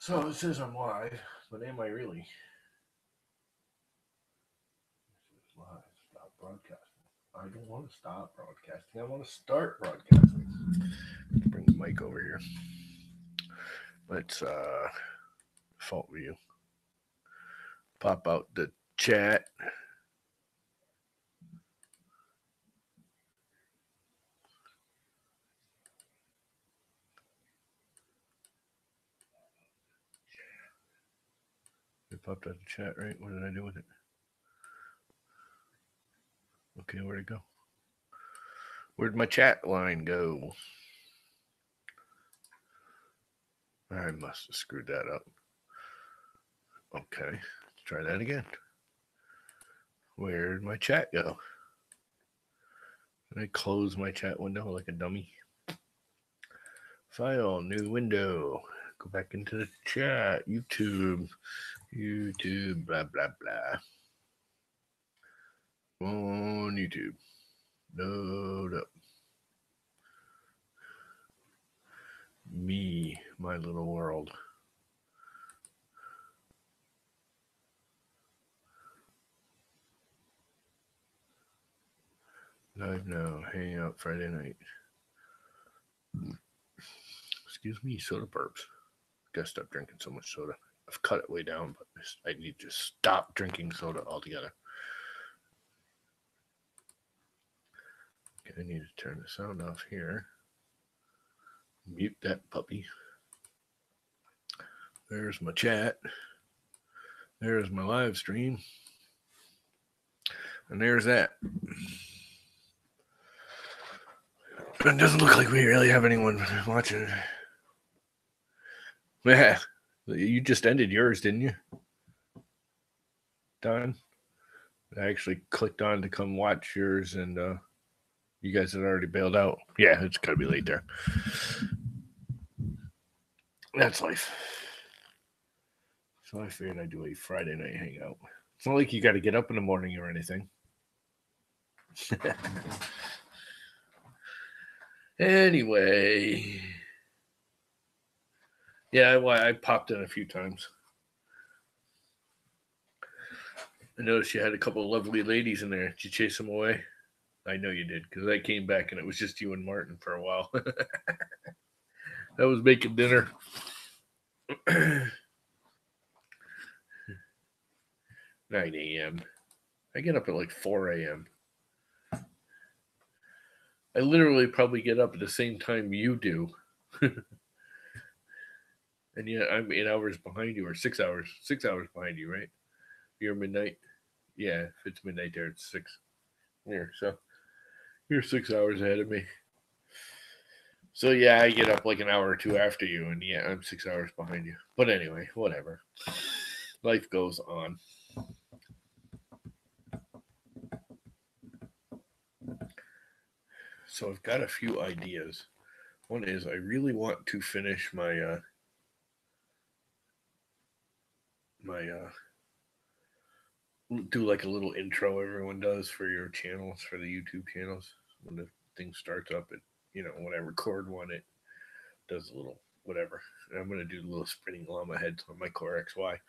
So it says I'm live, but am I really? It says live. Stop broadcasting. I don't want to stop broadcasting. I want to start broadcasting. Bring the mic over here. Let's default view. Pop out the chat. It popped out the chat, right? What did I do with it? Okay, where'd it go? Where'd my chat line go? I must have screwed that up. Okay, let's try that again. Where'd my chat go? Did I close my chat window like a dummy? File, new window. Go back into the chat. YouTube, blah, blah, blah. On YouTube. Load up. Me, my little world. Live now. Hang out Friday night. Excuse me, soda burps. Gotta stop drinking so much soda. I've cut it way down, but I need to stop drinking soda altogether. Okay, I need to turn the sound off here. Mute that puppy. There's my chat. There's my live stream. And there's that. It doesn't look like we really have anyone watching. Yeah, you just ended yours, didn't you? Don? I actually clicked on to come watch yours, and you guys had already bailed out. Yeah, it's gotta be late there. That's life. So I figured I'd do a Friday night hangout. It's not like you got to get up in the morning or anything. Anyway, yeah, I popped in a few times. I noticed you had a couple of lovely ladies in there. Did you chase them away? I know you did, because I came back and it was just you and Martin for a while. I was making dinner. 9 a.m. I get up at like 4 a.m. I literally probably get up at the same time you do. And yet I'm 8 hours behind you, or 6 hours. 6 hours behind you, right? You're midnight. Yeah, if it's midnight there, it's 6 here. So you're 6 hours ahead of me. So yeah, I get up like an hour or two after you, and yeah, I'm 6 hours behind you. But anyway, whatever. Life goes on. So I've got a few ideas. One is I really want to finish my do like a little intro everyone does for your channels, for the YouTube channels. When the thing starts up, when I record one, it does a little whatever. And I'm gonna do the little spinning llama heads on my Core XY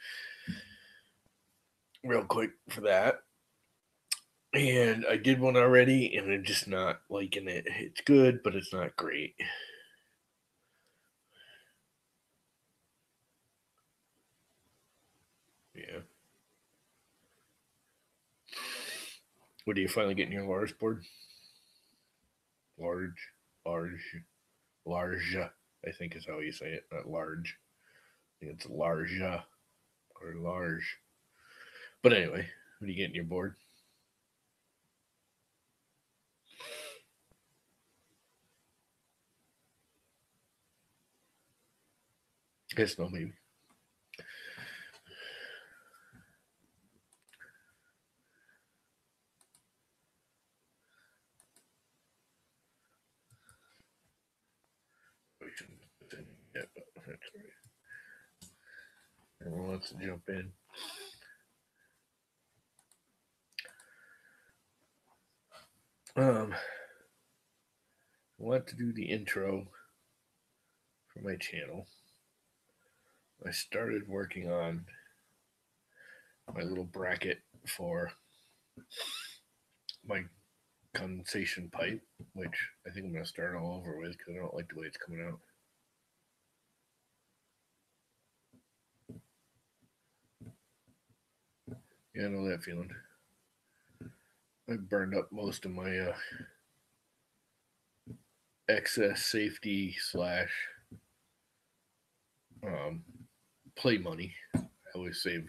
real quick for that. And I did one already, and I'm just not liking it. It's good, but it's not great. Yeah. What are you finally getting your large board? Large, I think is how you say it, not large. I think it's large or large. But anyway, what are you getting your board? Guess no, maybe. Yeah, that's right. Everyone wants to jump in. I want to do the intro for my channel. I started working on my little bracket for my condensation pipe, which I think I'm going to start all over with because I don't like the way it's coming out. Yeah, I know that feeling. I burned up most of my excess safety slash play money. I always save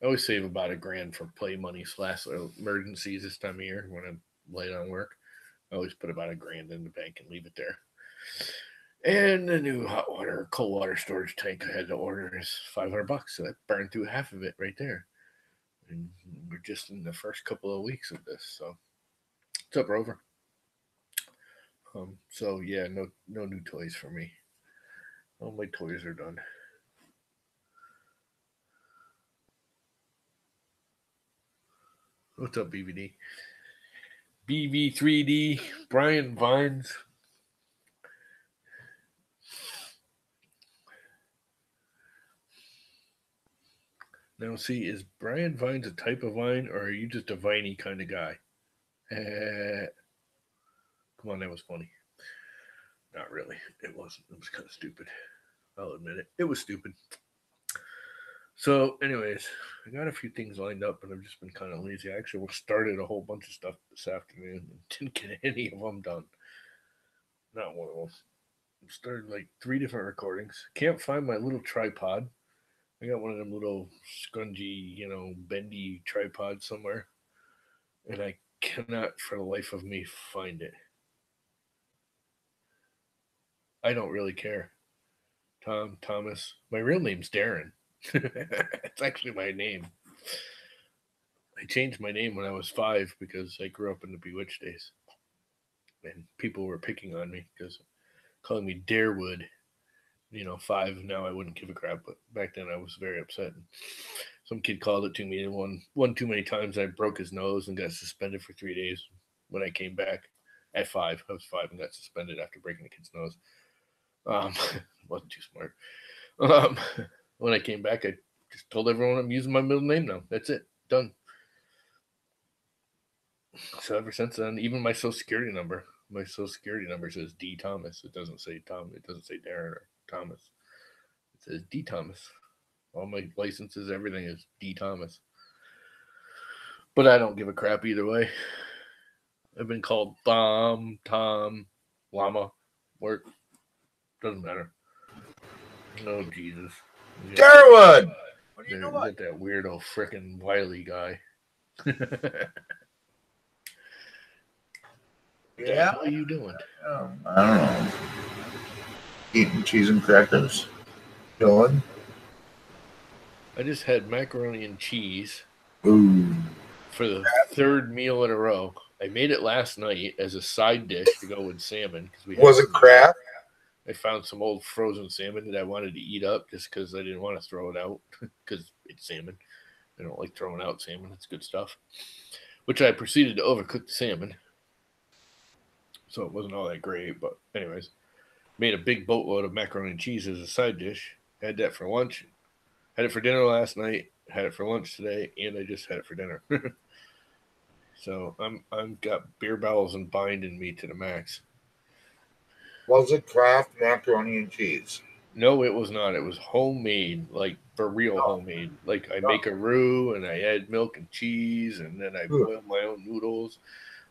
about $1,000 for play money slash emergencies this time of year when I'm late on work. I always put about $1,000 in the bank and leave it there. And the new hot water, cold water storage tank I had to order is $500, so I burned through half of it right there. And we're just in the first couple of weeks of this, so it's up or over. So yeah, no new toys for me. All my toys are done. What's up, BVD? BV3D, Brian Vines. Now, see, is Brian Vines a type of vine, or are you just a viney kind of guy? Come on, that was funny. Not really. It wasn't. It was kind of stupid. I'll admit it. It was stupid. So, anyways, I got a few things lined up, but I've just been kind of lazy. I actually started a whole bunch of stuff this afternoon and didn't get any of them done. Not one of them. I started like 3 different recordings. Can't find my little tripod. I got one of them little scrungy, bendy tripods somewhere, and I cannot for the life of me find it. I don't really care. Thomas. My real name's Darren. It's actually my name. I changed my name when I was 5 because I grew up in the Bewitched days. And people were picking on me because calling me Darewood. 5 now I wouldn't give a crap, but back then I was very upset. And some kid called it to me and one too many times. I broke his nose and got suspended for 3 days. When I came back at 5, I was 5 and got suspended after breaking the kid's nose. Wasn't too smart. When I came back, I just told everyone I'm using my middle name now. That's it. Done. So ever since then, even my social security number says D Thomas. It doesn't say Tom. It doesn't say Darren or Thomas. It says D Thomas. All my licenses, everything is D Thomas. But I don't give a crap either way. I've been called Tom, Llama, work. Doesn't matter. Oh, Jesus. Darwood! What are you doing? You got that weirdo frickin' Wiley guy. Yeah? What are you doing? I don't know. Eating cheese and crackers. Chilling. I just had macaroni and cheese. Ooh. For the 3rd meal in a row. I made it last night as a side dish to go with salmon. Was it crab? I found some old frozen salmon that I wanted to eat up just because I didn't want to throw it out because it's salmon. I don't like throwing out salmon. It's good stuff. Which I proceeded to overcook the salmon. So it wasn't all that great. But anyways, made a big boatload of macaroni and cheese as a side dish. Had that for lunch. Had it for dinner last night. Had it for lunch today. And I just had it for dinner. So I'm got beer bowels and bind in me to the max. Was it Kraft macaroni and cheese? No, it was not. It was homemade, like for real homemade. Like I make a roux and I add milk and cheese and then I boil my own noodles.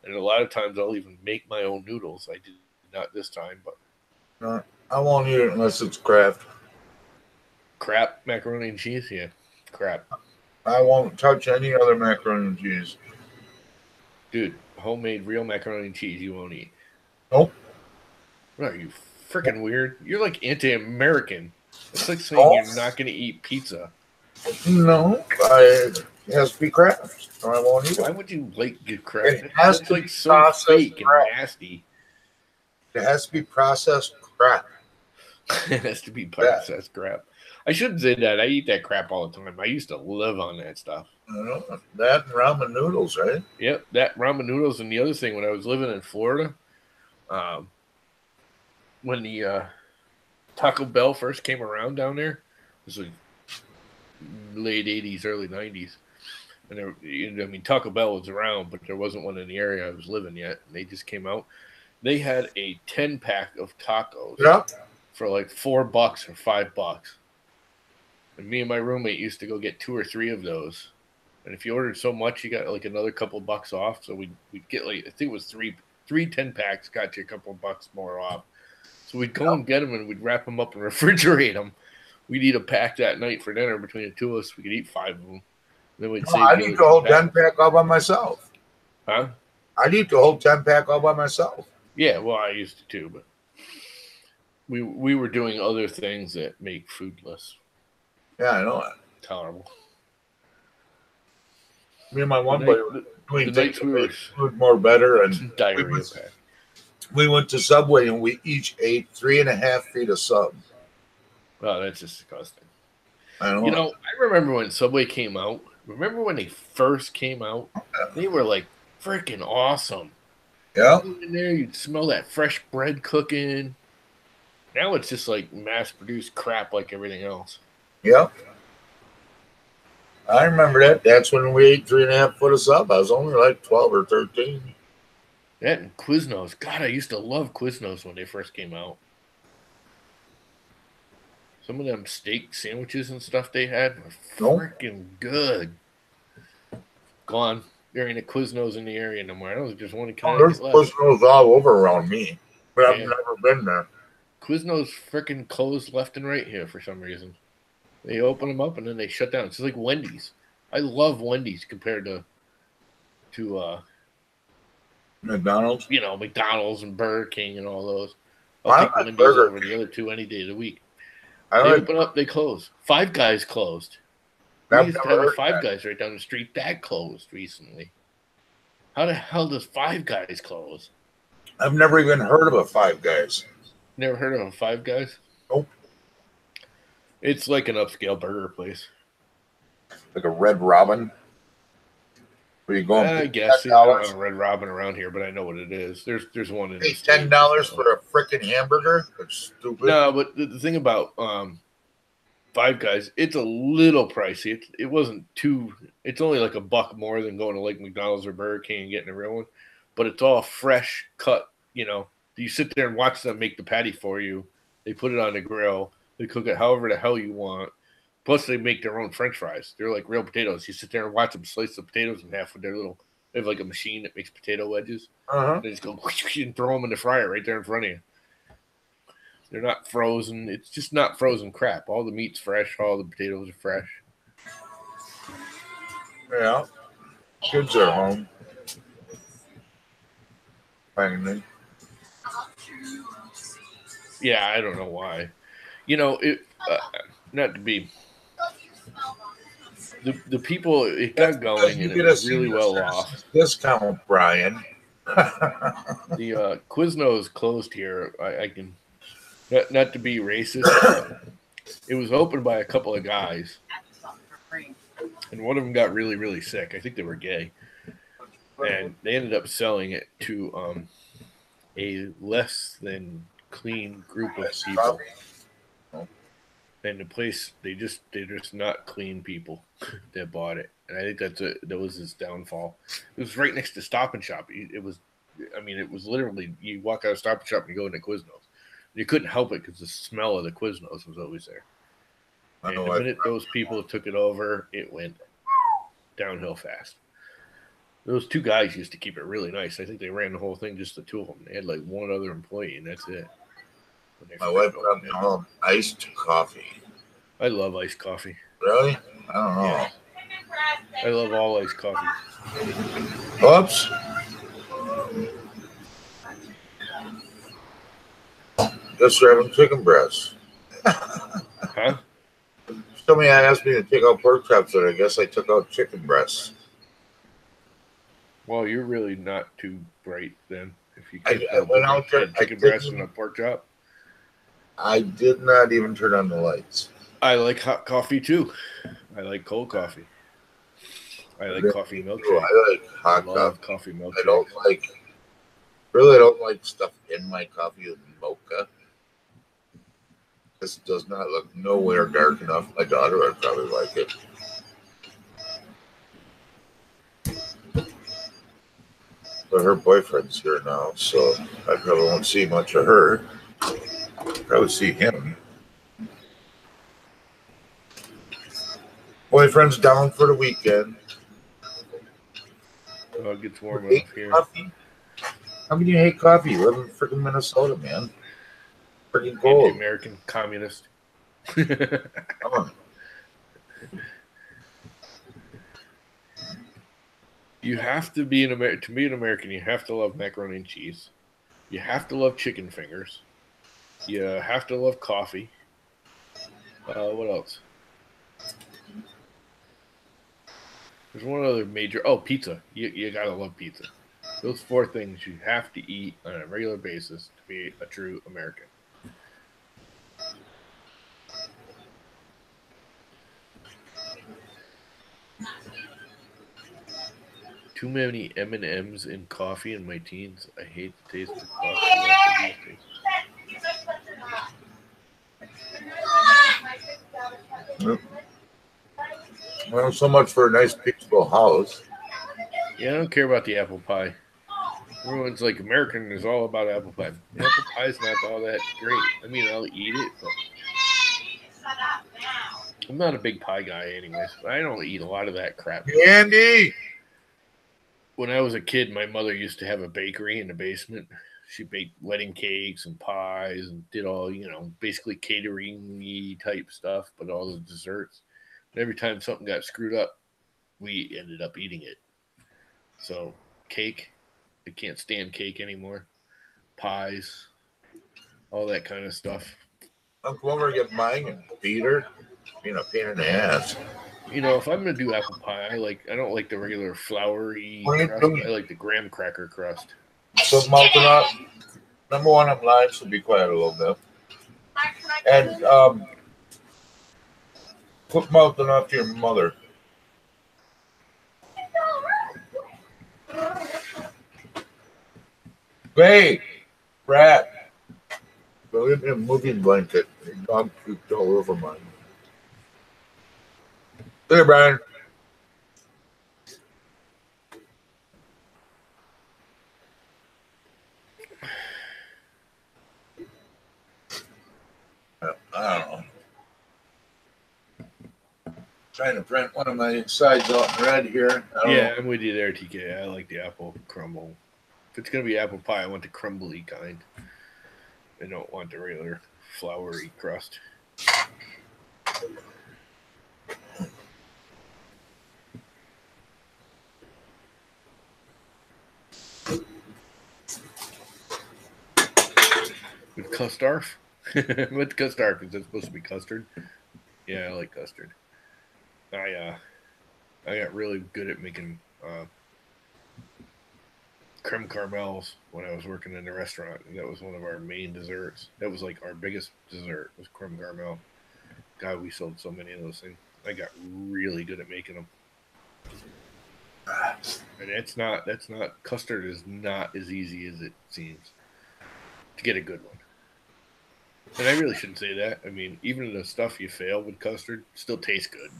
And a lot of times I'll even make my own noodles. I did not this time, but I won't eat it unless it's Kraft. Crap macaroni and cheese, yeah, crap. I won't touch any other macaroni and cheese. Dude, homemade real macaroni and cheese you won't eat. Nope. What are you, freaking weird? You're like anti-American. It's like saying you're not going to eat pizza. No, it has to be Kraft, or I won't eat it. Why would you like get Kraft? It has to like be so fake and nasty. It has to be processed crap. It has to be processed crap. I shouldn't say that. I eat that crap all the time. I used to live on that stuff. That and ramen noodles, right? Yep, that ramen noodles. And the other thing, when I was living in Florida, when the Taco Bell first came around down there, was like late 80s, early 90s. And there, I mean, Taco Bell was around, but there wasn't one in the area I was living yet. And they just came out. They had a 10-pack of tacos Yeah. for like $4 or $5. And me and my roommate used to go get 2 or 3 of those. And if you ordered so much, you got like another couple bucks off. So we'd get like, I think it was three 10-packs got you a couple of bucks more off. So we'd go and get them and we'd wrap them up and refrigerate them. We'd eat a pack that night for dinner between the two of us. We could eat 5 of them. Then we'd save I'd eat the whole 10-pack all by myself. Huh? I'd eat the whole 10-pack all by myself. Yeah, well, I used to too, but we were doing other things that make food less. Yeah, I know that. Tolerable. Me and my one buddy were doing things we were food more better, and diarrhea. We went to Subway and we each ate 3.5 feet of sub. Oh, that's just disgusting. I know. You know, I remember when Subway came out. Remember when they first came out? They were like freaking awesome. Yeah. In there, you'd smell that fresh bread cooking. Now it's just like mass-produced crap like everything else. Yep. I remember that. That's when we ate 3.5 foot of sub. I was only like 12 or 13. That and Quiznos. God, I used to love Quiznos when they first came out. Some of them steak sandwiches and stuff they had were freaking good. Gone. There ain't a Quiznos in the area no more. I don't just want to kind there's Quiznos all over around me, but I've never been there. Quiznos freaking closed left and right here for some reason. They open them up and then they shut down. It's like Wendy's. I love Wendy's compared to McDonald's. You know, McDonald's and Burger King and all those. I'll take Wendy's over the other two any day of the week. They open up, they close. Five Guys closed. We used to have a Five Guys right down the street. That closed recently. How the hell does Five Guys close? I've never even heard of a Five Guys. Never heard of a Five Guys? Nope. It's like an upscale burger place. Like a Red Robin? Where you going? I guess I don't have a Red Robin around here, but I know what it is. There's one in $10 for a freaking hamburger? That's stupid. No, but the thing about Five Guys, it's a little pricey. It wasn't too. It's only like $1 more than going to like McDonald's or Burger King and getting a real one, but it's all fresh cut. You know, you sit there and watch them make the patty for you. They put it on the grill. They cook it however the hell you want. Plus, they make their own French fries. They're like real potatoes. You sit there and watch them slice the potatoes in half with their little. They have like a machine that makes potato wedges. They just go and throw them in the fryer right there in front of you. They're not frozen. It's just not frozen crap. All the meat's fresh. All the potatoes are fresh. Yeah. Kids are home. Finally. Yeah, I don't know why. You know, it not to be. The people it got going and it was really well off. Discount, Brian. The Quiznos closed here. I can not to be racist. But it was opened by a couple of guys, and one of them got really, really sick. I think they were gay, and they ended up selling it to a less than clean group of people. And the place, they're just not clean people that bought it, and I think that was his downfall. It was right next to Stop and Shop. It was literally you walk out of Stop and Shop and you go into Quiznos. You couldn't help it because the smell of the Quiznos was always there. And the minute those people took it over, it went downhill fast. Those two guys used to keep it really nice. I think they ran the whole thing, just the two of them. They had like one other employee, and that's it. My wife got me home iced coffee. I love iced coffee. Really? I don't know. Yeah. I love all iced coffee. Oops. Guess we're having chicken breasts. Huh? Somebody asked me to take out pork chops, and I guess I took out chicken breasts. Well, you're really not too bright then. If you I went out there, chicken breast and a pork chop. I did not even turn on the lights. I like hot coffee too. I like cold coffee. I like coffee milkshake. I like hot coffee milkshake. I don't like stuff in my coffee with mocha. This does not look nowhere dark enough. My daughter would probably like it. But her boyfriend's here now, so I probably won't see much of her. Probably see him. Boyfriend's down for the weekend. Oh, it gets warm enough here. Coffee? How can you hate coffee? You live in freaking Minnesota, man. Freaking cold. Anti-American communist. Come on. You have to be to be an American, you have to love macaroni and cheese. You have to love chicken fingers. You have to love coffee. What else? There's one other major. Oh, pizza. You gotta love pizza. Those 4 things you have to eat on a regular basis to be a true American. Too many M&Ms in coffee in my teens. I hate the taste of coffee. Yep. Well, so much for a nice, peaceful house. Yeah, I don't care about the apple pie. Everyone's like, American is all about apple pie. The apple pie's not all that great. I mean, I'll eat it, but I'm not a big pie guy anyways. I don't eat a lot of that crap. Andy! When I was a kid, my mother used to have a bakery in the basement. She baked wedding cakes and pies and did all, basically catering-y type stuff, but all the desserts. And every time something got screwed up, we ended up eating it. So, cake, I can't stand cake anymore. Pies, all that kind of stuff. I'll come over and get mine and beat her. Being a pain in the ass. If I'm gonna do apple pie, I don't like the regular floury crust. I like the graham cracker crust. So melting up. Number 1, I'm live, so be quiet a little bit. And quit mouthing off to your mother. Hey, rat. Go in a moving blanket. Your dog pooped all over mine. There, Brian. I don't know. Trying to print one of my sides out in red here. Yeah, I'm with you there, TK. I like the apple crumble. If it's gonna be apple pie, I want the crumbly kind. I don't want the regular floury crust. With custard? With custard, because it's supposed to be custard. Yeah, I like custard. I got really good at making creme caramels when I was working in the restaurant. That was one of our main desserts. That was like our biggest dessert was creme caramel. God, we sold so many of those things. I got really good at making them. And that's not custard is not as easy as it seems to get a good one. And I really shouldn't say that. I mean, even the stuff you fail with custard still tastes good.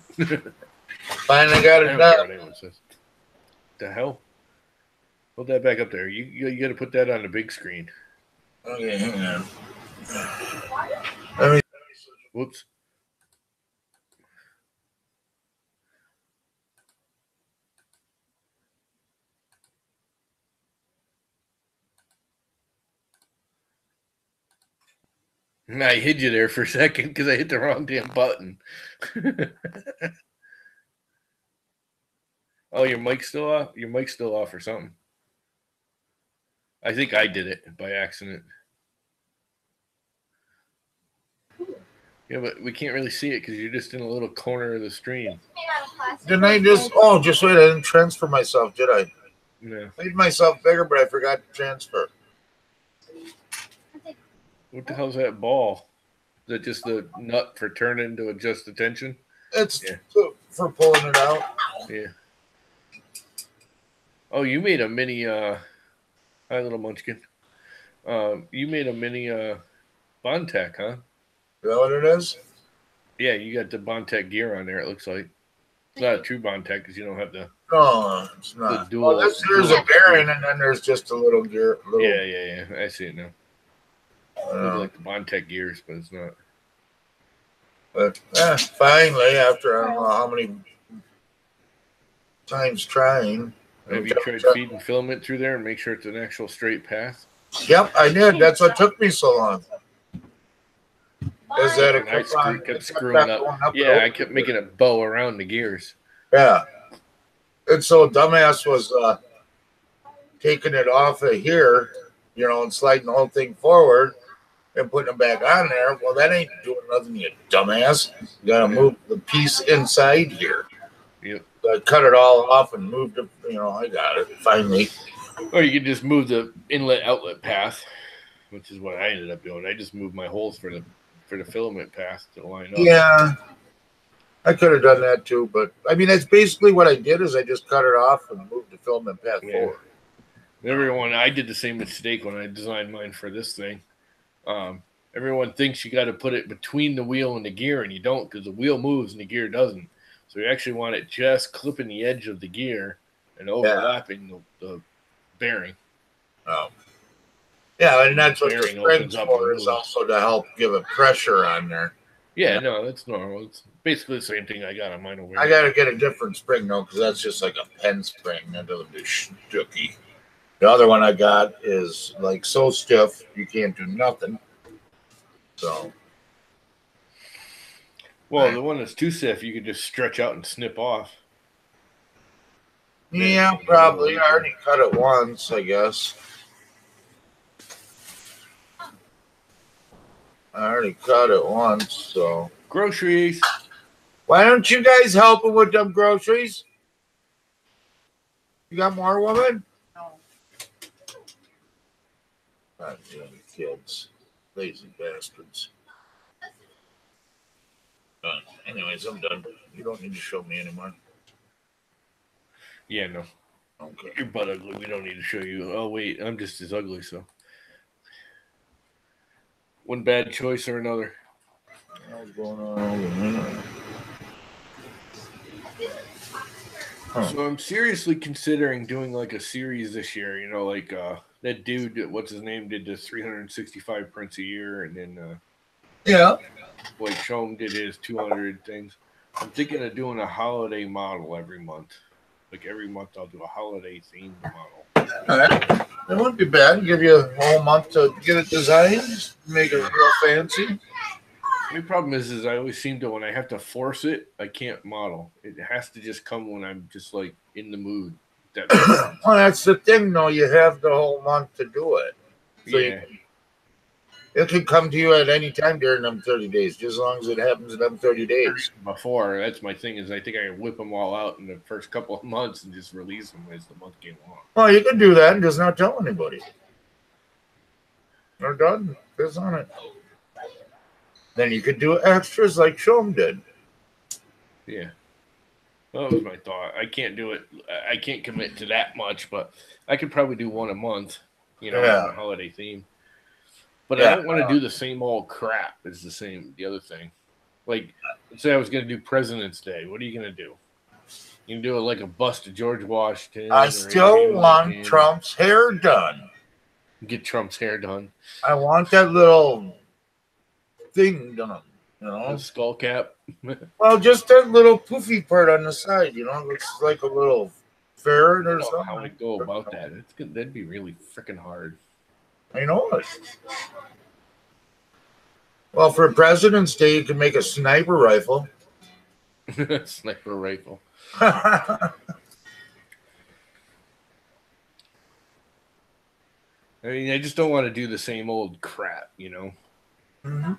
Finally got it I don't done. care what anyone says. The hell? Hold that back up there. You got to put that on the big screen. Okay, hang on. Let me. Whoops. I hid you there for a second because I hit the wrong damn button. Oh, your mic's still off? Your mic's still off or something. I think I did it by accident. Yeah, but we can't really see it because you're just in a little corner of the stream. Didn't I just... Oh, just wait. I didn't transfer myself, did I? No. I made myself bigger, but I forgot to transfer. What the hell's that ball? Is that just the nut for turning to adjust the tension? It's for pulling it out. Yeah. Oh, you made a mini... Hi, little munchkin. You made a mini Bondtech, huh? Is that what it is? Yeah, you got the Bondtech gear on there. It looks like it's not a true Bondtech because you don't have No, it's the not. Oh, dual. there's dual a bearing, and then there's just a little gear. Little. yeah. I see it now. Look Uh, like the Bondtech gears, but it's not. but finally, after I don't know how many times trying. Have you tried feeding filament through there and make sure it's an actual straight path? Yep, I did. That's what took me so long. Is that it And I kept screwing back up. going up and Yeah, I over. kept making it bow around the gears. Yeah. And so dumbass was taking it off of here, and sliding the whole thing forward and putting it back on there. Well, that ain't doing nothing, you dumbass. You gotta move the piece inside here. Yep. So I cut it all off and moved it. I got it finally. Or you could just move the inlet outlet path, which is what I ended up doing. I just moved my holes for the filament path to line up. Yeah. I could have done that too, but I mean that's basically what I did is I just cut it off and moved the filament path forward. Everyone, I did the same mistake when I designed mine for this thing. Everyone thinks you got to put it between the wheel and the gear, and you don't because the wheel moves and the gear doesn't. So you actually want it just clipping the edge of the gear and overlapping the bearing. Oh. Yeah, and that's what the bearing spring's opens up for and is moves. also to help give it pressure on there. Yeah, no, that's normal. It's basically the same thing I got on mine over here. I got to get a different spring though because that's just like a pen spring. That doesn't do stooky. The other one I got is like so stiff you can't do nothing. So. Well, the one that's too stiff, you could just stretch out and snip off. Yeah, probably. I already cut it once, I guess. I already cut it once, so. Groceries. Why don't you guys help him with them groceries? You got more, woman? No. God damn kids. Lazy bastards. Anyways, I'm done. You don't need to show me anymore. Yeah, no. Okay. You're butt ugly. We don't need to show you. Oh, wait. I'm just as ugly, so. One bad choice or another. What's going on? So I'm seriously considering doing like a series this year. Like that dude, what's his name, did this 365 prints a year, and then Blake Shom did his 200 things. I'm thinking of doing a holiday model every month. Like every month, I'll do a holiday themed model. All right. That wouldn't be bad. Give you a whole month to get it designed, make it real fancy. The problem is I always seem to, when I have to force it, I can't model. It has to just come when I'm just like in the mood. Well, that's the thing, though. You have the whole month to do it. So yeah. It can come to you at any time during them 30 days, just as long as it happens in them 30 days. Before, that's my thing, is I think I can whip them all out in the first couple of months and just release them as the month came along. Well, you can do that and just not tell anybody. They're done. Piss on it. Then you could do extras like Shom did. Yeah. Well, that was my thought. I can't do it. I can't commit to that much, but I could probably do one a month, on a holiday theme. But I don't want to do the same old crap. It's the other thing. Like, let's say I was going to do President's Day. What are you going to do? You can do it like a bust of George Washington. I still want Trump's hair done. Get Trump's hair done. I want that little thing done. The skull cap. Well, just that little poofy part on the side. Looks like a little ferret or something. How I go about that? That'd be really freaking hard. I know it. Well, for President's Day, you can make a sniper rifle. Sniper rifle. I mean, I just don't want to do the same old crap, Mm-hmm.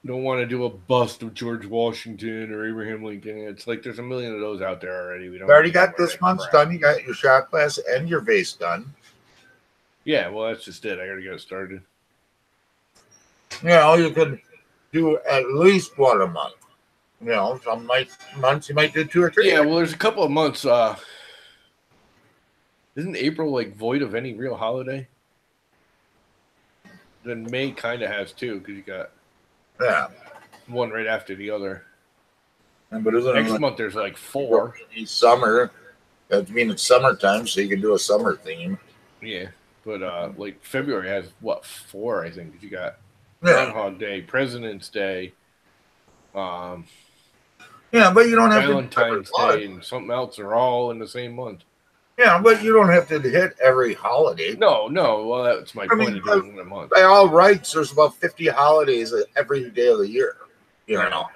Don't want to do a bust of George Washington or Abraham Lincoln. It's like there's a million of those out there already. We don't. Already got this month's done. You got your shot glass and your vase done. Yeah, well, that's just it. I got to get it started. You could do at least one a month. Some months you might do 2 or 3. Yeah, well, there's a couple of months. Isn't April like void of any real holiday? Then May kind of has too, because you got Yeah. one right after the other. But isn't Next it month there's like 4. summer? That means it's summertime, so you can do a summer theme. Yeah, but like February has what 4? I think 'cause you got Yeah. Groundhog Day, President's Day, Yeah, but you don't have Valentine's to Day, and something else. Are all in the same month. Yeah, but you don't have to hit every holiday. No. Well, that's my point of doing it a month. By all rights, there's about 50 holidays every day of the year. You know,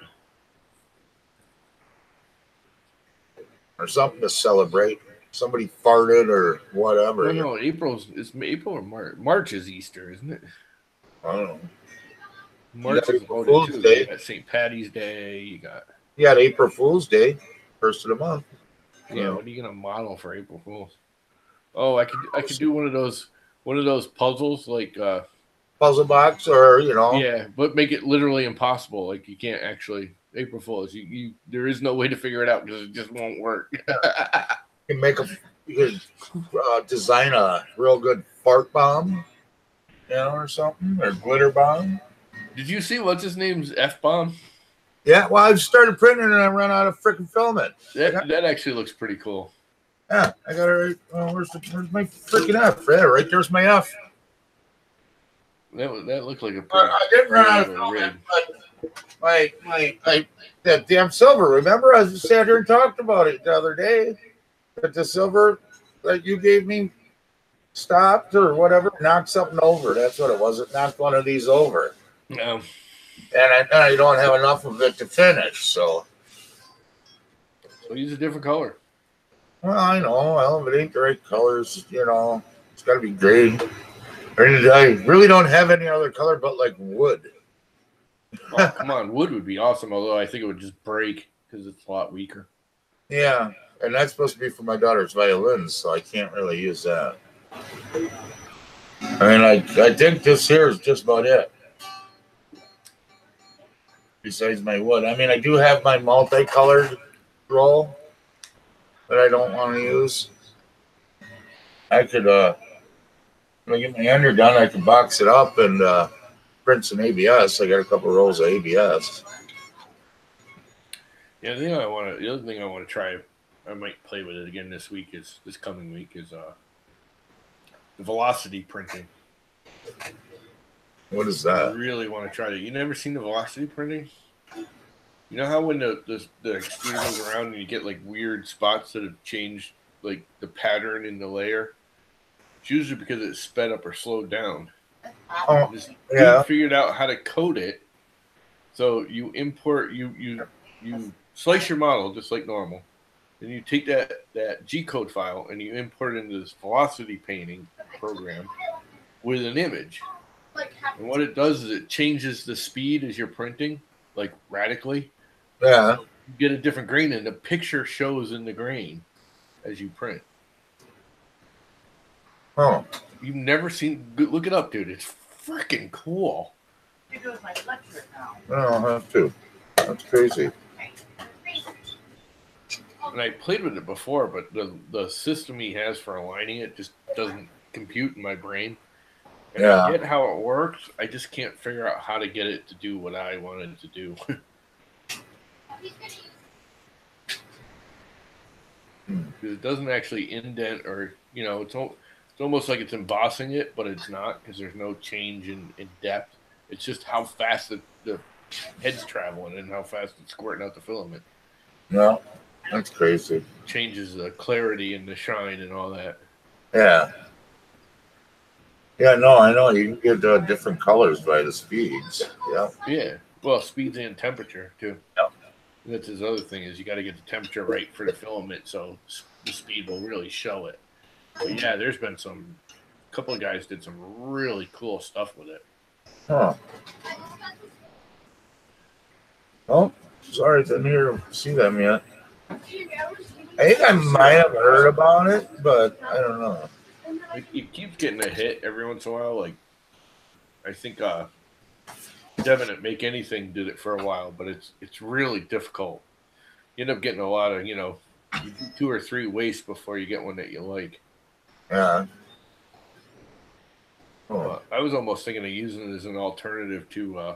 or something to celebrate. Somebody farted or whatever. No, it's April or March. March is Easter, isn't it? I don't know. March is April loaded Fool's too. Day. You got St. Patty's Day. You got April Fool's Day, first of the month. Yeah, what are you gonna model for April Fools? Oh, I could do one of those puzzles like puzzle box, or yeah, but make it literally impossible. Like you can't actually April Fools. You there is no way to figure it out because it just won't work. You can design a real good fart bomb, or something, or glitter bomb. Did you see what's his name's F-bomb? Yeah, well, I started printing and I ran out of freaking filament. That actually looks pretty cool. Yeah, I got it. Where's my freaking F? Yeah, right there's my F. That looked like a pretty. I didn't run out of filament, but that damn silver. Remember, I just sat here and talked about it the other day. That the silver that you gave me stopped or whatever, knocked something over. That's what it was. It knocked one of these over. No. And I don't have enough of it to finish, so use a different color. Well, I know. Well, if it ain't the right colors, it's got to be gray. I really don't have any other color but like wood. Oh, come on. Wood would be awesome, although I think it would just break because it's a lot weaker. Yeah, and that's supposed to be for my daughter's violins, so I can't really use that. I mean, I think this here is just about it. Besides my wood. I mean, I do have my multicolored roll that I don't want to use. I could, when I get my ender done, I can box it up and print some ABS. I got a couple rolls of ABS. Yeah, the other thing I want to try, I might play with it again this coming week is the velocity printing. What is that? I really want to try that. You never seen the velocity printing? You know how when the extruder goes around and you get like weird spots that have changed like the pattern in the layer? It's usually because it's sped up or slowed down. Oh, this yeah. dude figured out how to code it. So you import you slice your model just like normal. Then you take that G-code file and you import it into this velocity painting program with an image. And what it does is it changes the speed as you're printing, like radically. Yeah. You get a different grain, and the picture shows in the grain as you print. Oh. You've never seen? Look it up, dude. It's freaking cool. I don't have to. That's crazy. And I played with it before, but the system he has for aligning it just doesn't compute in my brain. And I get how it works. I just can't figure out how to get it to do what I wanted it to do. Because it doesn't actually indent or, it's almost like it's embossing it, but it's not because there's no change in depth. It's just how fast the head's traveling and how fast it's squirting out the filament. No, that's crazy. Changes the clarity and the shine and all that. Yeah. Yeah, no, I know. You can get different colors by the speeds. Yeah. Yeah. Well, speeds and temperature, too. Yeah. That's his other thing is you got to get the temperature right for the filament so the speed will really show it. But yeah, there's been a couple of guys did some really cool stuff with it. Huh. Oh, sorry, didn't see them yet. I think I might have heard about it, but I don't know. It keeps getting a hit every once in a while. Like, I think Devin at Make Anything did it for a while, but it's really difficult. You end up getting a lot of, you do 2 or 3 wastes before you get one that you like. Yeah. Oh. I was almost thinking of using it as an alternative to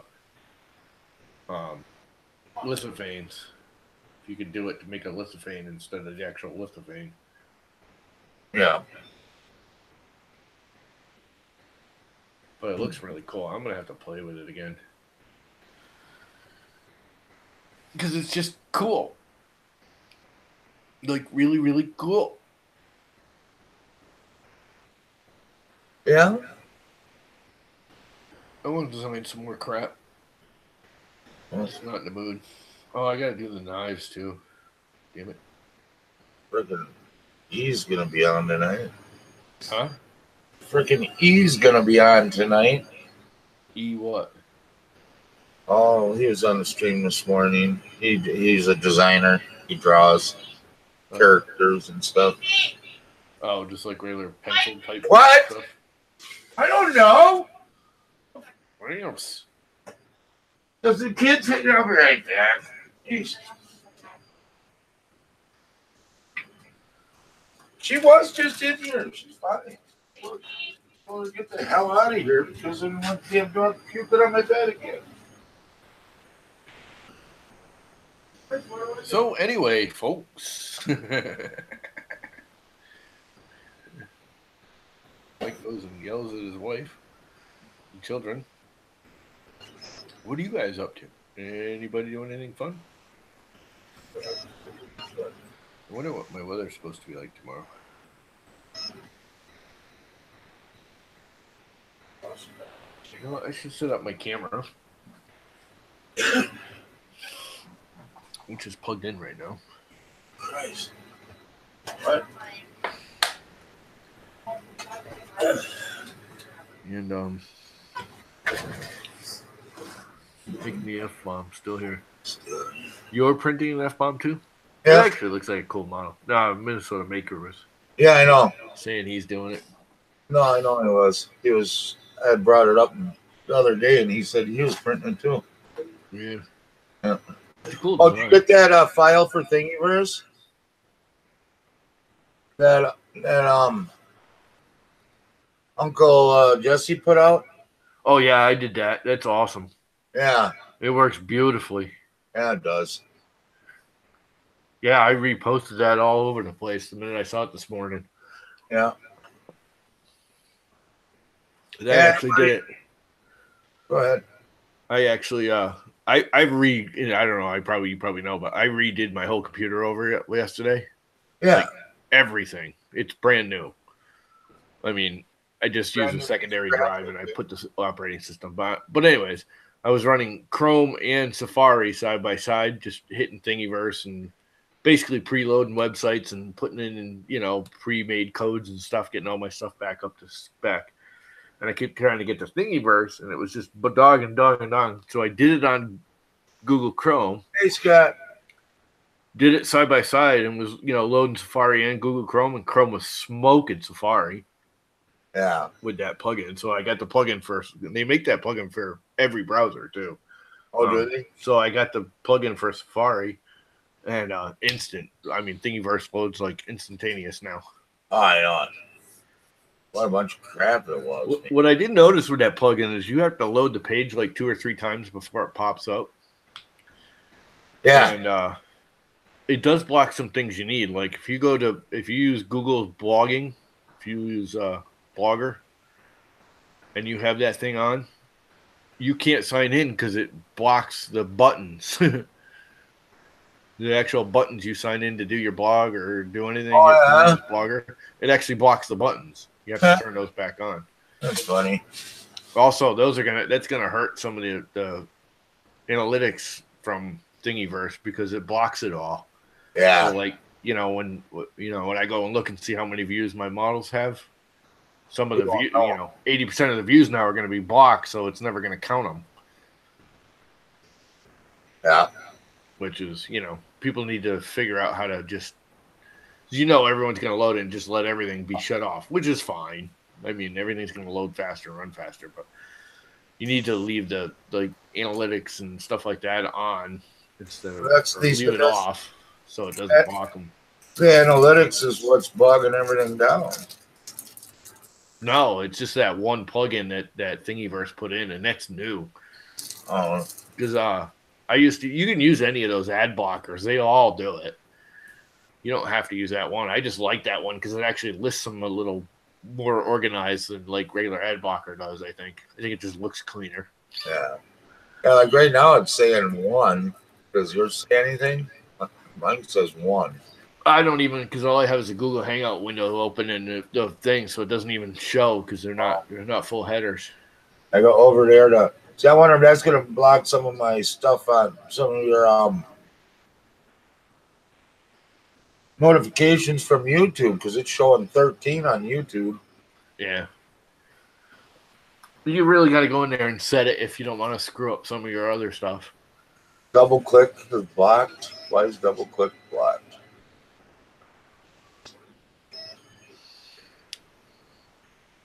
um, lithophanes. If you could do it to make a lithophane instead of the actual lithophane. Yeah. But it looks really cool. I'm gonna have to play with it again because it's just cool. Like really, really cool. Yeah. I want to design some more crap. I'm just not in the mood. Oh, I gotta do the knives too. Damn it. Freaking E's gonna be on tonight. Huh? Freaking E's gonna be on tonight. E what? Oh, he was on the stream this morning. He's a designer. He draws characters and stuff. Oh, just like regular pencil type What? stuff. I don't know. Rams. Does the kids hit me right there? Jeez. She was just in here. She's fine. Well, get the hell out of here because I want damn dog puking on my bed again. So anyway, folks. Mike goes and yells at his wife and children. What are you guys up to? Anybody doing anything fun? I wonder what my weather's supposed to be like tomorrow. You know what? I should set up my camera, which is plugged in right now. Christ. What? And making the F-bomb still here. You're printing an F-bomb too? Yeah. It actually looks like a cool model. No, Minnesota Maker was Yeah, I know. saying he's doing it. No, I know he was. He was. I had brought it up the other day, and he said he was printing it too. Yeah. Yeah. It's a cool Oh, design. did you get that file for Thingiverse? That Uncle Jesse put out? Oh yeah, I did that. That's awesome. Yeah. It works beautifully. Yeah, it does. Yeah, I reposted that all over the place the minute I saw it this morning. Yeah. That actually did it. Go ahead. I actually I don't know, you probably know, but I redid my whole computer over yesterday. Yeah. Like everything. It's brand new. I mean, I just used a secondary drive and I put the operating system. But anyways, I was running Chrome and Safari side by side, just hitting Thingiverse and basically preloading websites and putting in, pre-made codes and stuff, getting all my stuff back up to spec. And I kept trying to get to Thingiverse, and it was just dog and dog and dog. So I did it on Google Chrome. Hey, Scott. Did it side by side and was, loading Safari and Google Chrome, and Chrome was smoking Safari. Yeah. With that plugin. So I got the plugin first. They make that plugin for every browser, too. Oh, do they? So I got the plugin for Safari, and instant. I mean, Thingiverse loads like instantaneous now. Oh, I know. What a bunch of crap it was. What I did notice with that plugin is you have to load the page like 2 or 3 times before it pops up. Yeah. And it does block some things you need. Like if you use Google's blogging, if you use Blogger, and you have that thing on, you can't sign in because it blocks the buttons. The actual buttons you sign in to do your blog or do anything. Blogger, it actually blocks the buttons. You have to turn those back on. That's funny. Also, that's gonna hurt some of the analytics from Thingiverse because it blocks it all. Yeah. So when I go and look and see how many views my models have, some of the 80% of the views now are going to be blocked, so it's never going to count them. Yeah. Which is, people need to figure out how to just, everyone's going to load it and just let everything be shut off, which is fine. I mean, everything's going to load faster and run faster, but you need to leave the analytics and stuff like that on instead of leave it off so it doesn't block them. The analytics is what's bogging everything down. No, it's just that one plugin that Thingiverse put in, and that's new. Oh. Because You can use any of those ad blockers. They all do it. You don't have to use that one. I just like that one because it actually lists them a little more organized than like regular ad blocker does. I think it just looks cleaner. Yeah. Yeah, like right now it's saying 1. Does yours say anything? Mine says 1. I don't even, because all I have is a Google Hangout window open and the thing, so it doesn't even show because they're not full headers. I go over there to see. I wonder if that's going to block some of my stuff on some of your notifications from YouTube because it's showing 13 on YouTube. Yeah. You really got to go in there and set it if you don't want to screw up some of your other stuff. Double click is blocked. Why is double click blocked?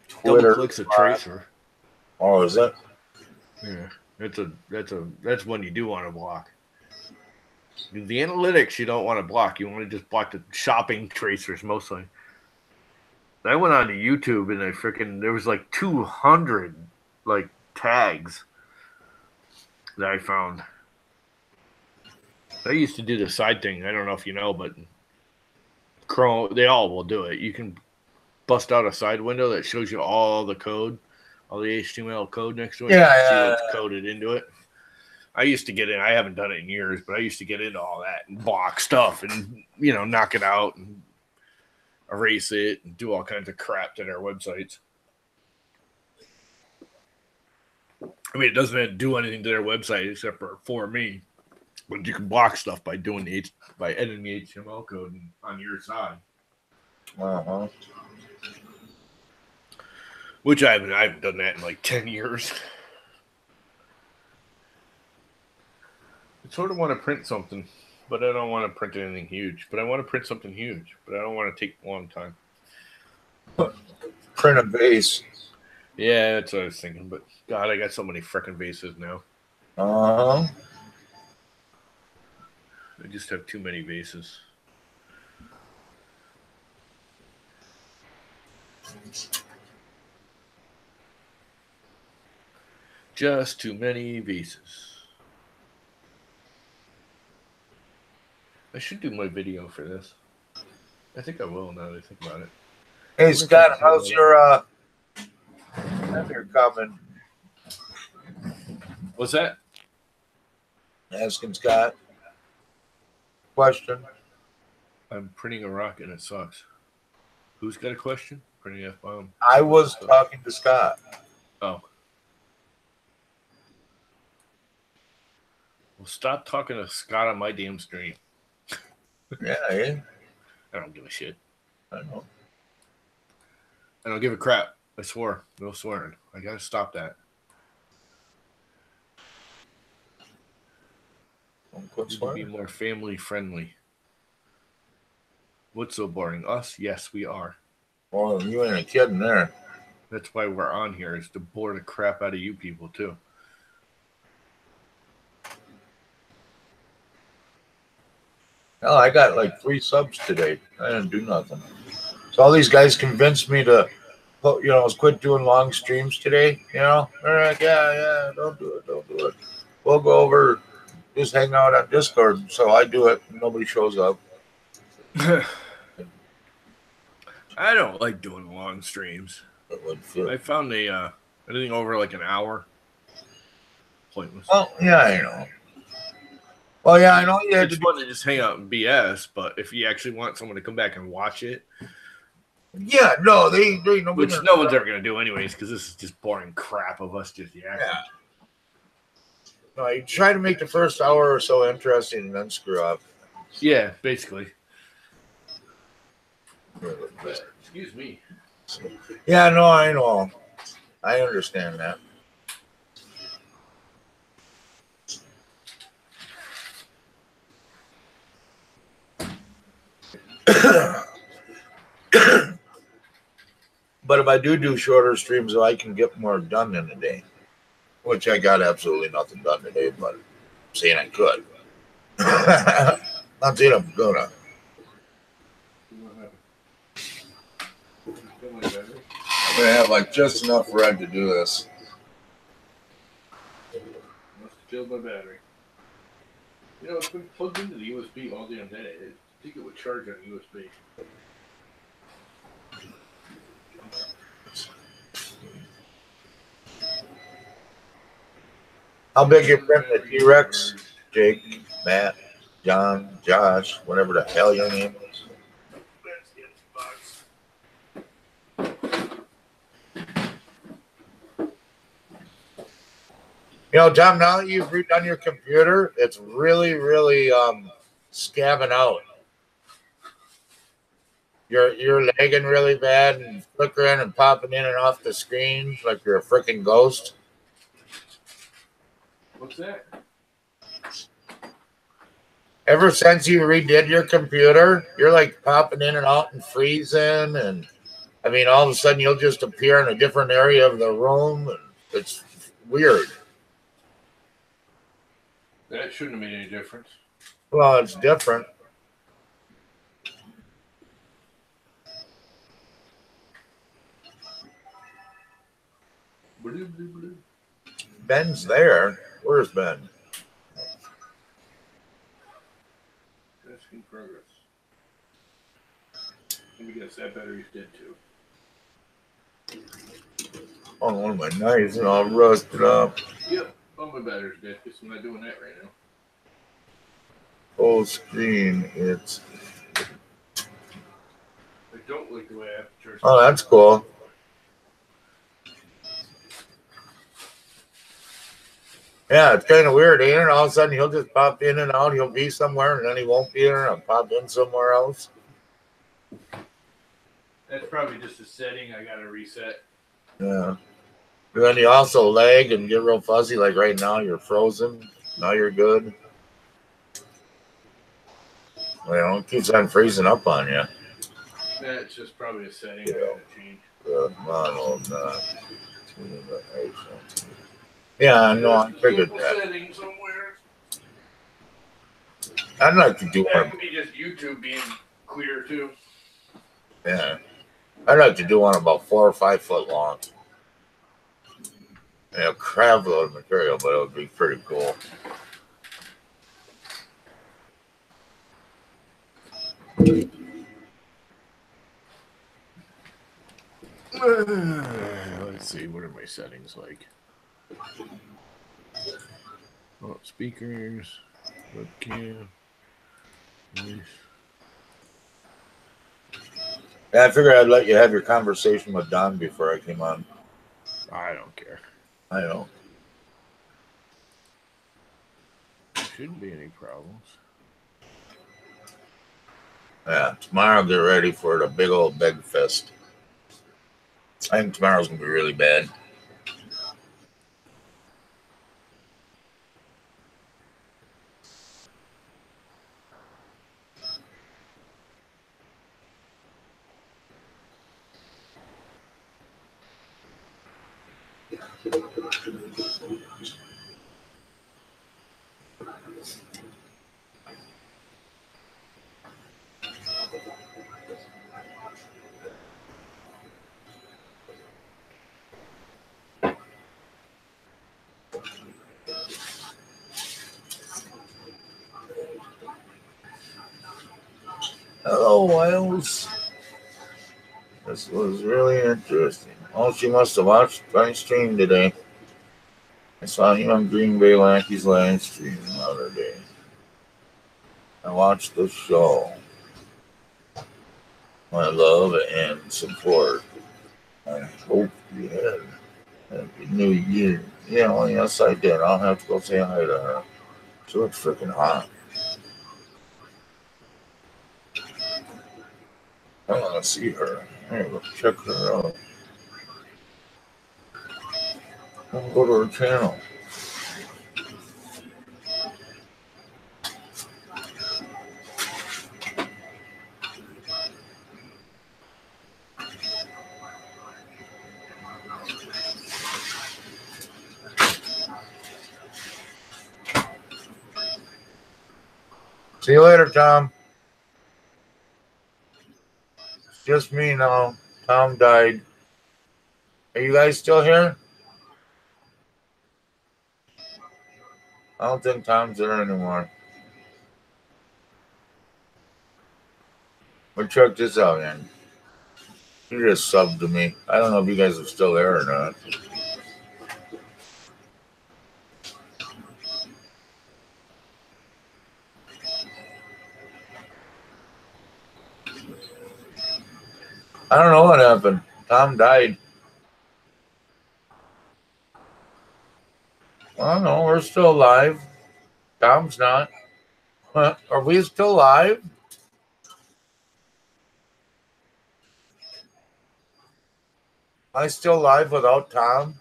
Twitter double click's a tracer. Oh, is it? Yeah, that's one you do want to block. The analytics you don't want to block. You want to just block the shopping tracers mostly. I went on to YouTube and there was like 200 like tags that I found. I used to do the side thing. I don't know if you know, but Chrome, they all will do it. You can bust out a side window that shows you all the code, all the HTML code next to it. Yeah, see what's coded into it. I used to get in. I haven't done it in years, but I used to get into all that and block stuff and knock it out and erase it and do all kinds of crap to their websites. I mean, it doesn't do anything to their website except for me. But you can block stuff by editing the HTML code on your side. Uh-huh. Which I haven't done that in like 10 years. I sort of want to print something, but I don't want to print anything huge. But I want to print something huge, but I don't want to take a long time. Print a vase. Yeah, that's what I was thinking. But God, I got so many freaking vases now. Uh-huh. I just have too many vases. Just too many vases. I should do my video for this. I think I will now that I think about it. Hey, Scott, how's your weather coming? What's that? Asking Scott. Question. I'm printing a rock and it sucks. Who's got a question? Printing F-bomb. I was talking to Scott. Oh. Well, stop talking to Scott on my damn stream. Yeah. I don't give a shit. I know. I don't give a crap. I swore. No swearing. I gotta stop that. Don't be more family friendly. What's so boring? Us? Yes, we are. Well, you ain't a kid in there. That's why we're on here, is to bore the crap out of you people too. Hell, I got like 3 subs today. I didn't do nothing. So all these guys convinced me to, quit doing long streams today. They're like, yeah, don't do it. We'll go over, just hang out on Discord. So I do it. And nobody shows up. I don't like doing long streams. I found anything over like an hour pointless. Oh yeah, I know. Well, yeah, I know you had to just hang out and BS, but if you actually want someone to come back and watch it, yeah, no, they which no one's ever gonna do anyways, because this is just boring crap of us just yakking. Yeah. No, you try to make the first hour or so interesting and then screw up. Yeah, basically. Excuse me. Yeah, no, I know. I understand that. But if I do shorter streams, I can get more done in a day, which I got absolutely nothing done today, but I'm saying I could. Not saying I'm gonna. I'm gonna have like just enough red to do this. Must have killed my battery. You know, it's been plugged into the USB all damn day. I think it would charge on USB. How big you print the T-Rex? Jake, Matt, John, Josh, whatever the hell your name is. You know, Tom, now that you've redone your computer, it's really, really scabbing out. You're lagging really bad and flickering and popping in and off the screen like you're a freaking ghost. What's that? Ever since you redid your computer, you're like popping in and out and freezing, and I mean, all of a sudden you'll just appear in a different area of the room. And it's weird. That shouldn't have made any difference. Well, it's different. Blue, blue, blue. Ben's there. Where's Ben? That's in progress. Let me guess, that battery's dead too. Oh, one of my knives and all rusted up. Yep, all my battery's dead because I'm not doing that right now. Full screen. It's. I don't like the way I have to charge. Oh, that's cool. Yeah, it's kind of weird, ain't it? All of a sudden, he'll just pop in and out. He'll be somewhere, and then he won't be there, and I'll pop in somewhere else. That's probably just a setting I gotta reset. Yeah. And then you also lag and get real fuzzy. Like right now, you're frozen. Now you're good. Well, it keeps on freezing up on you. That's just probably a setting Yeah. I gotta change. Model not. Yeah, I know. I figured that. Setting somewhere. I'd like to do That one. could be just YouTube being clear too. Yeah. I'd like to do one about 4 or 5 foot long. And a crab load of material, but it would be pretty cool. Let's see, what are my settings like? Oh, speakers, webcam. Nice. Yeah, I figured I'd let you have your conversation with Don before I came on. I don't care. I know. There shouldn't be any problems. Yeah, tomorrow I'll get ready for the big old beg fest. I think tomorrow's going to be really bad. Hello, Wales. This was really interesting. Oh, she must have watched my stream today. I saw him on Green Bay Lackey's live stream the other day. I watched the show. My love and support. I hope you had a happy New Year. Yeah, well, yes, I did. I'll have to go say hi to her. She looks freaking hot. I want to see her. I'm going to check her out. I'll go to her channel. See you later, Tom. It's just me now. Tom died. Are you guys still here? I don't think Tom's there anymore. But check this out, man. You just subbed to me. I don't know if you guys are still there or not. I don't know what happened. Tom died. I don't know. We're still alive. Tom's not. Huh? Are we still alive? Am I still alive without Tom?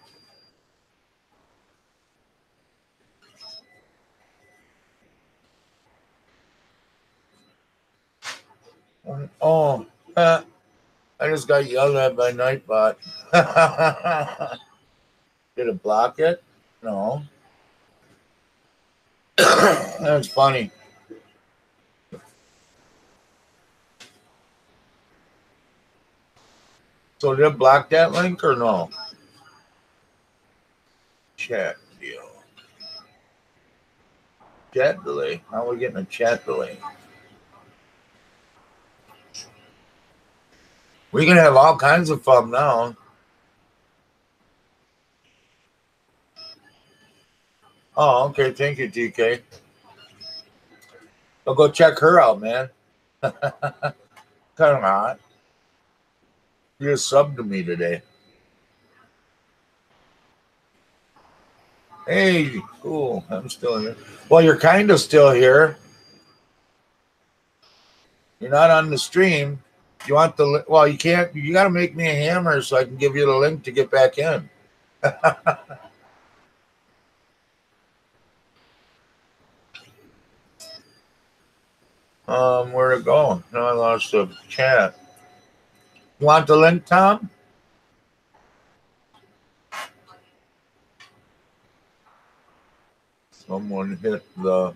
Oh, I just got yelled at by Nightbot. Did it block it? No. That's funny. So did it block that link or no? Chat deal. Chat delay. How are we getting a chat delay? We can have all kinds of fun now. Oh, okay. Thank you, TK. I'll go check her out, man. Kind of hot. You just subbed to me today. Hey, cool. I'm still here. Well, you're kind of still here. You're not on the stream. You want the well? You can't. You got to make me a hammer so I can give you the link to get back in. Where'd it go? No, I lost the chat. You want the link, Tom? Someone hit the.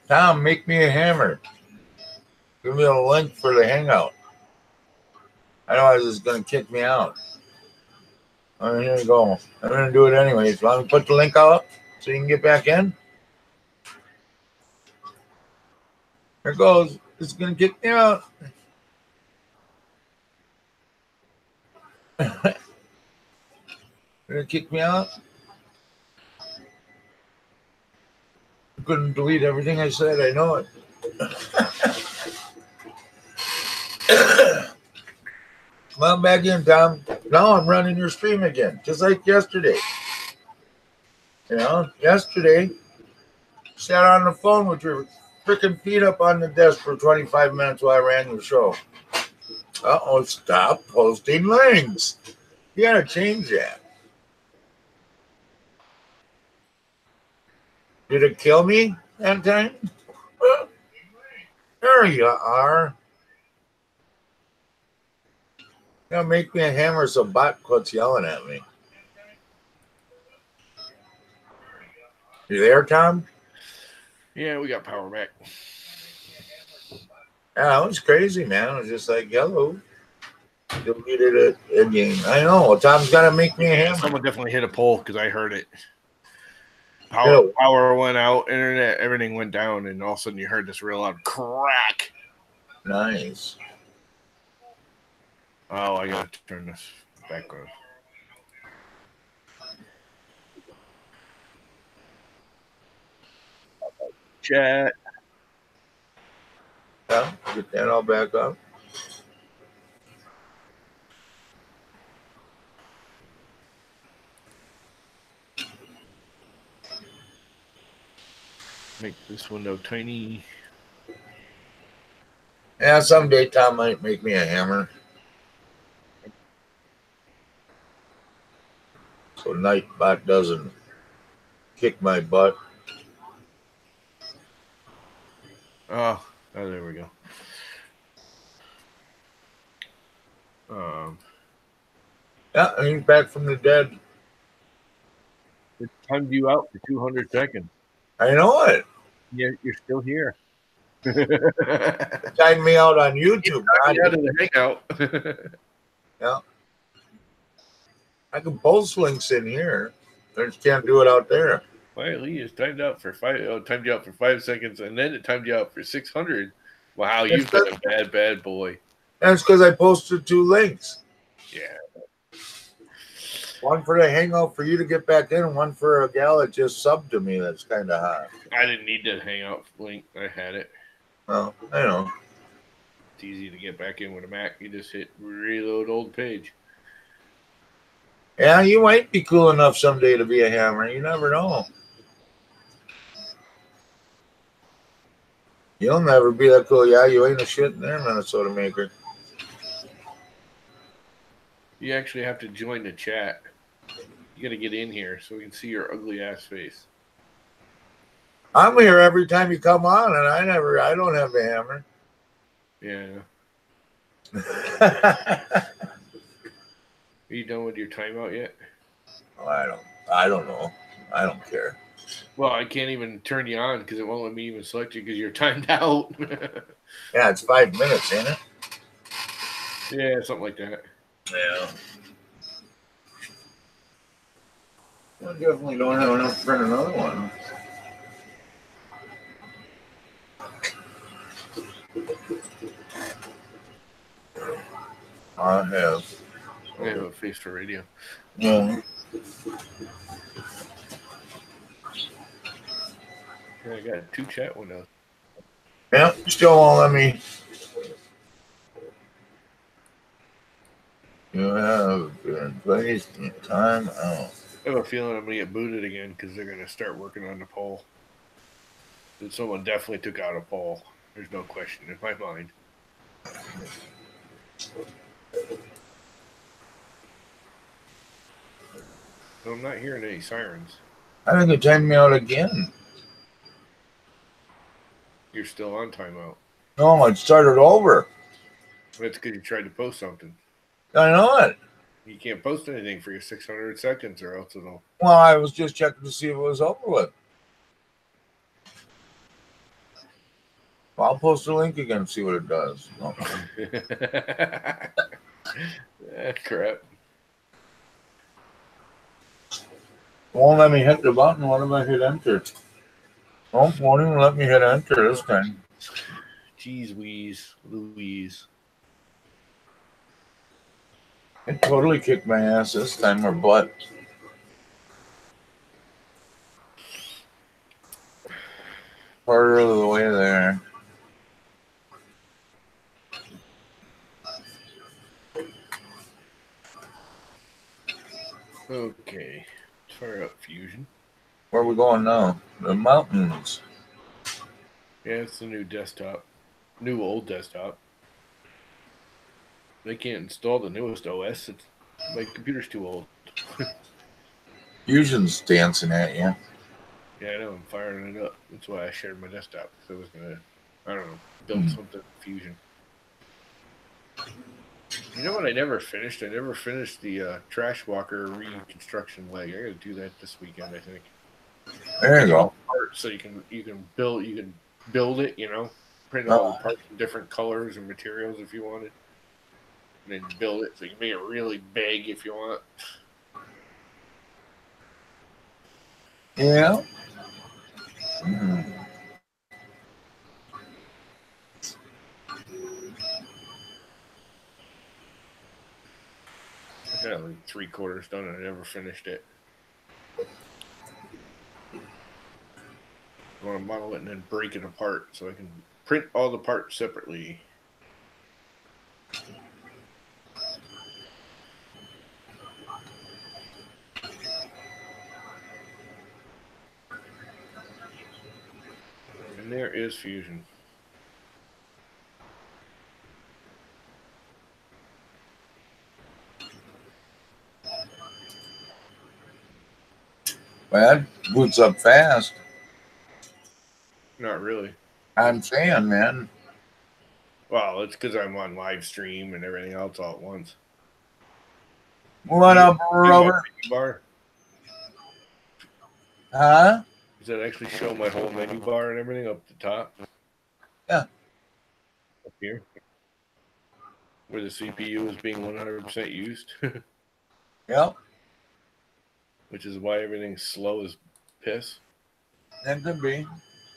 Tom, make me a hammer. Give me a link for the hangout. Otherwise, it's going to kick me out. All right, here you go. I'm going to do it anyways. Want me to put the link out so you can get back in? Here it goes. It's going to kick me out. Going to kick me out? I couldn't delete everything I said. I know it. Come on back in, Tom. Now I'm running your stream again, just like yesterday. You know, yesterday, sat on the phone with your freaking feet up on the desk for 25 minutes while I ran your show. Uh-oh, stop posting links. You got to change that. Did it kill me that time? There you are. Now make me a hammer so bot quits yelling at me. You there, Tom? Yeah, we got power back. Yeah, it was crazy, man. It was just like, hello. Deleted it again. I know. Tom's got to make me a hammer. Someone definitely hit a pole because I heard it. Power went out, internet, everything went down, and all of a sudden you heard this real loud crack. Nice. Oh, I got to turn this back on. Chat. Yeah, get that all back up. Make this window tiny. Yeah, someday Tom might make me a hammer. So Nightbot doesn't kick my butt. Oh, there we go. Yeah, he's back from the dead. It timed you out for 200 seconds. I know it. Yeah, you're still here. Time me out on YouTube. Out of the hangout. Yeah. I can post links in here. I just can't do it out there. Lee is timed out for five. Oh, timed you out for 5 seconds, and then it timed you out for 600. Wow, you've been a bad boy. That's because I posted 2 links. Yeah. One for the hangout for you to get back in, and one for a gal that just subbed to me. That's kind of hot. I didn't need that hangout link. I had it. Well, I know. It's easy to get back in with a Mac. You just hit reload old page. Yeah, you might be cool enough someday to be a hammer. You never know. You'll never be that cool. Yeah, you ain't a shit in there, Minnesota maker. You actually have to join the chat. You got to get in here so we can see your ugly ass face. I'm here every time you come on, and I don't have a hammer. Yeah. Are you done with your timeout yet? Oh, I don't know. I don't care. Well, I can't even turn you on because it won't let me even select you because you're timed out. Yeah, it's 5 minutes, ain't it? Yeah, something like that. Yeah. I definitely don't have enough to print another one. I have. I have a face for radio. Yeah. Yeah, I got 2 chat windows. Yeah, still won't let me. You have been wasting time out. I have a feeling I'm going to get booted again because they're going to start working on the poll. And someone definitely took out a poll. There's no question in my mind. So I'm not hearing any sirens. I think it timed me out again. You're still on timeout. No, it started over. That's because you tried to post something. I know it. You can't post anything for your 600 seconds or else it'll... Well, I was just checking to see if it was over with. I'll post a link again and see what it does. No. Crap. Won't let me hit the button. What if I hit enter? Oh, won't even let me hit enter this time. Jeez Louise. It totally kicked my ass this time, or butt. Part of the way there. Okay. Fire up Fusion. Where are we going now? The mountains. Yeah, it's the new desktop. New old desktop. They can't install the newest OS. My computer's too old. Fusion's dancing at you. Yeah, I know. I'm firing it up. That's why I shared my desktop. So I was going to, I don't know, build something in Fusion. You know what I never finished? I never finished the Trash Walker reconstruction leg. I got to do that this weekend, I think. There you go. So you can build it, you know, print all the parts in different colors and materials if you wanted. And then build it so you can make it really big if you want. Yeah. I got like 3/4 done and I never finished it. I want to model it and then break it apart so I can print all the parts separately. And there is Fusion. Well, that boots up fast. Not really. I'm saying, man. Well, it's because I'm on live stream and everything else all at once. What up, Robert? Bar? Huh? Does that actually show my whole menu bar and everything up the top? Yeah. Up here? Where the CPU is being 100% used? Yep. Which is why everything's slow as piss. That could be.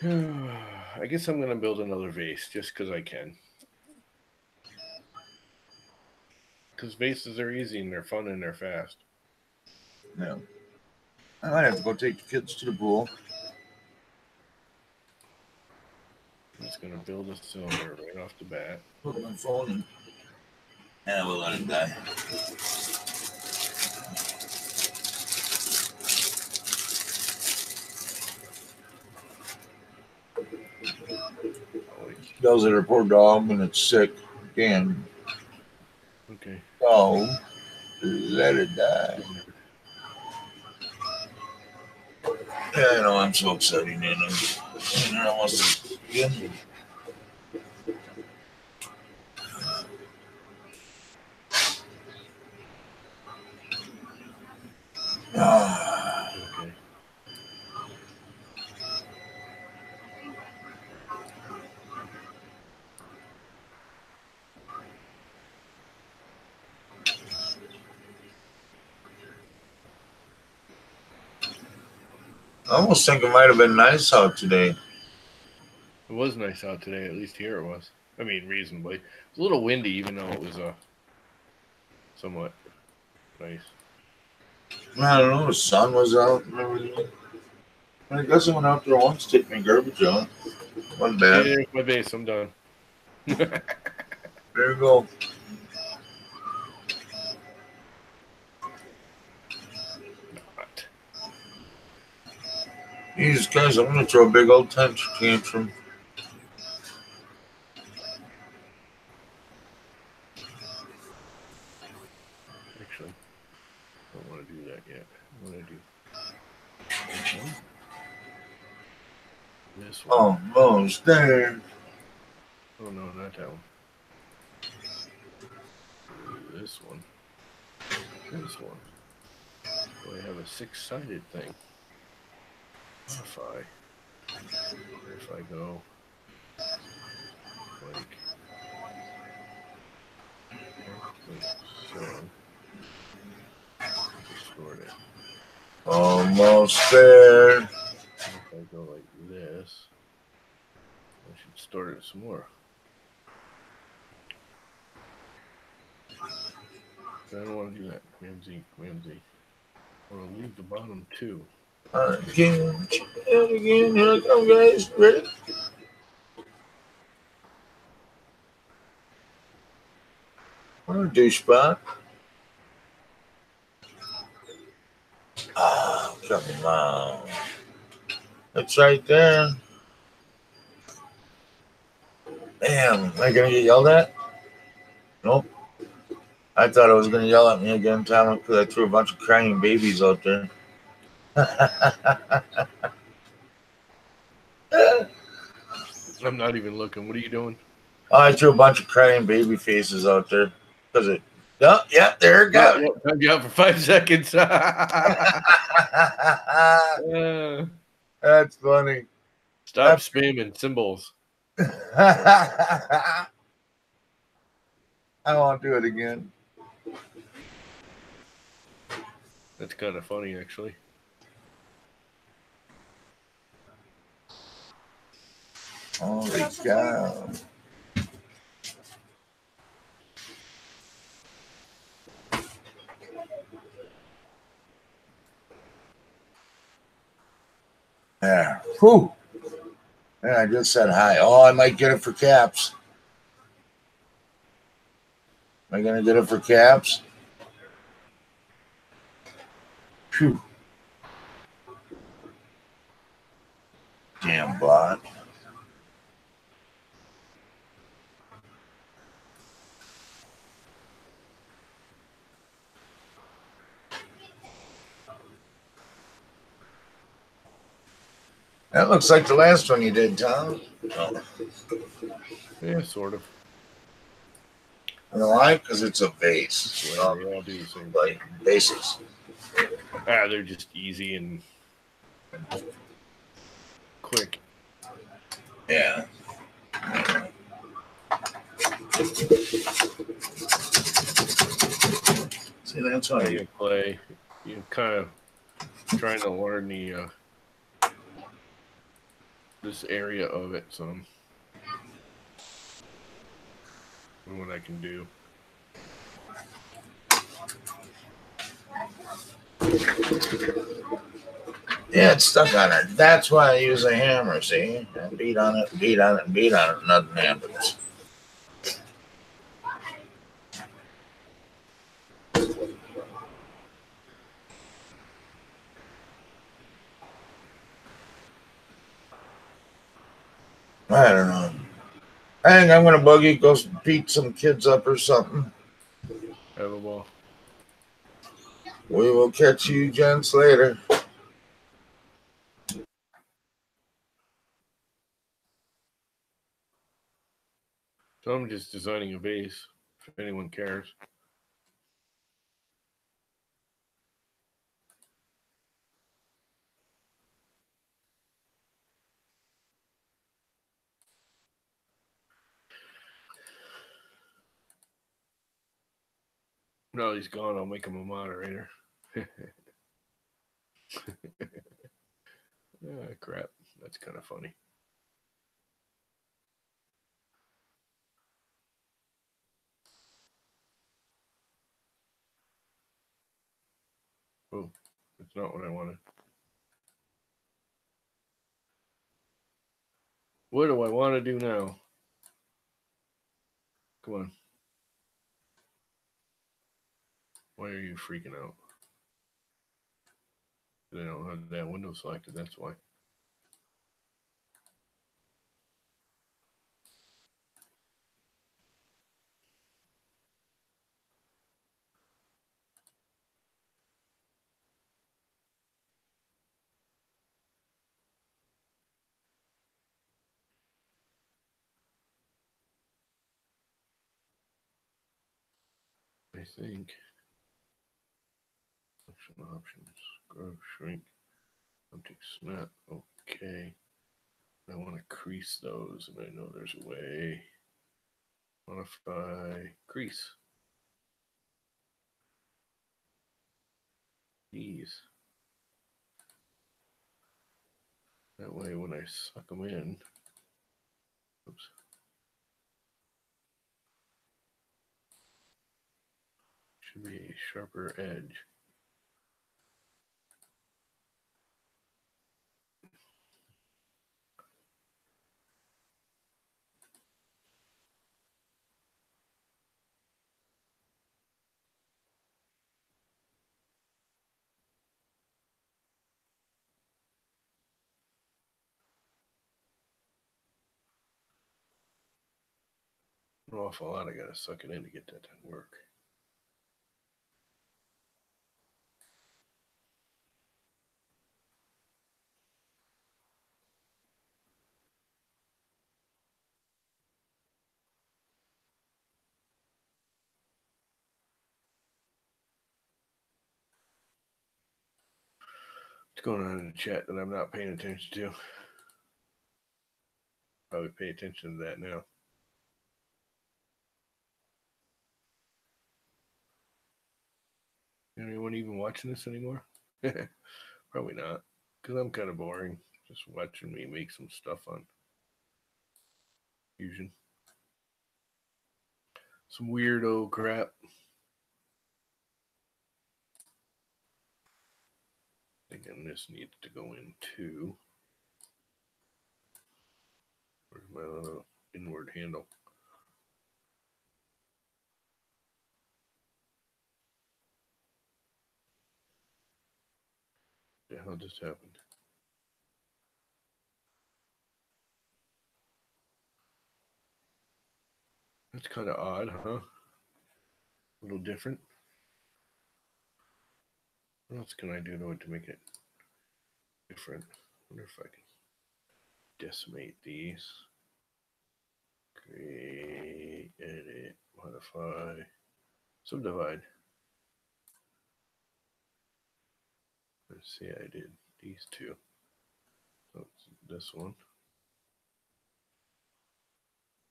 I guess I'm going to build another vase just because I can. Because vases are easy and they're fun and they're fast. Yeah. I might have to go take the kids to the pool. I'm just going to build a cylinder right off the bat. Put my phone in. And we'll let it die. Those that are poor dog when it's sick again. Okay. So let it die. Yeah, I know, I'm so excited, man. I'm almost again. Okay. I almost think it might have been nice out today. It was nice out today, at least here it was. I mean, reasonably. It was a little windy, even though it was somewhat nice. I don't know, the sun was out and everything. I guess I went out there once to take my garbage out. Wasn't bad. Hey, there's my base. I'm done. There you go. Not. Jesus guys, I'm gonna throw a big old tantrum. Actually, I don't want to do that yet. I want to do this one. This one. Almost there. Oh, no, not that one. This one. This one. So I have a six-sided thing. If I go like so, distort it. Almost there. If I go like this, I should distort it some more. I don't want to do that. Command Z. I want to leave the bottom two. Again. Here I come, guys. Ready? What a douchebag. Ah, come on. It's right there. Damn, am I gonna get yelled at? Nope. I thought I was gonna yell at me again, Tom, because I threw a bunch of crying babies out there. I'm not even looking. What are you doing? Oh, I threw a bunch of crying baby faces out there because it. Oh, yeah, there it goes. Time you out for 5 seconds. That's funny. Stop spamming symbols. I won't do it again. That's kind of funny, actually. Holy cow. Yeah. Whew. Yeah, I just said hi. Oh, I might get it for caps. Am I going to get it for caps? Phew. Damn bot. That looks like the last one you did, Tom. Oh. Yeah, sort of. You know why? Because it's a vase. They all do the same. Like bases. They're just easy and quick. Yeah. See, that's why you play. You kind of trying to learn the this area of it some. What I can do. Yeah, it's stuck on it. That's why I use a hammer, see? I beat on it, beat on it, beat on it, nothing happens. I don't know. I think I'm going to buggy, go beat some kids up or something. Have a ball. We will catch you gents later. So I'm just designing a base, if anyone cares. No, he's gone. I'll make him a moderator. Crap. That's kind of funny. Oh, that's not what I wanted. What do I want to do now? Come on. Why are you freaking out? I don't have that window selected, that's why. I think options, grow, shrink, optic snap. Okay. I want to crease those, and I know there's a way. Modify, crease. These. That way, when I suck them in, oops. Should be a sharper edge. An awful lot. I gotta suck it in to get that to work. What's going on in the chat that I'm not paying attention to? Probably pay attention to that now. Anyone even watching this anymore? Probably not, because I'm kind of boring. Just watching me make some stuff on Fusion. Some weirdo crap. Thinking this needs to go in too. Where's my little inward handle? The hell just happened? That's kind of odd, huh? A little different. What else can I do to it to make it different? I wonder if I can decimate these. Create, edit, modify, subdivide. Let's see, I did these two. So it's this one,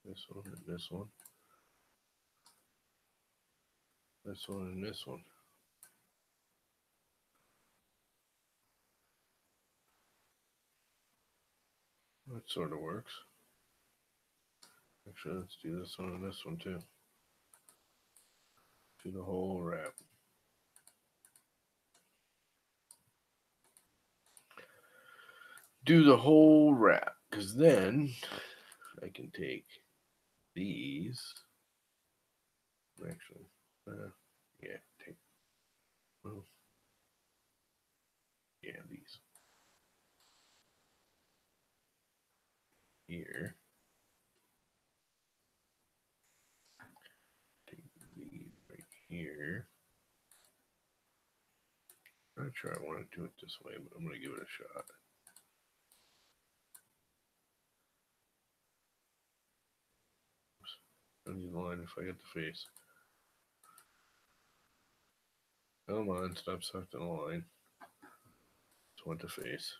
this one, and this one, this one, and this one. That sort of works. Actually, let's do this one and this one too. Do the whole wrap. Do the whole wrap, because then I can take these. Actually, yeah, take, well, yeah, these here. Take these right here. I'm not sure I want to do it this way, but I'm going to give it a shot. I need the line if I get the face. Come on, stop sucking the line. Just want the face.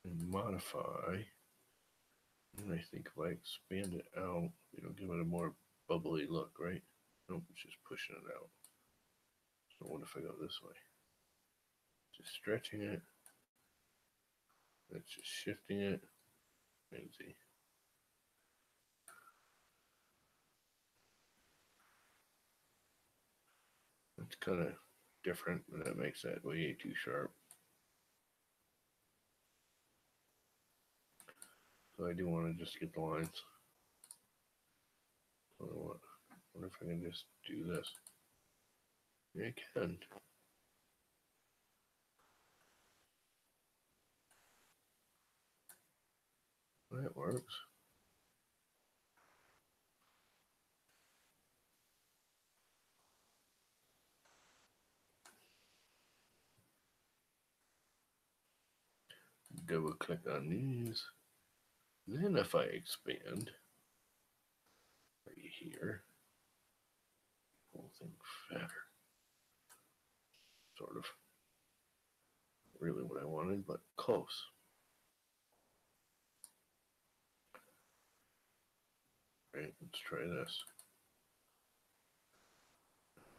And modify. And I think if I expand it out, it'll give it a more bubbly look, right? Nope, it's just pushing it out. So what if I go this way? Just stretching it. That's just shifting it. Crazy. It's kind of different, and that makes that way too sharp. So I do want to just get the lines. So what if I can just do this? Yeah, I can. That works. Double click on these. Then if I expand right here, whole thing fatter. Sort of. Really what I wanted, but close. Right, let's try this.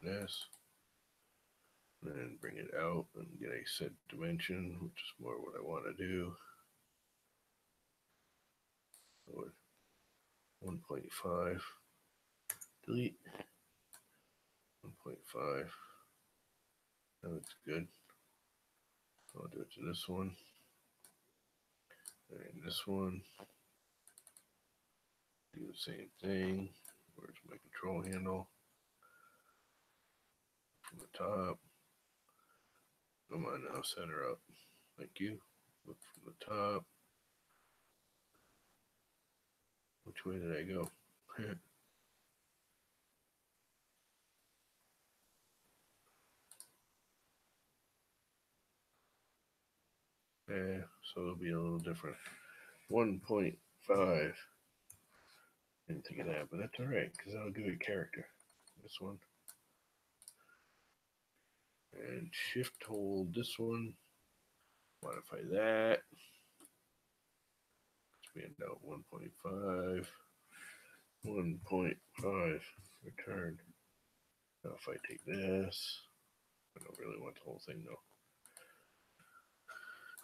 This. And then bring it out and get a set dimension, which is more what I want to do. 1.5. Delete. 1.5. That looks good. I'll do it to this one. And this one. Do the same thing. Where's my control handle? From the top. Come on now, set her up. Thank you. Look from the top. Which way did I go? Yeah, so it'll be a little different. 1.5. Didn't think of that, but that's all right because that'll give it character. This one. And shift hold this one. Modify that. Expand out 1.5. 1.5. Return. Now if I take this, I don't really want the whole thing though.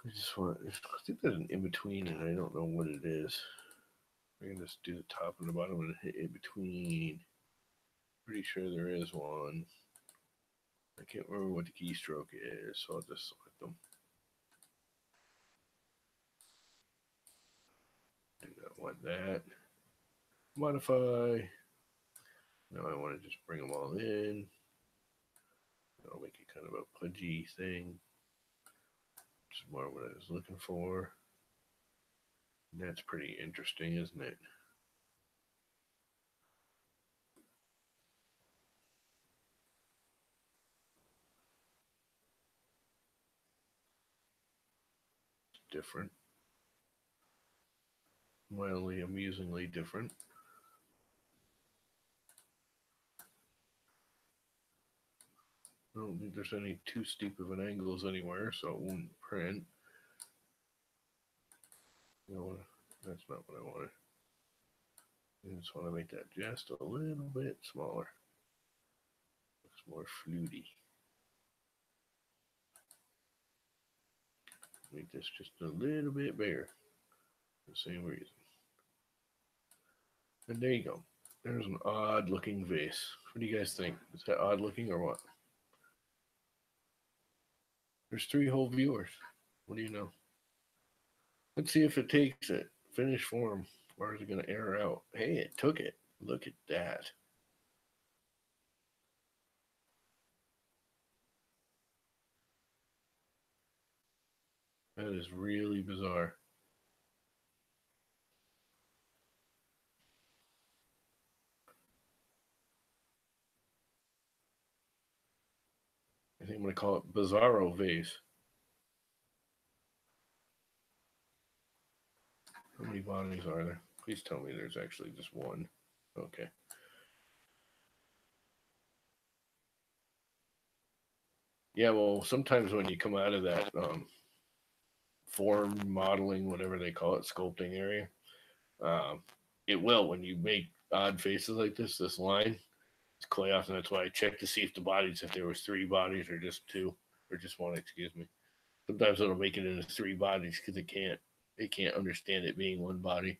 I just want, I think there's an in between and I don't know what it is. I can just do the top and the bottom and hit in between. Pretty sure there is one. I can't remember what the keystroke is, so I'll just select them. Do not want that. Modify. Now I want to just bring them all in. I'll make it kind of a pudgy thing. Which is more what I was looking for. And that's pretty interesting, isn't it? It's different. Mildly amusingly different. I don't think there's any too steep of an angles anywhere, so it won't print. You know, that's not what I wanted. I just want to make that just a little bit smaller. Looks more fluty. Make this just a little bit bigger for the same reason. And there you go. There's an odd looking vase. What do you guys think? Is that odd looking or what? There's 3 whole viewers. What do you know? Let's see if it takes it. Finished form. Or is it going to error out? Hey, it took it. Look at that. That is really bizarre. I think I'm going to call it Bizarro Vase. How many bodies are there? Please tell me there's actually just one. Okay. Yeah, well, sometimes when you come out of that form modeling, whatever they call it, sculpting area, it will, when you make odd faces like this line, it's quite often. That's why I check to see if the bodies, if there was 3 bodies or just 2 or just 1, excuse me. Sometimes it'll make it into 3 bodies because it can't understand it being 1 body.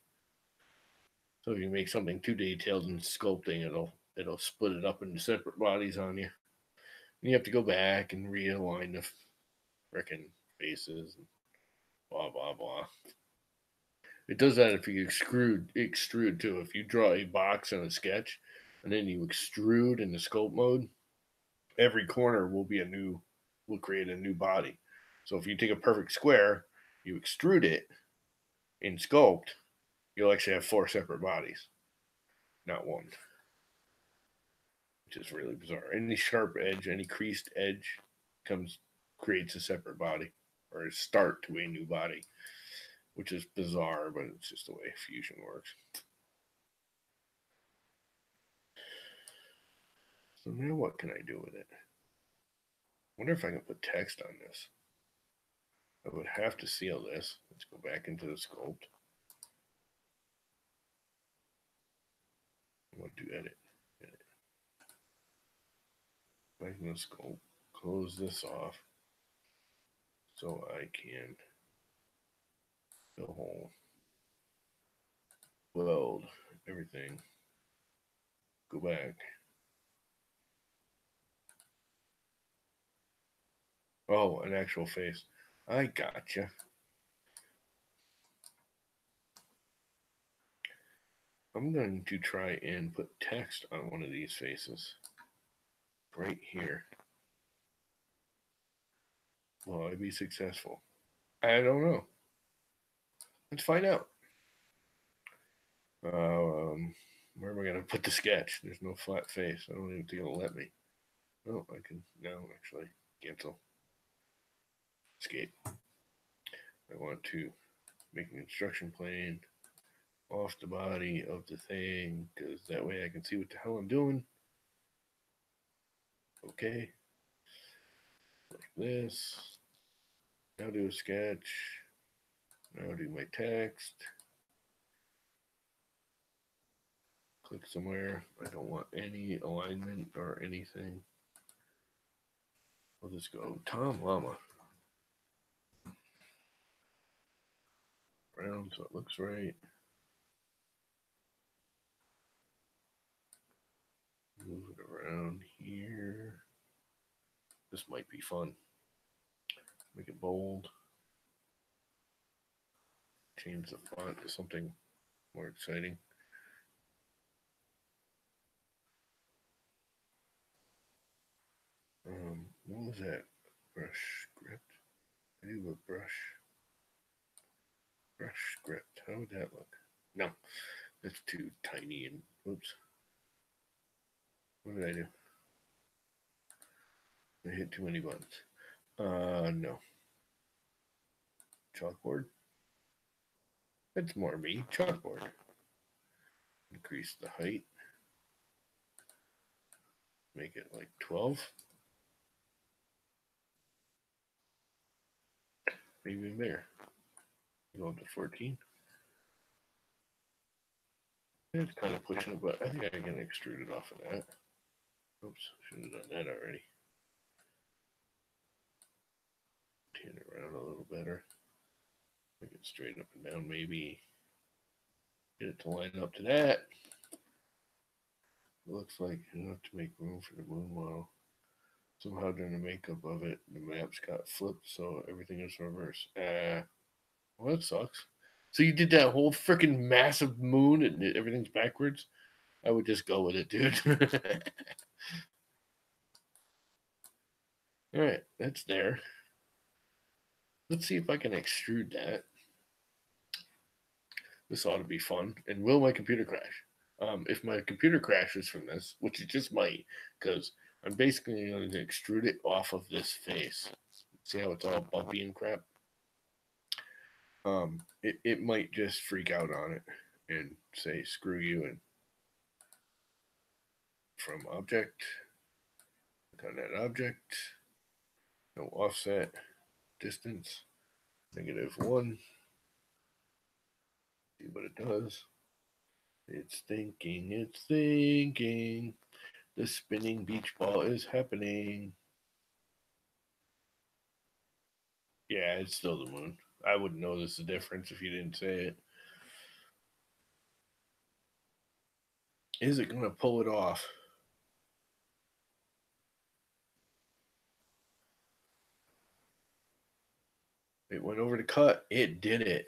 So if you make something too detailed in sculpting, it'll split it up into separate bodies on you. And you have to go back and realign the frickin' faces and blah blah blah. It does that if you extrude too. If you draw a box on a sketch and then you extrude in the sculpt mode, every corner will create a new body. So if you take a perfect square, you extrude it in sculpt, you'll actually have 4 separate bodies, not 1. Which is really bizarre. Any sharp edge, any creased edge creates a separate body or a start to a new body, which is bizarre, but it's just the way fusion works. So now what can I do with it? I wonder if I can put text on this. I would have to seal this. Let's go back into the sculpt. I want to edit. Back in the sculpt. Close this off so I can fill hole, weld everything. Go back. Oh, an actual face. I gotcha. I'm going to try and put text on one of these faces. Right here. Will I be successful? I don't know. Let's find out. Where am I going to put the sketch? There's no flat face. I don't even think it'll let me. Oh, I can now actually cancel. Escape. I want to make an instruction plane off the body of the thing because that way I can see what the hell I'm doing. Okay. Like this. Now do a sketch. Now do my text. Click somewhere. I don't want any alignment or anything. I'll just go Tom Llama. Round so it looks right. Move it around here. This might be fun. Make it bold. Change the font to something more exciting. What was that? Brush script. I do a brush script. How would that look? No, that's too tiny and oops. What did I do? I hit too many buttons. No. Chalkboard. That's more me. Chalkboard. Increase the height. Make it like 12. maybe even bigger. Go up to 14. It's kind of pushing it, but I think I can extrude it off of that. Oops, should have done that already. Turn it around a little better. Make it straight up and down, maybe. Get it to line up to that. It looks like enough to make room for the moon model. Somehow during the makeup of it, the maps got flipped, so everything is reversed. Well, that sucks. So you did that whole freaking massive moon and everything's backwards? I would just go with it, dude. All right, that's there. Let's see if I can extrude that. This ought to be fun. And will my computer crash? If my computer crashes from this, which it just might, because I'm basically going to extrude it off of this face. See how it's all bumpy and crap? It might just freak out on it and say, screw you, and from object, click on that object, no offset, distance, -1. See what it does. It's thinking, it's thinking. The spinning beach ball is happening. Yeah, it's still the moon. I wouldn't notice the difference if you didn't say it. Is it going to pull it off? It went over to cut. It did it.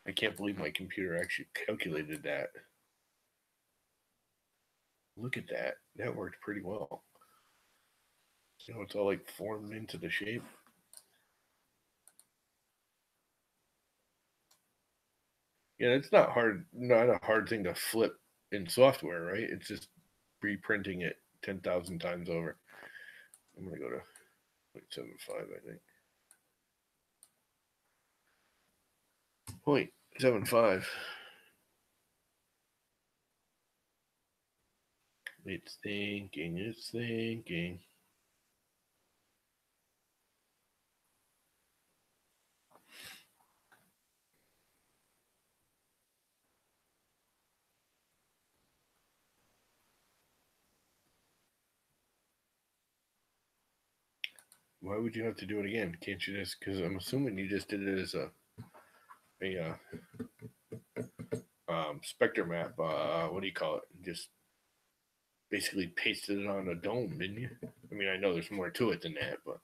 I can't believe my computer actually calculated that. Look at that. That worked pretty well. You know, it's all like formed into the shape. Yeah, it's not hard. Not a hard thing to flip in software, right? It's just reprinting it 10,000 times over. I'm gonna go to 0.75, I think. 0.75. It's thinking. It's thinking. Why would you have to do it again? Can't you just? Because I'm assuming you just did it as a specter map. What do you call it? Just basically pasted it on a dome, didn't you? I mean, I know there's more to it than that, but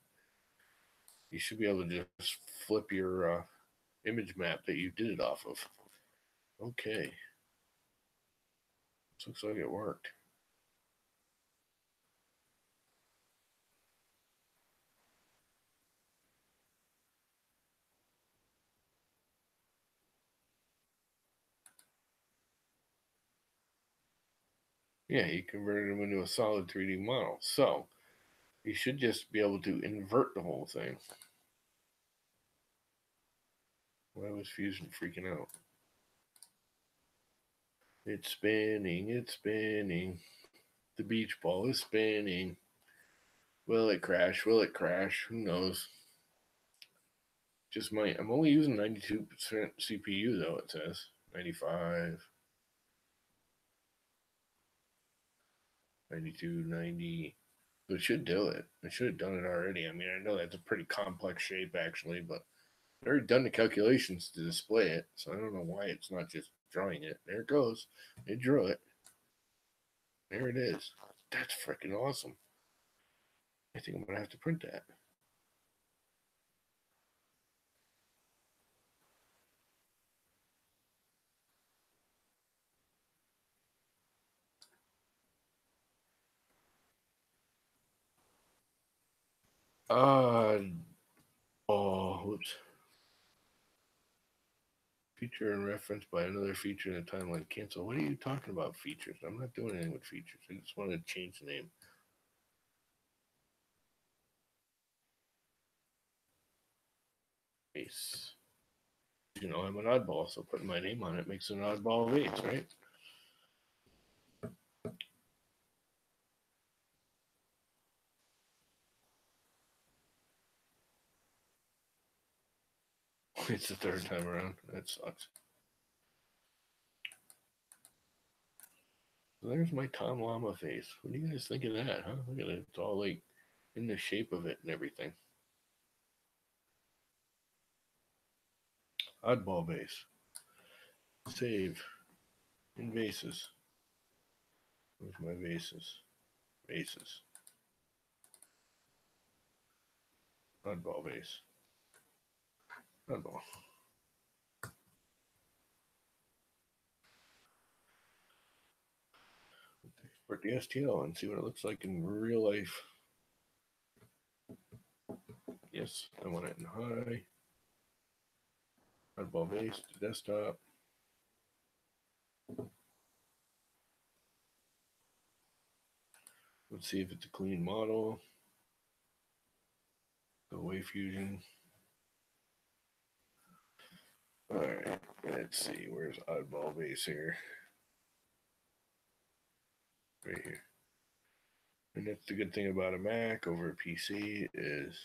you should be able to just flip your image map that you did it off of. Okay. This looks like it worked. Yeah, you converted them into a solid 3D model. So you should just be able to invert the whole thing. Why was Fusion freaking out? It's spinning, it's spinning. The beach ball is spinning. Will it crash? Will it crash? Who knows? Just might. I'm only using 92% CPU though, it says. 95, 92, 90. So it should do it. I should have done it already. I mean, I know that's a pretty complex shape actually, but I've already done the calculations to display it, so I don't know why it's not just drawing it. There it goes. It drew it. There it is. That's freaking awesome. I think I'm gonna have to print that. Uh whoops. Feature and reference by another feature in the timeline. Cancel. What are you talking about, features? I'm not doing anything with features. I just want to change the name. Base. You know, I'm an oddball, so putting my name on it makes it an oddball base, right? It's the third time around. That sucks. So there's my Tom Llama face. What do you guys think of that, huh? Look at it. It's all like in the shape of it and everything. Oddball base. Save. In vases. Where's my vases? Vases. Oddball base. Oddball. Export the STL and see what it looks like in real life. Yes, I want it in high. Oddball base to desktop. Let's see if it's a clean model. Go away fusion. Alright, let's see. Where's oddball base here? Right here. And that's the good thing about a Mac over a PC is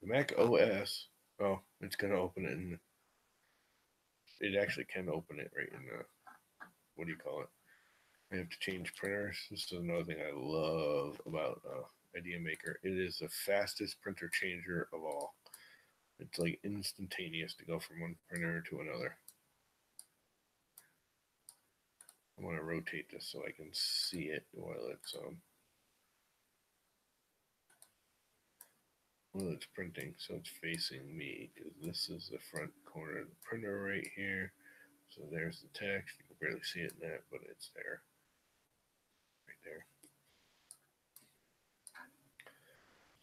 the Mac OS. Oh, it's gonna open it in. It actually can open it right in the. What do you call it? I have to change printers. This is another thing I love about Idea Maker. It is the fastest printer changer of all. It's like instantaneous to go from one printer to another. I want to rotate this so I can see it while it's printing, so it's facing me because this is the front corner of the printer right here. So there's the text. You can barely see it in that, but it's there, right there.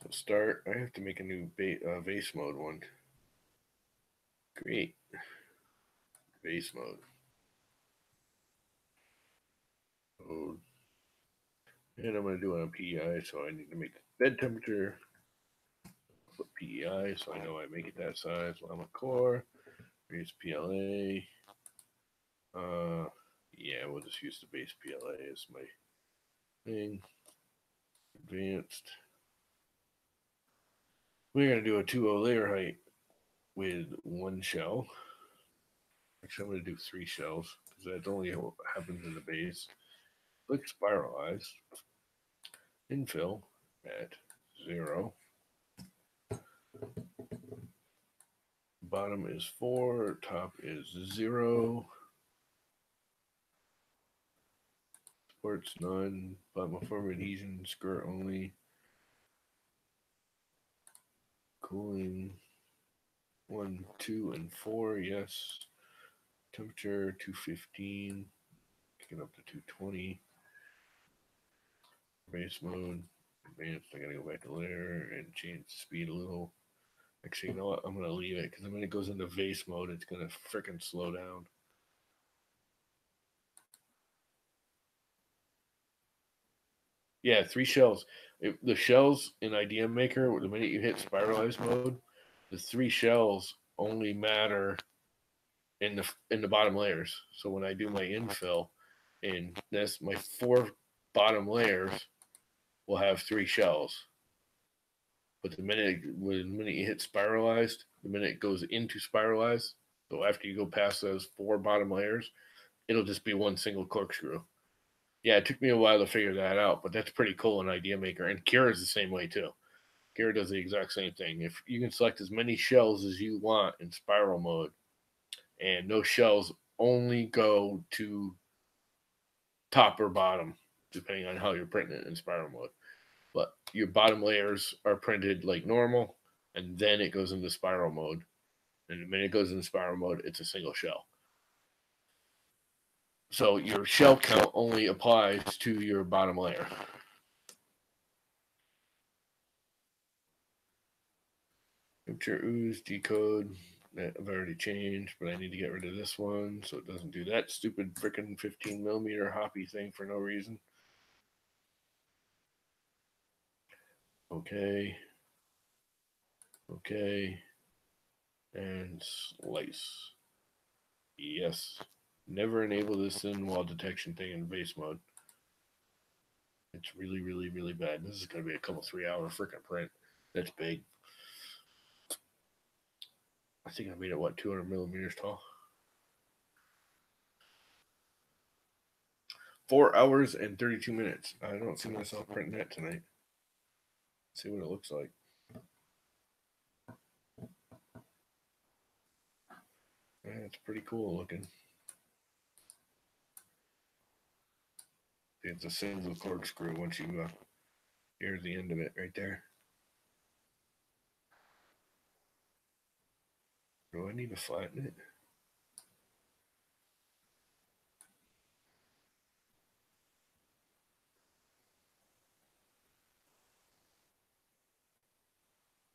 So start. I have to make a new vase mode one. Create vase mode. And I'm going to do it on PEI, so I need to make bed temperature. Put PEI, so I know I make it that size. Llama core. Base PLA. Yeah, we'll just use the base PLA as my thing. Advanced. We're going to do a 2.0 layer height with one shell. Actually, I'm going to do 3 shells because that only happens in the base. Click spiralize. Infill at 0. Bottom is 4. Top is 0. Sports none. Bottom form adhesion. Skirt only. Cooling 1, 2, and 4. Yes. Temperature 215. Get up to 220. Base mode. Advanced. I gotta go back to layer and change the speed a little. Actually, you know what? I'm gonna leave it because when it goes into vase mode, it's gonna freaking slow down. Yeah, 3 shells. The shells in Idea Maker, the minute you hit spiralize mode, the 3 shells only matter in the bottom layers. So when I do my infill, and that's my 4 bottom layers will have 3 shells. But the minute you hit spiralized, the minute it goes into spiralize, so after you go past those 4 bottom layers, it'll just be one single corkscrew. Yeah, it took me a while to figure that out, but that's pretty cool in Idea Maker. And Kira is the same way too. Kira does the exact same thing. If you can select as many shells as you want in spiral mode, and those shells only go to top or bottom, depending on how you're printing it in spiral mode. But your bottom layers are printed like normal, and then it goes into spiral mode. And the minute it goes into spiral mode, it's a single shell. So your shell count only applies to your bottom layer. Temperature ooze decode that I've already changed, but I need to get rid of this one so it doesn't do that stupid freaking 15 millimeter hoppy thing for no reason. Okay. Okay. And slice. Yes. Never enable this in wall detection thing in base mode. It's really, really, really bad. This is going to be a couple 3-hour freaking print. That's big. I think I made it, what, 200 millimeters tall? 4 hours and 32 minutes. I don't see myself printing that tonight. Let's see what it looks like. Yeah, it's pretty cool looking. It's a single corkscrew once you here's the end of it right there. Do I need to flatten it?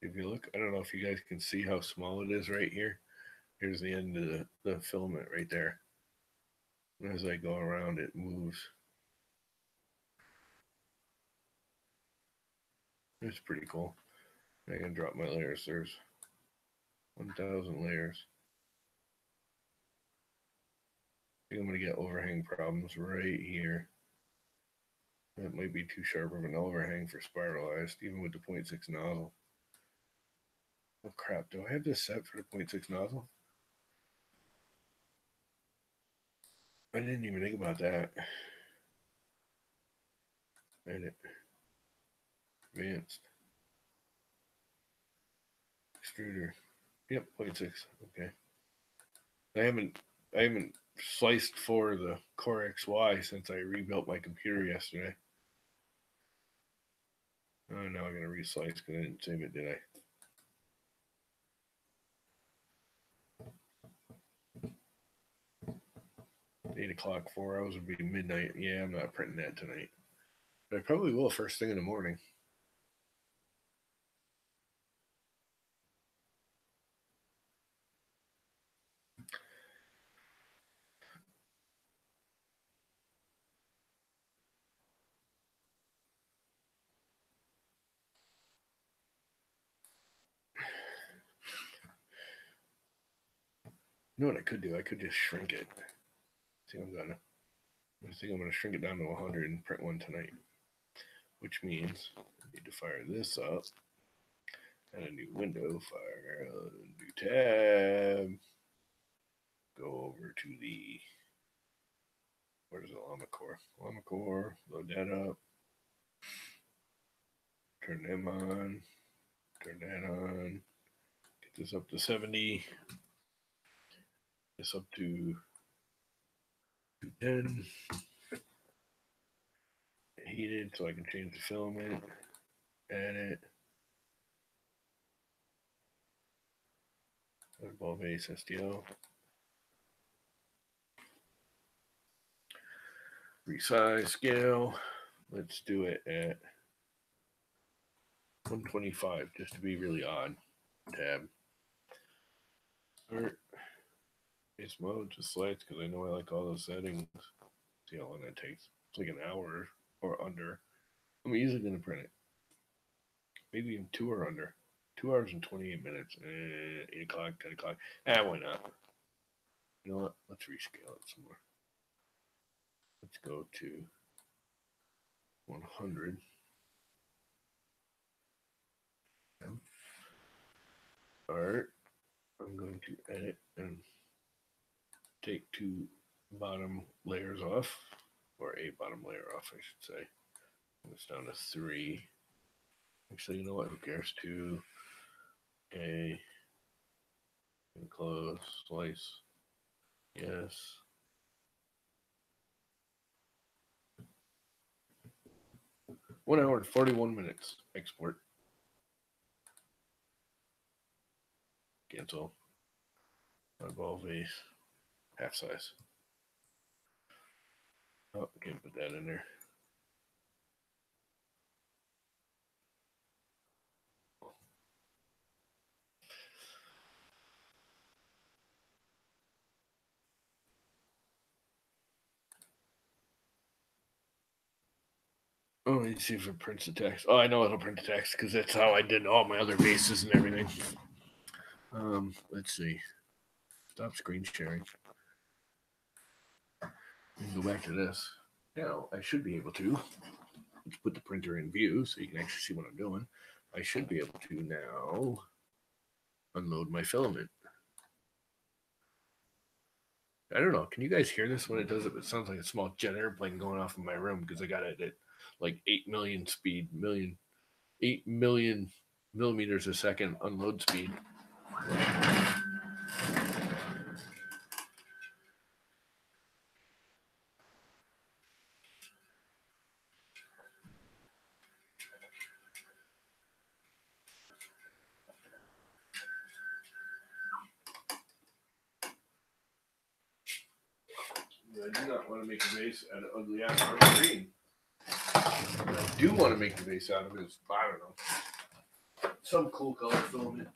If you look, I don't know if you guys can see how small it is right here. Here's the end of the filament right there. And as I go around, it moves. It's pretty cool. I can drop my layers. There's 1,000 layers. I think I'm going to get overhang problems right here. That might be too sharp of an overhang for spiralized, even with the 0.6 nozzle. Oh crap, do I have this set for the 0.6 nozzle? I didn't even think about that. Edit. Advanced. Extruder. Yep, 0.6. Okay. I haven't sliced for the Core XY since I rebuilt my computer yesterday. Oh, now I'm gonna reslice because I didn't save it, did I? 8 o'clock, 4 hours would be midnight. Yeah, I'm not printing that tonight. But I probably will first thing in the morning. You know what I could do? I could just shrink it. I think I'm gonna shrink it down to 100 and print one tonight. Which means I need to fire this up. Add a new window, fire a new tab. Go over to the, where's the llama core? Llama core, load that up. Turn them on. Turn that on. Get this up to 70. This up to 210. Heated so I can change the filament. Add it. Ball base STL. Resize scale. Let's do it at 125 just to be really odd. Tab. Start. Base mode, just slides because I know I like all those settings. See how long that takes. It's like an hour or under. I'm easily going to print it. Maybe even 2 or under. 2 hours and 28 minutes. 8 o'clock, 10 o'clock. Why not? You know what? Let's rescale it some more. Let's go to 100. Alright. I'm going to edit and take 2 bottom layers off. Or a bottom layer off, I should say. It's down to 3. Actually, you know what? Who cares? 2. Okay. Close. Slice. Yes. One hour and 41 minutes. Export. Cancel. Eyeball vase. Half size. Oh, can't put that in there. Oh, let's see if it prints the text. Oh, I know it'll print the text because that's how I did all my other bases and everything. Let's see. Stop screen sharing. And go back to this. Now, I should be able to. Let's put the printer in view so you can actually see what I'm doing. I should be able to now unload my filament. I don't know. Can you guys hear this when it does it? It sounds like a small jet airplane going off in my room because I got it at like 8 million speed, 8 million millimeters a second unload speed. I do not want to make a vase out of ugly ass art green. What I do want to make the vase out of is, I don't know, some cool color filament.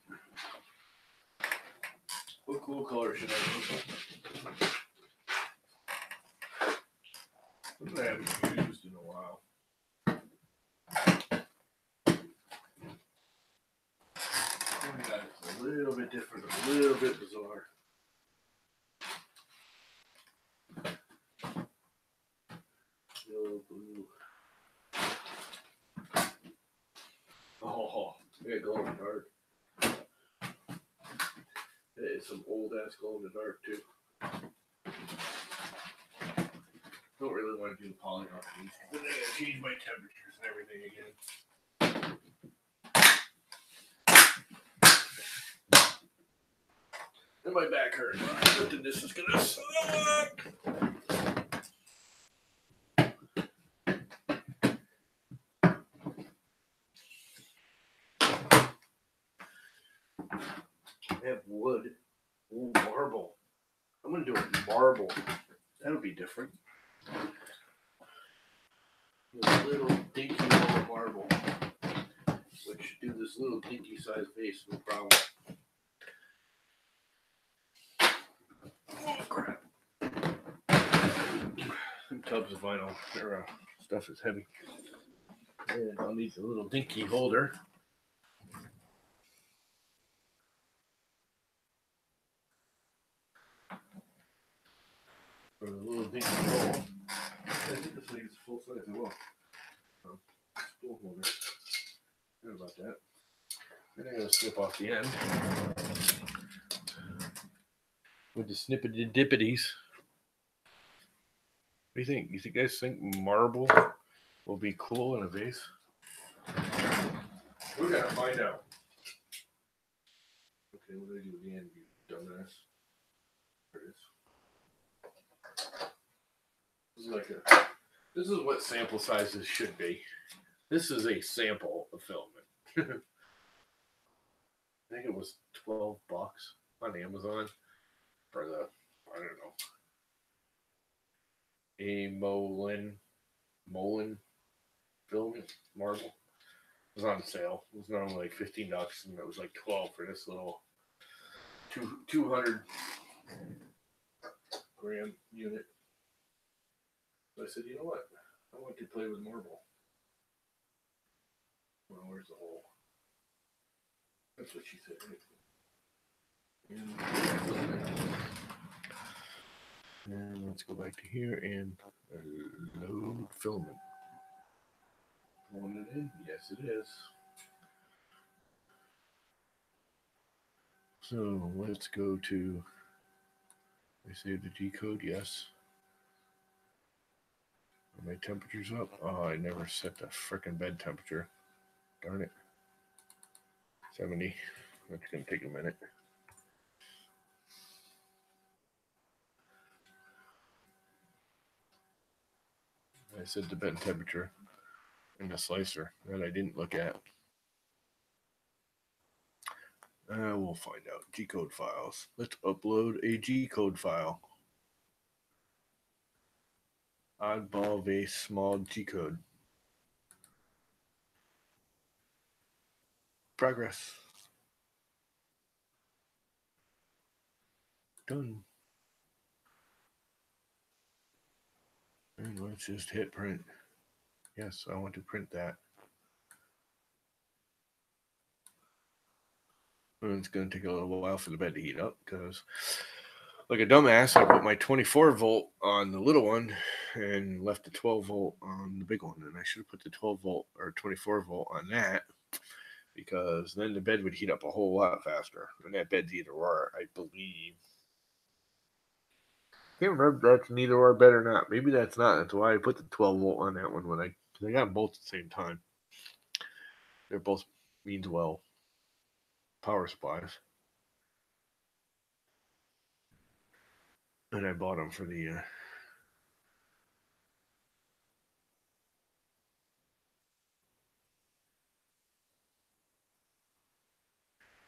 What cool color should I go? What I haven't used in a while. It's a little bit different, a little bit bizarre. Yellow, blue. Oh, yeah, glow in the dark. It's some old ass glow in the dark too. Don't really want to do the polygon these because then I gotta change my temperatures and everything again. And my back hurts. But this is gonna suck. I have wood. Ooh, marble. I'm gonna do it marble. That'll be different. A little dinky little marble, which should do this little dinky size vase, no problem. Oh crap! Some tubs of vinyl. Their stuff is heavy, and I'll need a little dinky holder. For a little dinky bowl. I think this thing is full size as well. Spool holder. Sorry about that. Then I'm gonna snip off the end with the snippety dippities. What do you think? You guys think marble will be cool in a vase? We're gonna find out. Okay, what did I do at the end, you dumbass? There it is. This is what sample sizes should be. This is a sample of filament. I think it was $12 on Amazon for the, I don't know, a Molin filament marble. It was on sale. It was normally like $15, and it was like $12 for this little 200 gram unit. So I said, you know what? I want to play with marble. Well, where's the hole? That's what she said. And let's go back to here and load filament. Want it in? Yes, it is. So let's go to. I save the G code. Yes. Are my temperatures up? Oh, I never set the frickin' bed temperature. Darn it. 70. That's gonna take a minute. I set the bed temperature in the slicer that I didn't look at. We'll find out. G-code files. Let's upload a G-code file. Oddball vase small G-code. Progress. Done. And let's just hit print. Yes, I want to print that. And it's going to take a little while for the bed to heat up because, like a dumbass, I put my 24 volt on the little one and left the 12 volt on the big one. And I should have put the 12 volt or 24 volt on that because then the bed would heat up a whole lot faster. And that bed's heater are, I believe, Can't remember if that's neither or better or not. Maybe that's not. That's why I put the 12 volt on that one when I got them both at the same time. They're both means well power supplies, and I bought them for the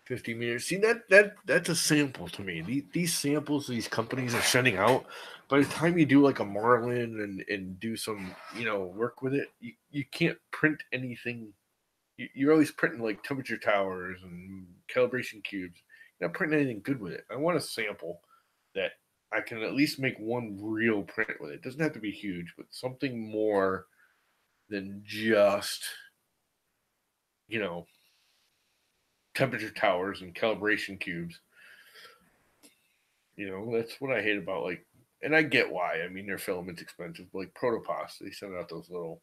50 meters. See that's a sample to me. These samples these companies are sending out. By the time you do like a Marlin and do some work with it, you can't print anything. You're always printing like temperature towers and calibration cubes. You're not printing anything good with it. I want a sample that I can at least make one real print with. It doesn't have to be huge, but something more than just you know temperature towers and calibration cubes. That's what I hate about and I get why. I mean, their filament's expensive, but like Protopas, they send out those little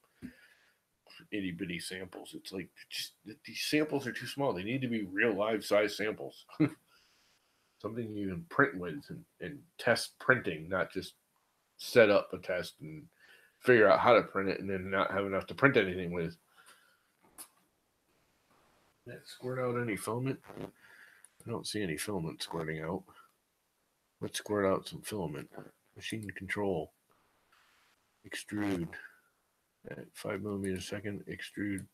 itty bitty samples. It's like just these samples are too small. They need to be real live size samples. Something you can print with and test printing, not just set up a test and figure out how to print it and then not have enough to print anything with. That squirt out any filament? I don't see any filament squirting out. Let's squirt out some filament. Machine control. Extrude at 5 millimeters a second. Extrude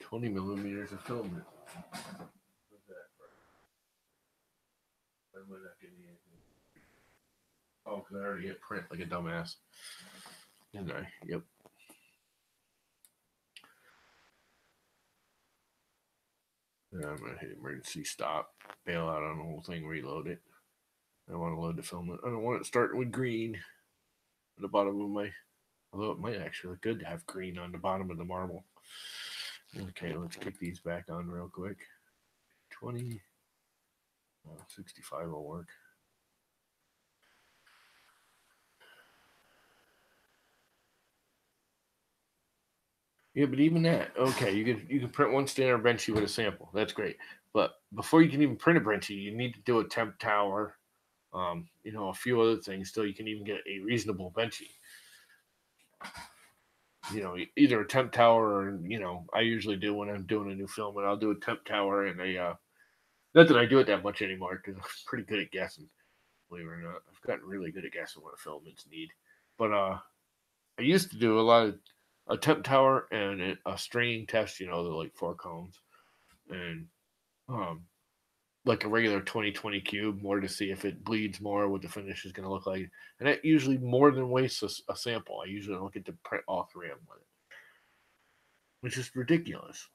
20 millimeters of filament. What's that? Why am I not getting anything? Oh, because I already hit print like a dumbass. Didn't I? Yep. I'm going to hit emergency stop. Bail out on the whole thing. Reload it. I want to load the filament. I don't want it starting with green at the bottom of my. Although it might actually look good to have green on the bottom of the marble. Okay, let's kick these back on real quick. 20. 65 will work. Yeah, but even that, okay, you can print one standard benchy with a sample. That's great. But before you can even print a benchy, you need to do a temp tower, a few other things so you can even get a reasonable benchy. Either a temp tower or I usually do when I'm doing a new film, and I'll do a temp tower and a not that I do it that much anymore because I'm pretty good at guessing. Believe it or not, I've gotten really good at guessing what filaments need. But I used to do a lot of a temp tower and a stringing test. They're like 4 cones and um, like a regular 2020 cube, more to see if it bleeds more, what the finish is going to look like. And that usually more than wastes a sample. I usually look at the print all 3 of them with it, which is ridiculous.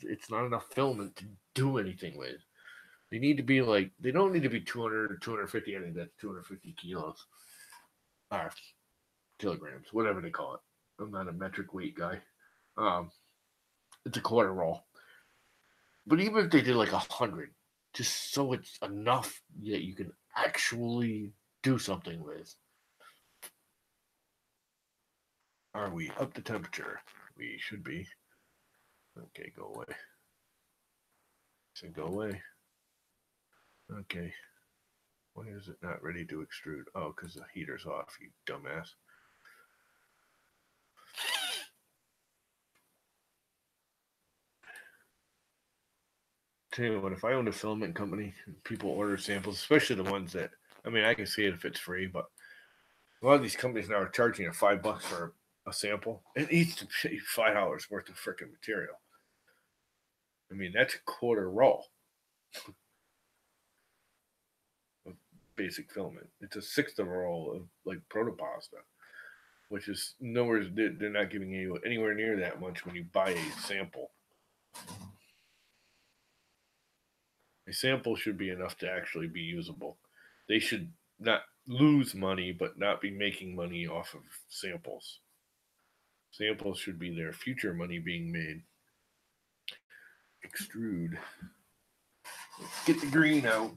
It's not enough filament to do anything with. They need to be they don't need to be 200 or 250. I think that's 250 kilos. Or kilograms, whatever they call it. I'm not a metric weight guy. It's a quarter roll. But even if they did like 100, just so it's enough that you can actually do something with. Are we up to temperature? We should be. Okay, go away. So go away. Okay. Why is it not ready to extrude? Oh, because the heater's off, you dumbass. Tell you what, if I owned a filament company, people order samples, especially the ones that, I can see it if it's free, but a lot of these companies now are charging you $5 for a sample. It needs to be $5 worth of freaking material. That's a quarter roll of basic filament. It's a sixth of a roll of like protopasta, which is nowhere. They're not giving you anywhere near that much when you buy a sample. A sample should be enough to actually be usable. They should not lose money, but not be making money off of samples. Samples should be their future money being made. Extrude. Let's get the green out.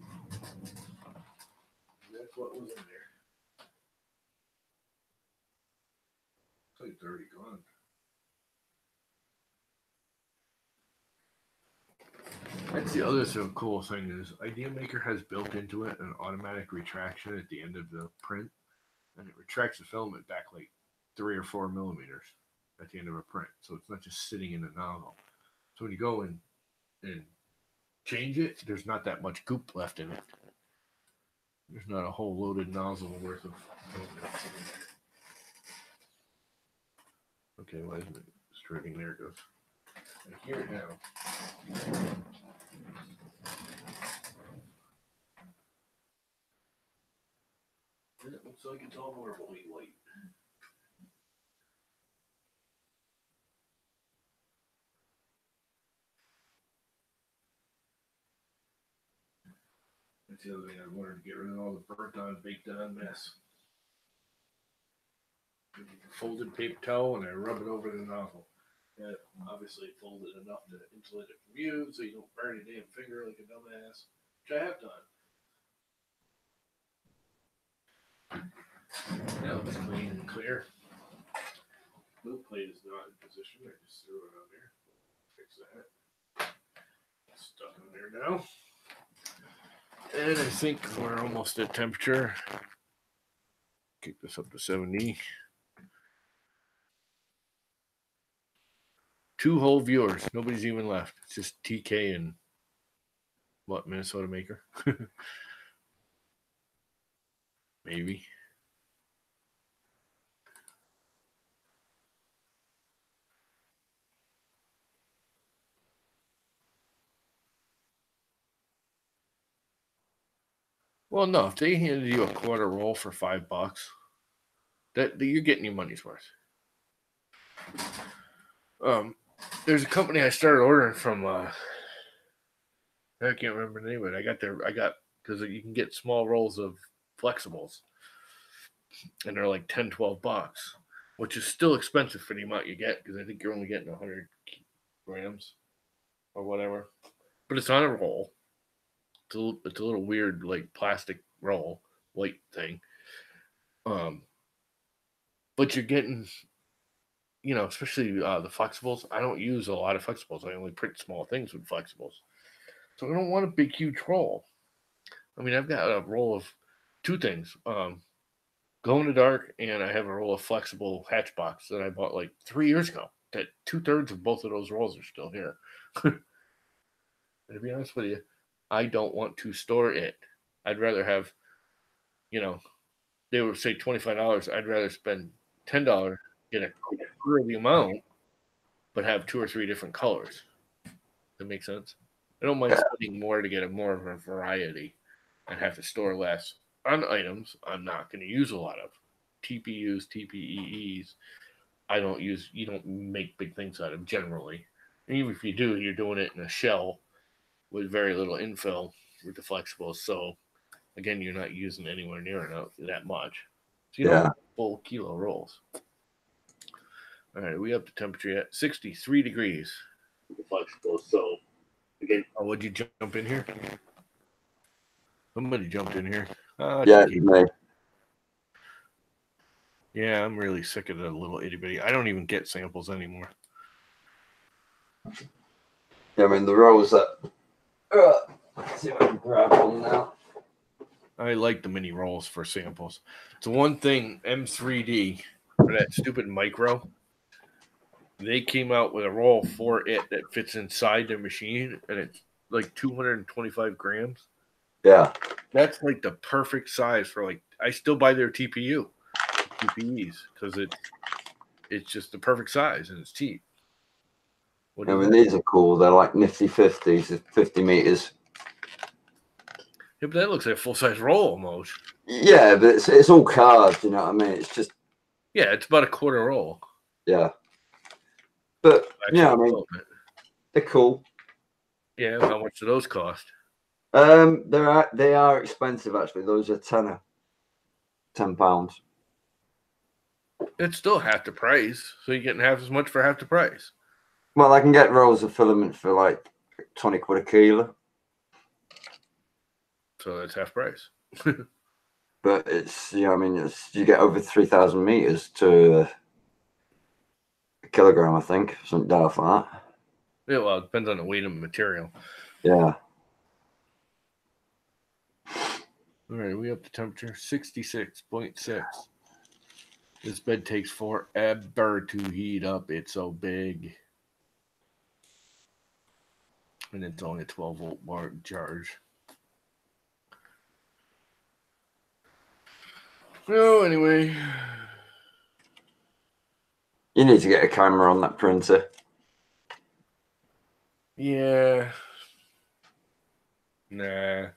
That's what was in there. It's like 30 gone. That's the other so cool thing is Idea Maker has built into it an automatic retraction at the end of the print. and it retracts the filament back like 3 or 4 millimeters at the end of a print. So it's not just sitting in a nozzle. So when you go and change it, there's not that much goop left in it. There's not a whole loaded nozzle worth of filament. Okay, why isn't it straightening? There it goes. I hear it now. And it looks like it's all marbly white. That's the other thing I wanted to get rid of all the burnt on, baked on mess. Folded paper towel and I rub it over the nozzle. And obviously fold it enough to insulate it from you so you don't burn your damn finger like a dumbass, which I have done. Now it's clean and clear. Blue plate is not in position. I just threw it on there. Fix that. It's stuck in there now. And I think we're almost at temperature. Kick this up to 70. 2 whole viewers. Nobody's even left. It's just TK and what, Minnesota Maker? Maybe. Well, no, if they handed you a quarter roll for $5, that you're getting your money's worth. There's a company I started ordering from. I can't remember the name of it. I got because you can get small rolls of flexibles, and they're like $10-12, which is still expensive for the amount you get because I think you're only getting 100 grams or whatever. But it's on a roll. It's a little weird, like plastic roll, white thing. But you're getting, especially the flexibles. I don't use a lot of flexibles. I only print small things with flexibles. So I don't want a big, huge roll. I mean, I've got a roll of 2 things. Glow in the dark, and I have a roll of flexible Hatchbox that I bought like 3 years ago. That 2/3 of both of those rolls are still here. And to be honest with you, I don't want to store it. I'd rather have, they would say $25. I'd rather spend $10, get a quarter of the amount, but have 2 or 3 different colors. That makes sense. I don't mind spending more to get more of a variety and have to store less on items I'm not going to use a lot of. TPUs, TPEEs, you don't make big things out of generally. And even if you do, you're doing it in a shell with very little infill with the flexibles. So again, you're not using anywhere near that much. So you don't have full kilo rolls. All right, we up to temperature at 63 degrees. The flexibles. So again, would you jump in here? Somebody jumped in here. Yeah, me. Yeah, I'm really sick of the little itty bitty. I don't even get samples anymore. Yeah, I mean the rolls that. Let's see if I can grab one now. I like the mini rolls for samples. It's one thing, M3D, for that stupid micro. They came out with a roll for it that fits inside their machine, and it's like 225 grams. Yeah. That's like the perfect size for I still buy their TPEs because it's just the perfect size and it's cheap. I mean, these are cool. They're like nifty 50s, 50 meters. Yeah, but that looks like a full-size roll almost. Yeah, but it's all carved, you know what I mean? It's just... Yeah, it's about a quarter roll. Yeah. But, yeah, I mean, they're cool. Yeah, how much do those cost? They are expensive, actually. Those are £10. It's still half the price, so you're getting half as much for half the price. Well, I can get rolls of filament for like 20 quid a kilo. So that's half price. But it's, I mean, you get over 3,000 meters to a kilogram, I think, something daft like that. Yeah, well, it depends on the weight of the material. Yeah. All right, we up to temperature 66.6. This bed takes forever to heat up. It's so big. And it's only a 12-volt bar charge. Well, anyway. You need to get a camera on that printer. Yeah. Nah.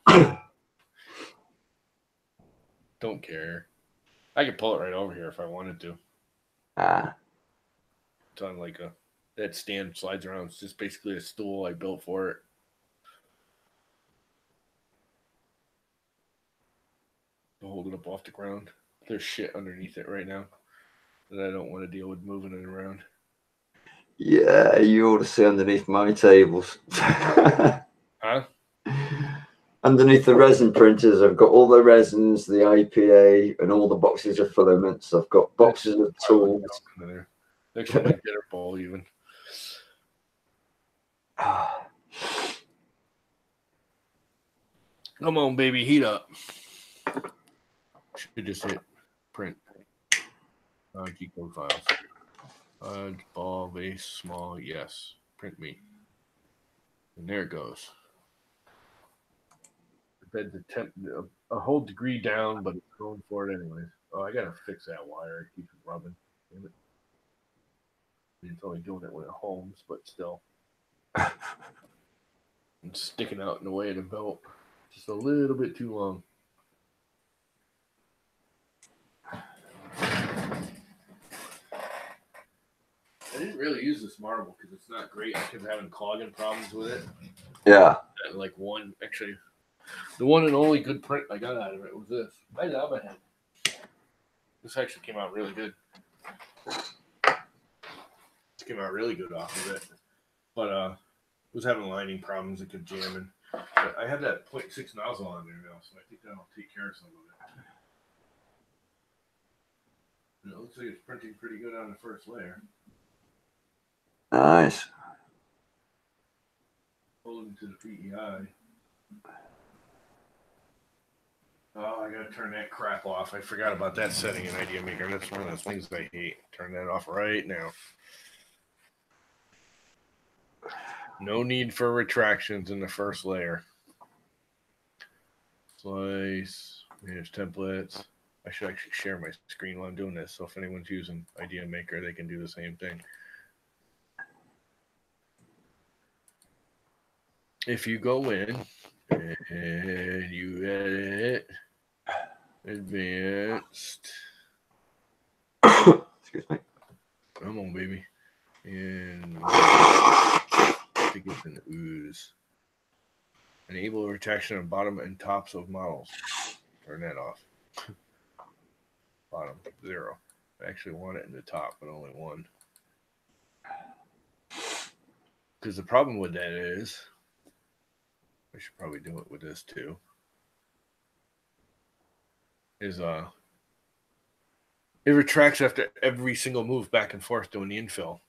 Don't care. I could pull it right over here if I wanted to. Ah. It's on like that stand slides around. It's just basically a stool I built for it. To hold it up off the ground. There's shit underneath it right now that I don't want to deal with moving it around. Yeah, you ought to see underneath my tables. Huh? Underneath the resin printers, I've got all the resins, the IPA, and all the boxes of filaments. I've got boxes of tools. Next to my dinner bowl, even. Come on, baby, heat up. Should just hit print. G code files. Ball, base, small, yes. Print me. And there it goes. The bed's a whole degree down, but it's going for it anyways. Oh, I gotta fix that wire. It keeps rubbing. Damn it. I mean, it's only doing it when it homes, but still. It's sticking out in the way of the belt. Just a little bit too long. I didn't really use this marble because it's not great. I kept having clogging problems with it. Yeah. And like actually, the one and only good print I got out of it was this. I love it. This actually came out really good. This came out really good off of it. But was having lining problems. It kept jamming. But I have that 0.6 nozzle on there now, so I think that'll take care of some of it. And it looks like it's printing pretty good on the first layer. Nice. Holding to the PEI. Oh, I gotta turn that crap off. I forgot about that setting in Idea Maker. That's one of those things I hate. Turn that off right now. No need for retractions in the first layer. Slice, manage templates. I should actually share my screen while I'm doing this, so if anyone's using Idea Maker, they can do the same thing. If you go in and you edit advanced, Excuse me. come on, baby, and I think it's an ooze. Enable retraction on bottom and tops of models. Turn that off. Bottom 0. I actually want it in the top, but only 1. Because the problem with that is, I should probably do it with this too. Is it retracts after every single move back and forth doing the infill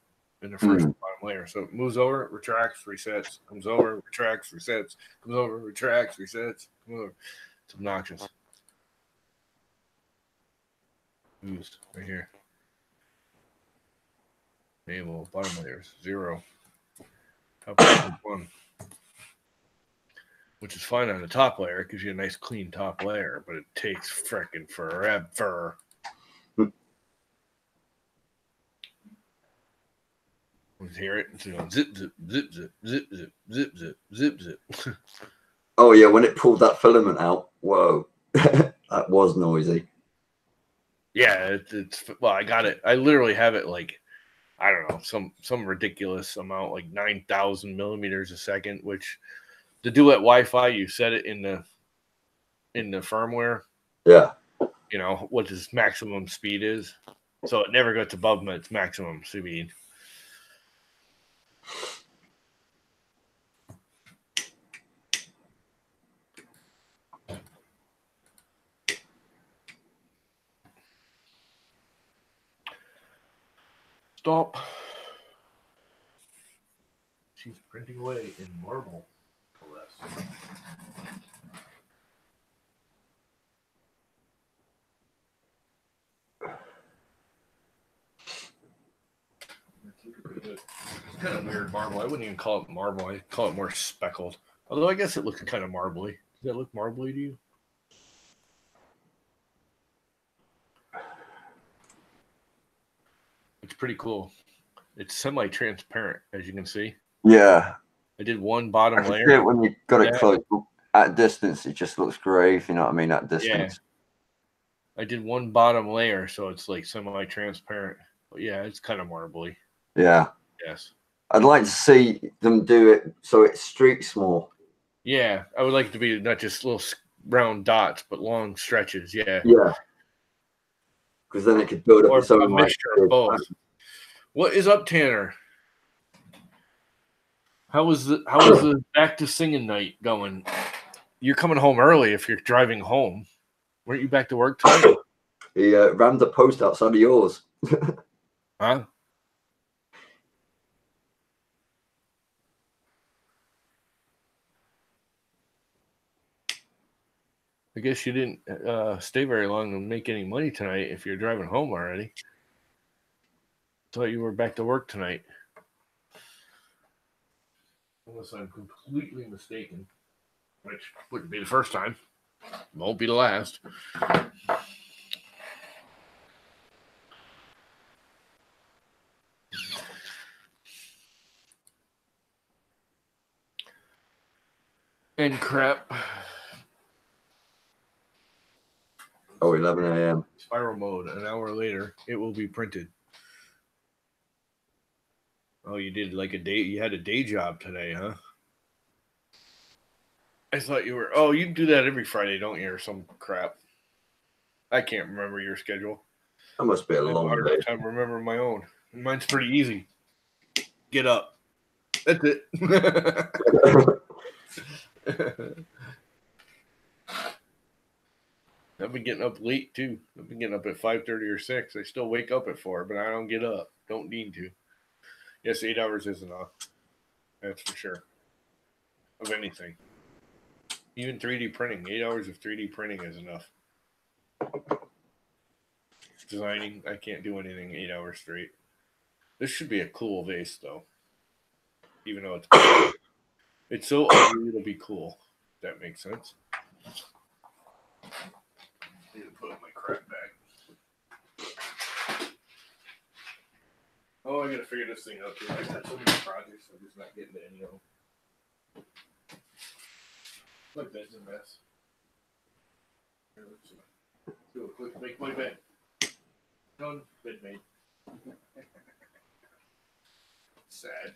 in the first and bottom layer. So it moves over, retracts, resets, comes over, retracts, resets, comes over, retracts, resets, comes over. It's obnoxious. Ooze right here. Enable bottom layers 0. Top layer 1. Which is fine on the top layer. It gives you a nice clean top layer, but it takes frickin' forever. Hear it? It's going zip, zip, zip, zip, zip, zip, zip, zip, zip, zip. Oh yeah, when it pulled that filament out, whoa, that was noisy. Yeah, it's well, I got it. I literally have it like, I don't know, some ridiculous amount, like 9,000 millimeters a second. Which to do at Wi-Fi, you set it in the firmware. Yeah. You know what its maximum speed is, so it never gets above its maximum speed. Stop. She's printing away in marble. Less. kind of weird marble. I wouldn't even call it marble. I call it more speckled. Although I guess it looks kind of marbly. Does that look marbly to you? It's pretty cool. It's semi-transparent, as you can see. Yeah. I did one bottom I can layer. see it when you got it Yeah. close. At distance, it just looks grey, if you know what I mean, at distance. I did one bottom layer, so it's like semi-transparent. But yeah, it's kind of marbly. Yeah. Yes. I'd like to see them do it so it streaks more. Yeah, I would like it to be not just little round dots, but long stretches. Yeah. Yeah. Because then it could build up Or its own a mixture of both. What is up, Tanner? How was the back to singing night going? You're coming home early if you're driving home. Weren't you back to work tonight? He rammed the post outside of yours. Huh? I guess you didn't stay very long and make any money tonight if you're driving home already. Thought you were back to work tonight. Unless I'm completely mistaken, which wouldn't be the first time. Won't be the last. And crap. Oh, 11 a.m. Spiral mode. An hour later, it will be printed. Oh, you did like a day. You had a day job today, huh? I thought you were. Oh, you do that every Friday, don't you, or some crap? I can't remember your schedule. That must be a I have a long hard day. time remembering my own. Mine's pretty easy. Get up. That's it. I've been getting up late too. I've been getting up at 5:30 or 6. I still wake up at 4, but I don't get up. Don't need to. Yes, 8 hours is enough. That's for sure. Of anything. Even 3D printing. 8 hours of 3D printing is enough. Designing, I can't do anything 8 hours straight. This should be a cool vase though. Even though it's so ugly, it'll be cool. If that makes sense. I need to put up my crap bag. Oh, I gotta figure this thing out too. I got so many projects, I'm just not getting to any of them. My bed's a mess. Here, let's see. Do a quick make my bed. Done. Bed made. Sad.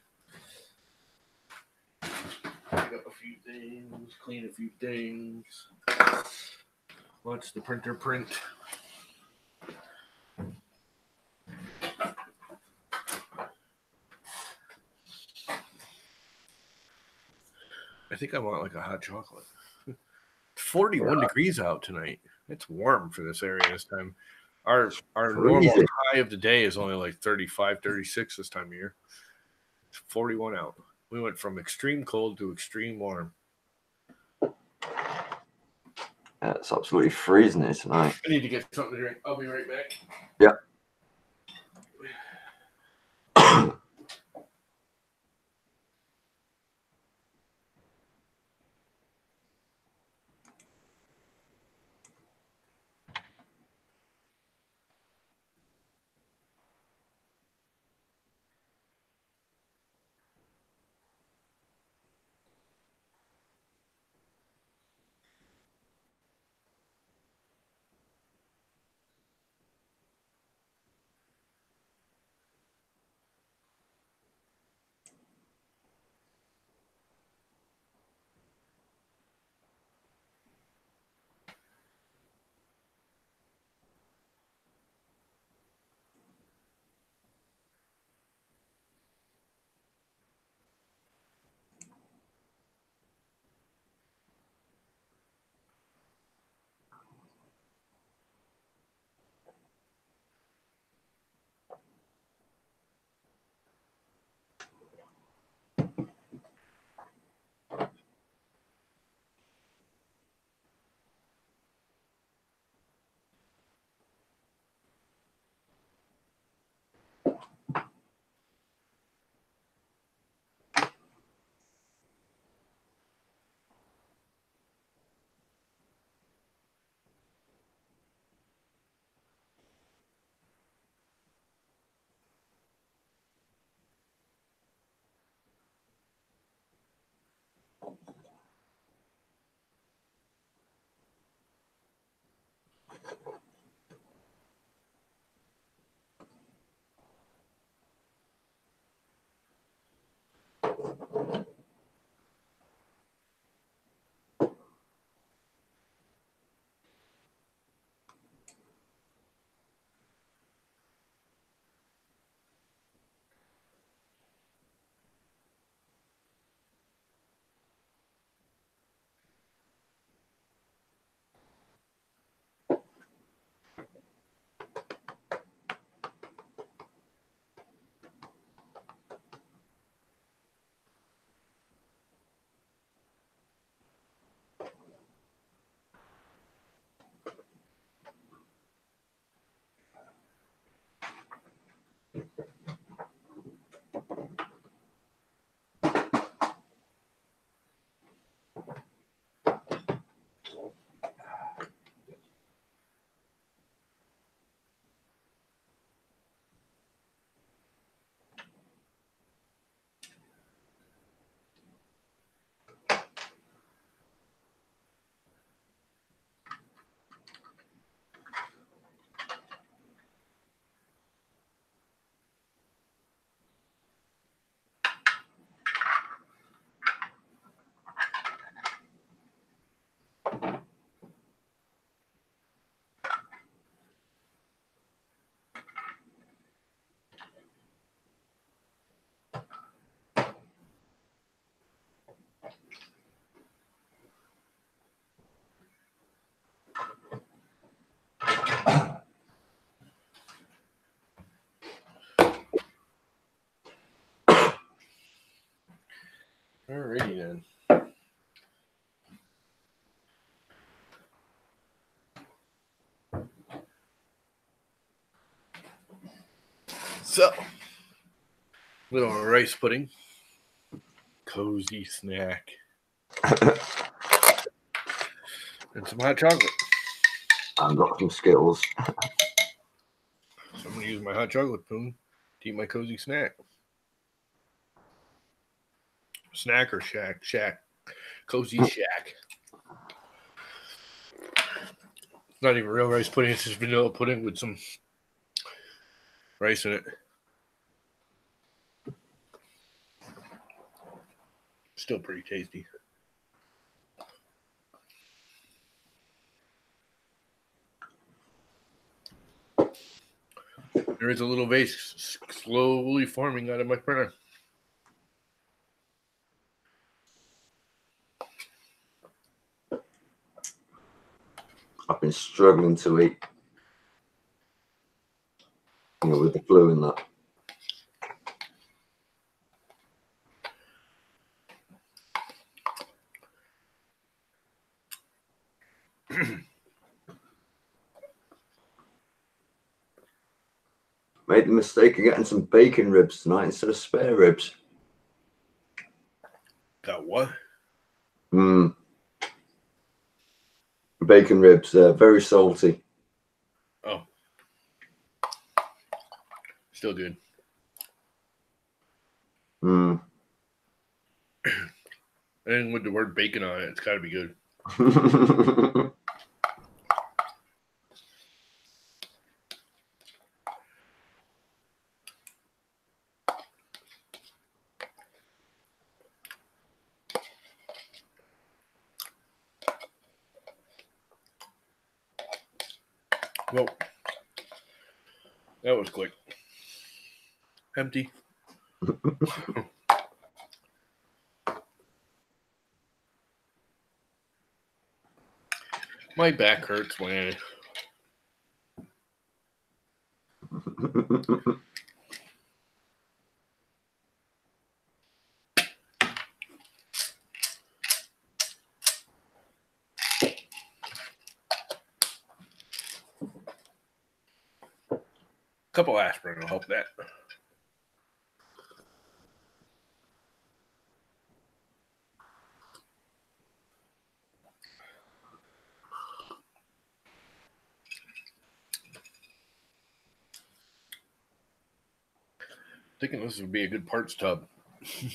Pick up a few things, clean a few things. Watch the printer print. I think I want like a hot chocolate. It's 41 degrees out tonight. It's warm for this area this time. Our normal high of the day is only like 35, 36 this time of year. It's 41 out. We went from extreme cold to extreme warm. Yeah, it's absolutely freezing here tonight. I need to get something to drink. I'll be right back. Yeah. Alrighty then. So, little rice pudding, cozy snack, and some hot chocolate. I've got some Skittles. So I'm gonna use my hot chocolate spoon to eat my cozy snack. Snack or shack? Shack. Cozy shack. It's not even real rice pudding. It's just vanilla pudding with some rice in it. Still pretty tasty. There is a little vase slowly forming out of my printer. I've been struggling to eat, with the flu and that. Made the mistake of getting some bacon ribs tonight instead of spare ribs. Got what? Bacon ribs, very salty. Oh. Still good. And with the word bacon on it, it's got to be good. Well, that was quick. Empty. My back hurts when a couple aspirin will help that. Thinking this would be a good parts tub.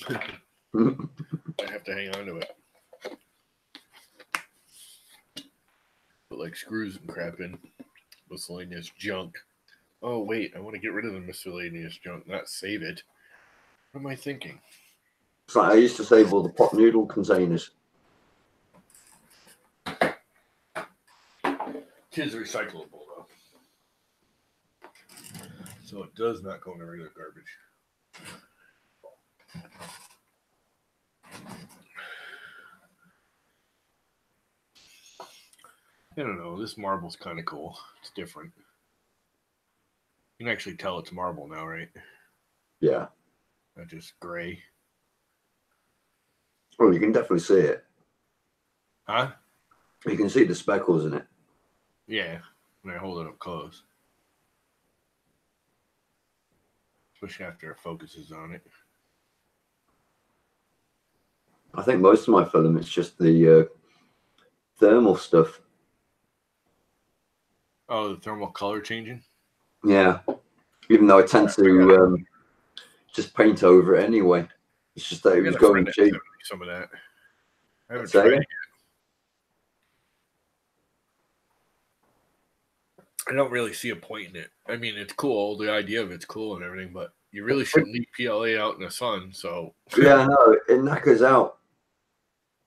I have to hang on to it. Put like screws and crap in. Miscellaneous junk. Oh wait, I want to get rid of the miscellaneous junk, not save it. What am I thinking? It's like I used to save all the pot noodle containers. Tis recyclable though, so it does not go in the regular garbage. I don't know. This marble's kind of cool. It's different. You can actually tell it's marble now, right? Yeah. Not just gray. Oh, you can definitely see it. Huh? You can see the speckles in it. Yeah, when I hold it up close. Especially after it focuses on it. I think most of my filament's just the thermal stuff. Oh, the thermal color changing? Yeah. Even though I tend to just paint over it anyway. It's just that it was going cheap. Some of that. I haven't Say tried it? it yet. I don't really see a point in it. I mean, it's cool. The idea of it's cool and everything, but you really shouldn't leave PLA out in the sun. So yeah, no, it knackers out.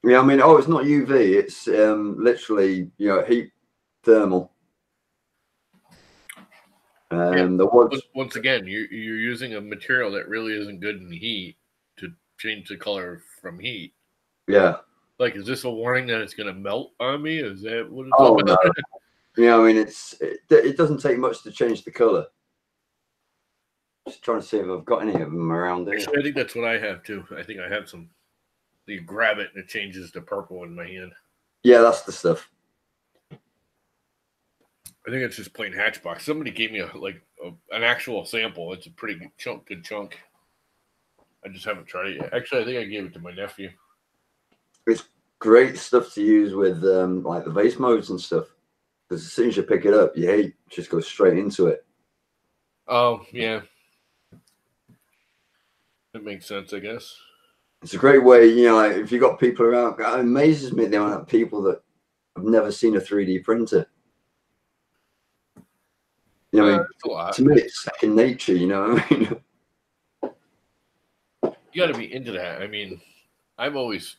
Yeah, I mean, it's not UV. It's literally, heat thermal. Once again, you're using a material that really isn't good in heat to change the color from heat. Yeah. Like, is this a warning that it's going to melt on me? Is that what it's Oh, about? No. I mean, it doesn't take much to change the color. Just trying to see if I've got any of them around here. Actually, I think that's what I have too. I think I have some. You grab it and it changes to purple in my hand. Yeah, that's the stuff. I think it's just plain Hatchbox. Somebody gave me an actual sample. It's a pretty good chunk. I just haven't tried it yet. Actually, I think I gave it to my nephew. It's great stuff to use with like the vase modes and stuff. Because as soon as you pick it up, your heat just goes straight into it. Oh, yeah. That makes sense, I guess. It's a great way, you know, like if you got people around, it amazes me the amount of people that have never seen a 3D printer. You know, I mean, to me, it's second nature, you know what I mean? You got to be into that. I mean, I've always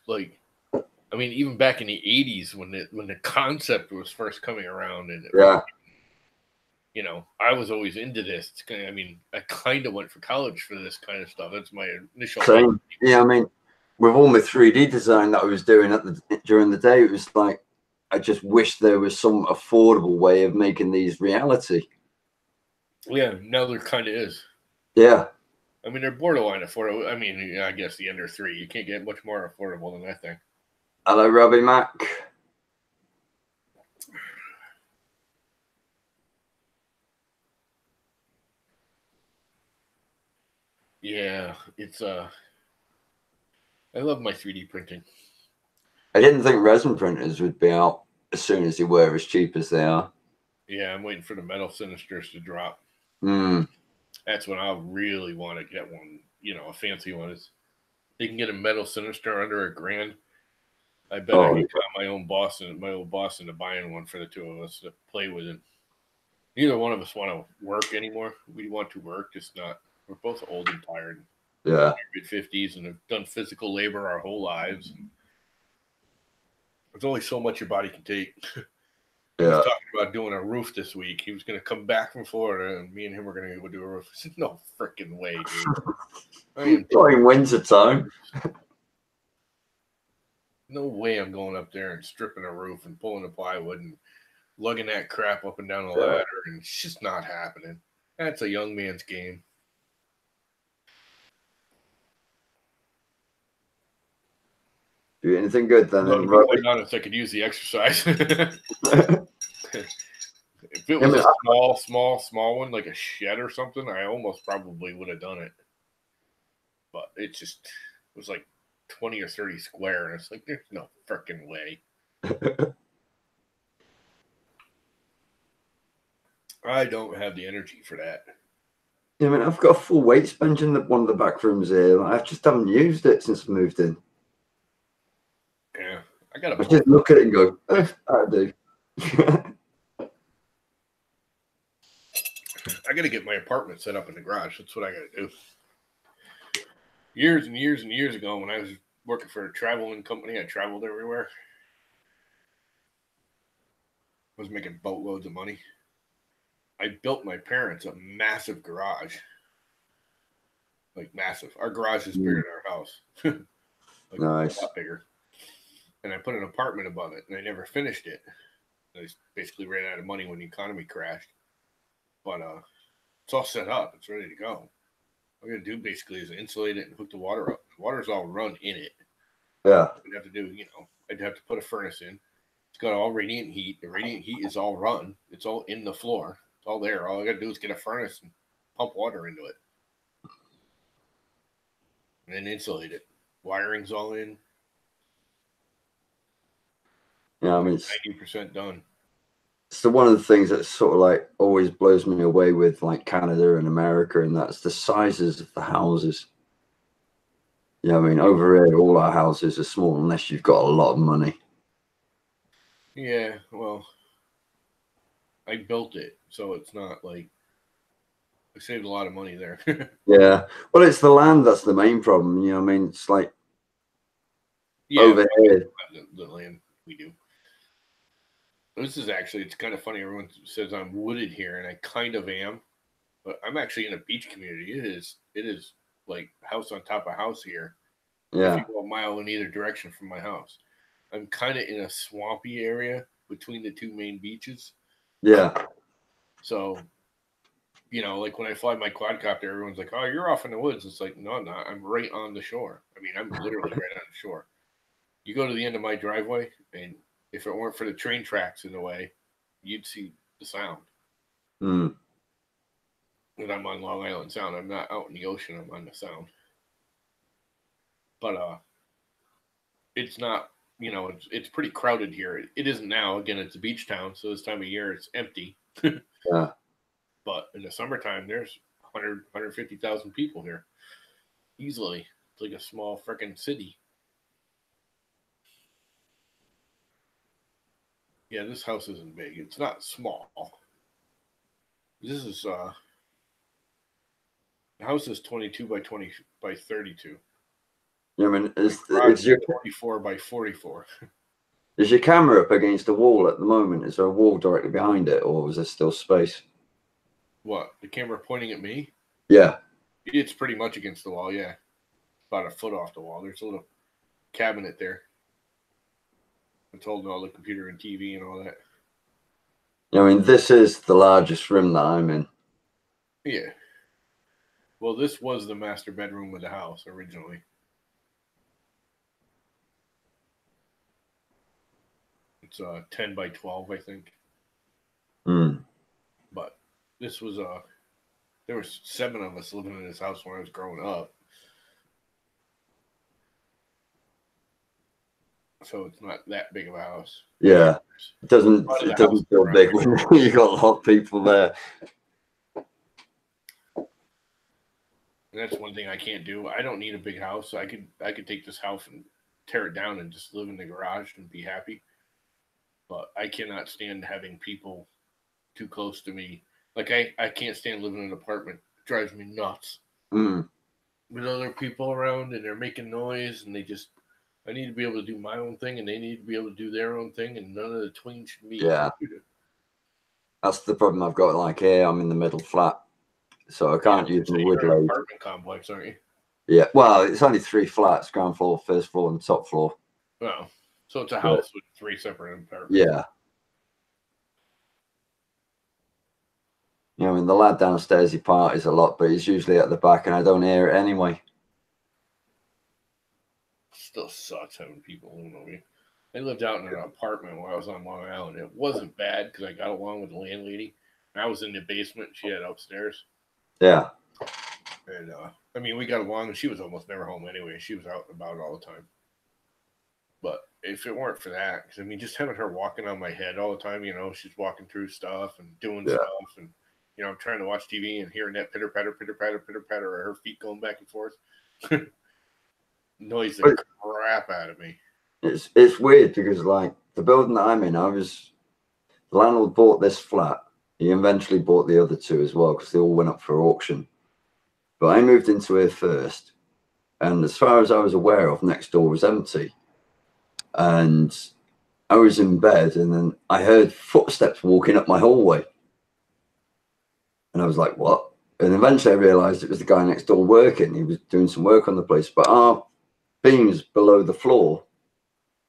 even back in the 80s when the concept was first coming around, and yeah, you know, I was always into this. I mean, I kind of went for college for this kind of stuff. That's my initial. Same. Yeah, I mean, with all my 3D design that I was doing during the day, it was like I just wish there was some affordable way of making these reality. Yeah, now there kind of is. Yeah. I mean, they're borderline affordable. I mean, I guess the Ender 3, you can't get much more affordable than that thing. Hello, Robbie Mac. Yeah, it's I love my 3D printing. I didn't think resin printers would be out as soon as they were as cheap as they are. Yeah, I'm waiting for the metal Sinisters to drop. Mm. That's when I'll really want to get one. You know, a fancy one is. You can get a metal Sinister under $1,000. I bet I can count my old boss into buying one for the two of us to play with it. Neither one of us want to work anymore. We want to work, just not. We're both old and tired. Yeah. Mid-50s and have done physical labor our whole lives. There's only so much your body can take. He was talking about doing a roof this week. He was going to come back from Florida, and me and him were going to go do a roof. I said, no freaking way, dude. I am in winter time. No way I'm going up there and stripping a roof and pulling the plywood and lugging that crap up and down the ladder, and it's just not happening. That's a young man's game. Do anything good then? No, to be quite honest, I could use the exercise. If it was a small one, like a shed or something, I almost probably would have done it. But it was like 20 or 30 square, and it's like, there's no freaking way. I don't have the energy for that. Yeah, I mean, I've got a full weights bench in one of the back rooms here. I just haven't used it since I moved in. Yeah, I just look at it and go, I do. I got to get my apartment set up in the garage. That's what I got to do. Years and years and years ago, when I was working for a traveling company, I traveled everywhere. I was making boatloads of money. I built my parents a massive garage. Like massive. Our garage is bigger than our house. Like nice. A lot bigger. And I put an apartment above it, and I never finished it. I basically ran out of money when the economy crashed. But it's all set up. It's ready to go. All I got to do basically is insulate it and hook the water up. The water's all run in it. Yeah. I'd have to do, I'd have to put a furnace in. It's got all radiant heat. The radiant heat is all run. It's all in the floor. It's all there. All I got to do is get a furnace and pump water into it. And then insulate it. Wiring's all in. Yeah, I mean, 90% done. So one of the things that sort of like always blows me away with like Canada and America, and that's the sizes of the houses. Yeah, I mean, over here, all our houses are small unless you've got a lot of money. Yeah, well, I built it, so it's not like I saved a lot of money there. Yeah, well, it's the land that's the main problem. You know, what I mean, it's like over here. The land we do. This is actually, it's kind of funny. Everyone says I'm wooded here, and I kind of am, but I'm actually in a beach community. It is like house on top of house here. Yeah. If you go a mile in either direction from my house. I'm kind of in a swampy area between the two main beaches. Yeah. So, like when I fly my quadcopter, everyone's like, oh, you're off in the woods. It's like, no, I'm not. I'm right on the shore. I mean, I'm literally right on the shore. You go to the end of my driveway, and if it weren't for the train tracks in the way, you'd see the sound. Mm. And I'm on Long Island Sound. I'm not out in the ocean. I'm on the Sound. But it's not. It's pretty crowded here. It isn't now. Again, it's a beach town, so this time of year it's empty. Yeah. But in the summertime, there's 150,000 people here. Easily. It's like a small freaking city. Yeah, this house isn't big. It's not small. This is the house is 22 by 20 by 32. Yeah, I mean, is your 24 by 44. Is your camera up against a wall at the moment? Is there a wall directly behind it, or is there still space? What? The camera pointing at me? Yeah. It's pretty much against the wall, yeah. About a foot off the wall. There's a little cabinet there. It's holding all the computer and TV and all that. I mean, this is the largest room that I'm in. Yeah. Well, this was the master bedroom of the house originally. It's 10 by 12, I think. Mm. But this was there was 7 of us living in this house when I was growing up. So it's not that big of a house. Yeah. It doesn't feel big when you got a lot of people there. And that's one thing I can't do. I don't need a big house. I could take this house and tear it down and just live in the garage and be happy. But I cannot stand having people too close to me. Like I can't stand living in an apartment. It drives me nuts. Mm. With other people around and they're making noise and I need to be able to do my own thing and they need to be able to do their own thing and none of the twins should meet. Yeah. That's the problem I've got. Like here, I'm in the middle flat, so I can't use the wood load. Apartment complex, aren't you? Yeah. Well, it's only 3 flats: ground floor, first floor, and top floor. Oh, so it's a house with 3 separate apartments. Yeah. I mean, the lad downstairs, he parties a lot, but he's usually at the back, and I don't hear it anyway. Still sucks having people living over you. I lived out in an apartment while I was on Long Island. It wasn't bad because I got along with the landlady. I was in the basement. She had upstairs. Yeah. And, I mean, we got along, and she was almost never home anyway. She was out and about all the time. But if it weren't for that, because, I mean, just having her walking on my head all the time, she's walking through stuff and doing stuff. And, I'm trying to watch TV and hearing that pitter-patter, pitter-patter, pitter-patter, or her feet going back and forth. Noise the crap out of me. It's weird because, like, the building that I'm in, the landlord bought this flat. He eventually bought the other 2 as well because they all went up for auction. But I moved into here first, and as far as I was aware of, next door was empty. And I was in bed, and then I heard footsteps walking up my hallway. And I was like, what? And eventually I realized it was the guy next door working. He was doing some work on the place. But our beams below the floor,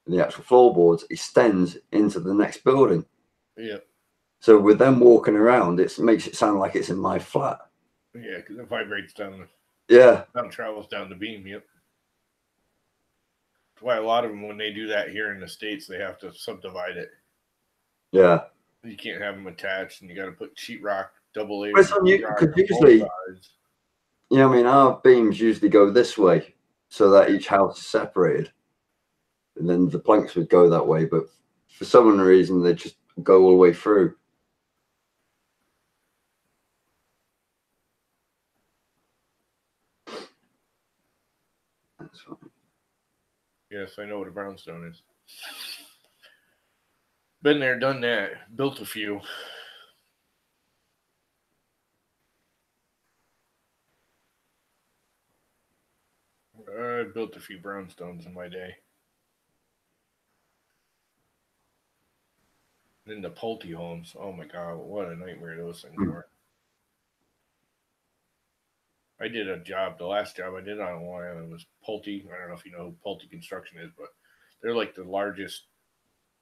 the actual floorboards, extends into the next building. Yeah. So with them walking around, it makes it sound like it's in my flat. Yeah, because it vibrates down. Travels down the beam. Yep. That's why a lot of them, when they do that here in the States, they have to subdivide it. Yeah. You can't have them attached, and you got to put sheetrock, double A. Because usually, I mean, our beams usually go this way, so that each house is separated, and then the planks would go that way. But for some reason, they just go all the way through. That's fine. Yes, I know what a brownstone is. Been there, done that. Built a few. I built a few brownstones in my day. Then the Pulte homes. Oh my God, what a nightmare those things were. I did a job. The last job I did on Long Island was Pulte. I don't know if you know who Pulte Construction is, but they're like the largest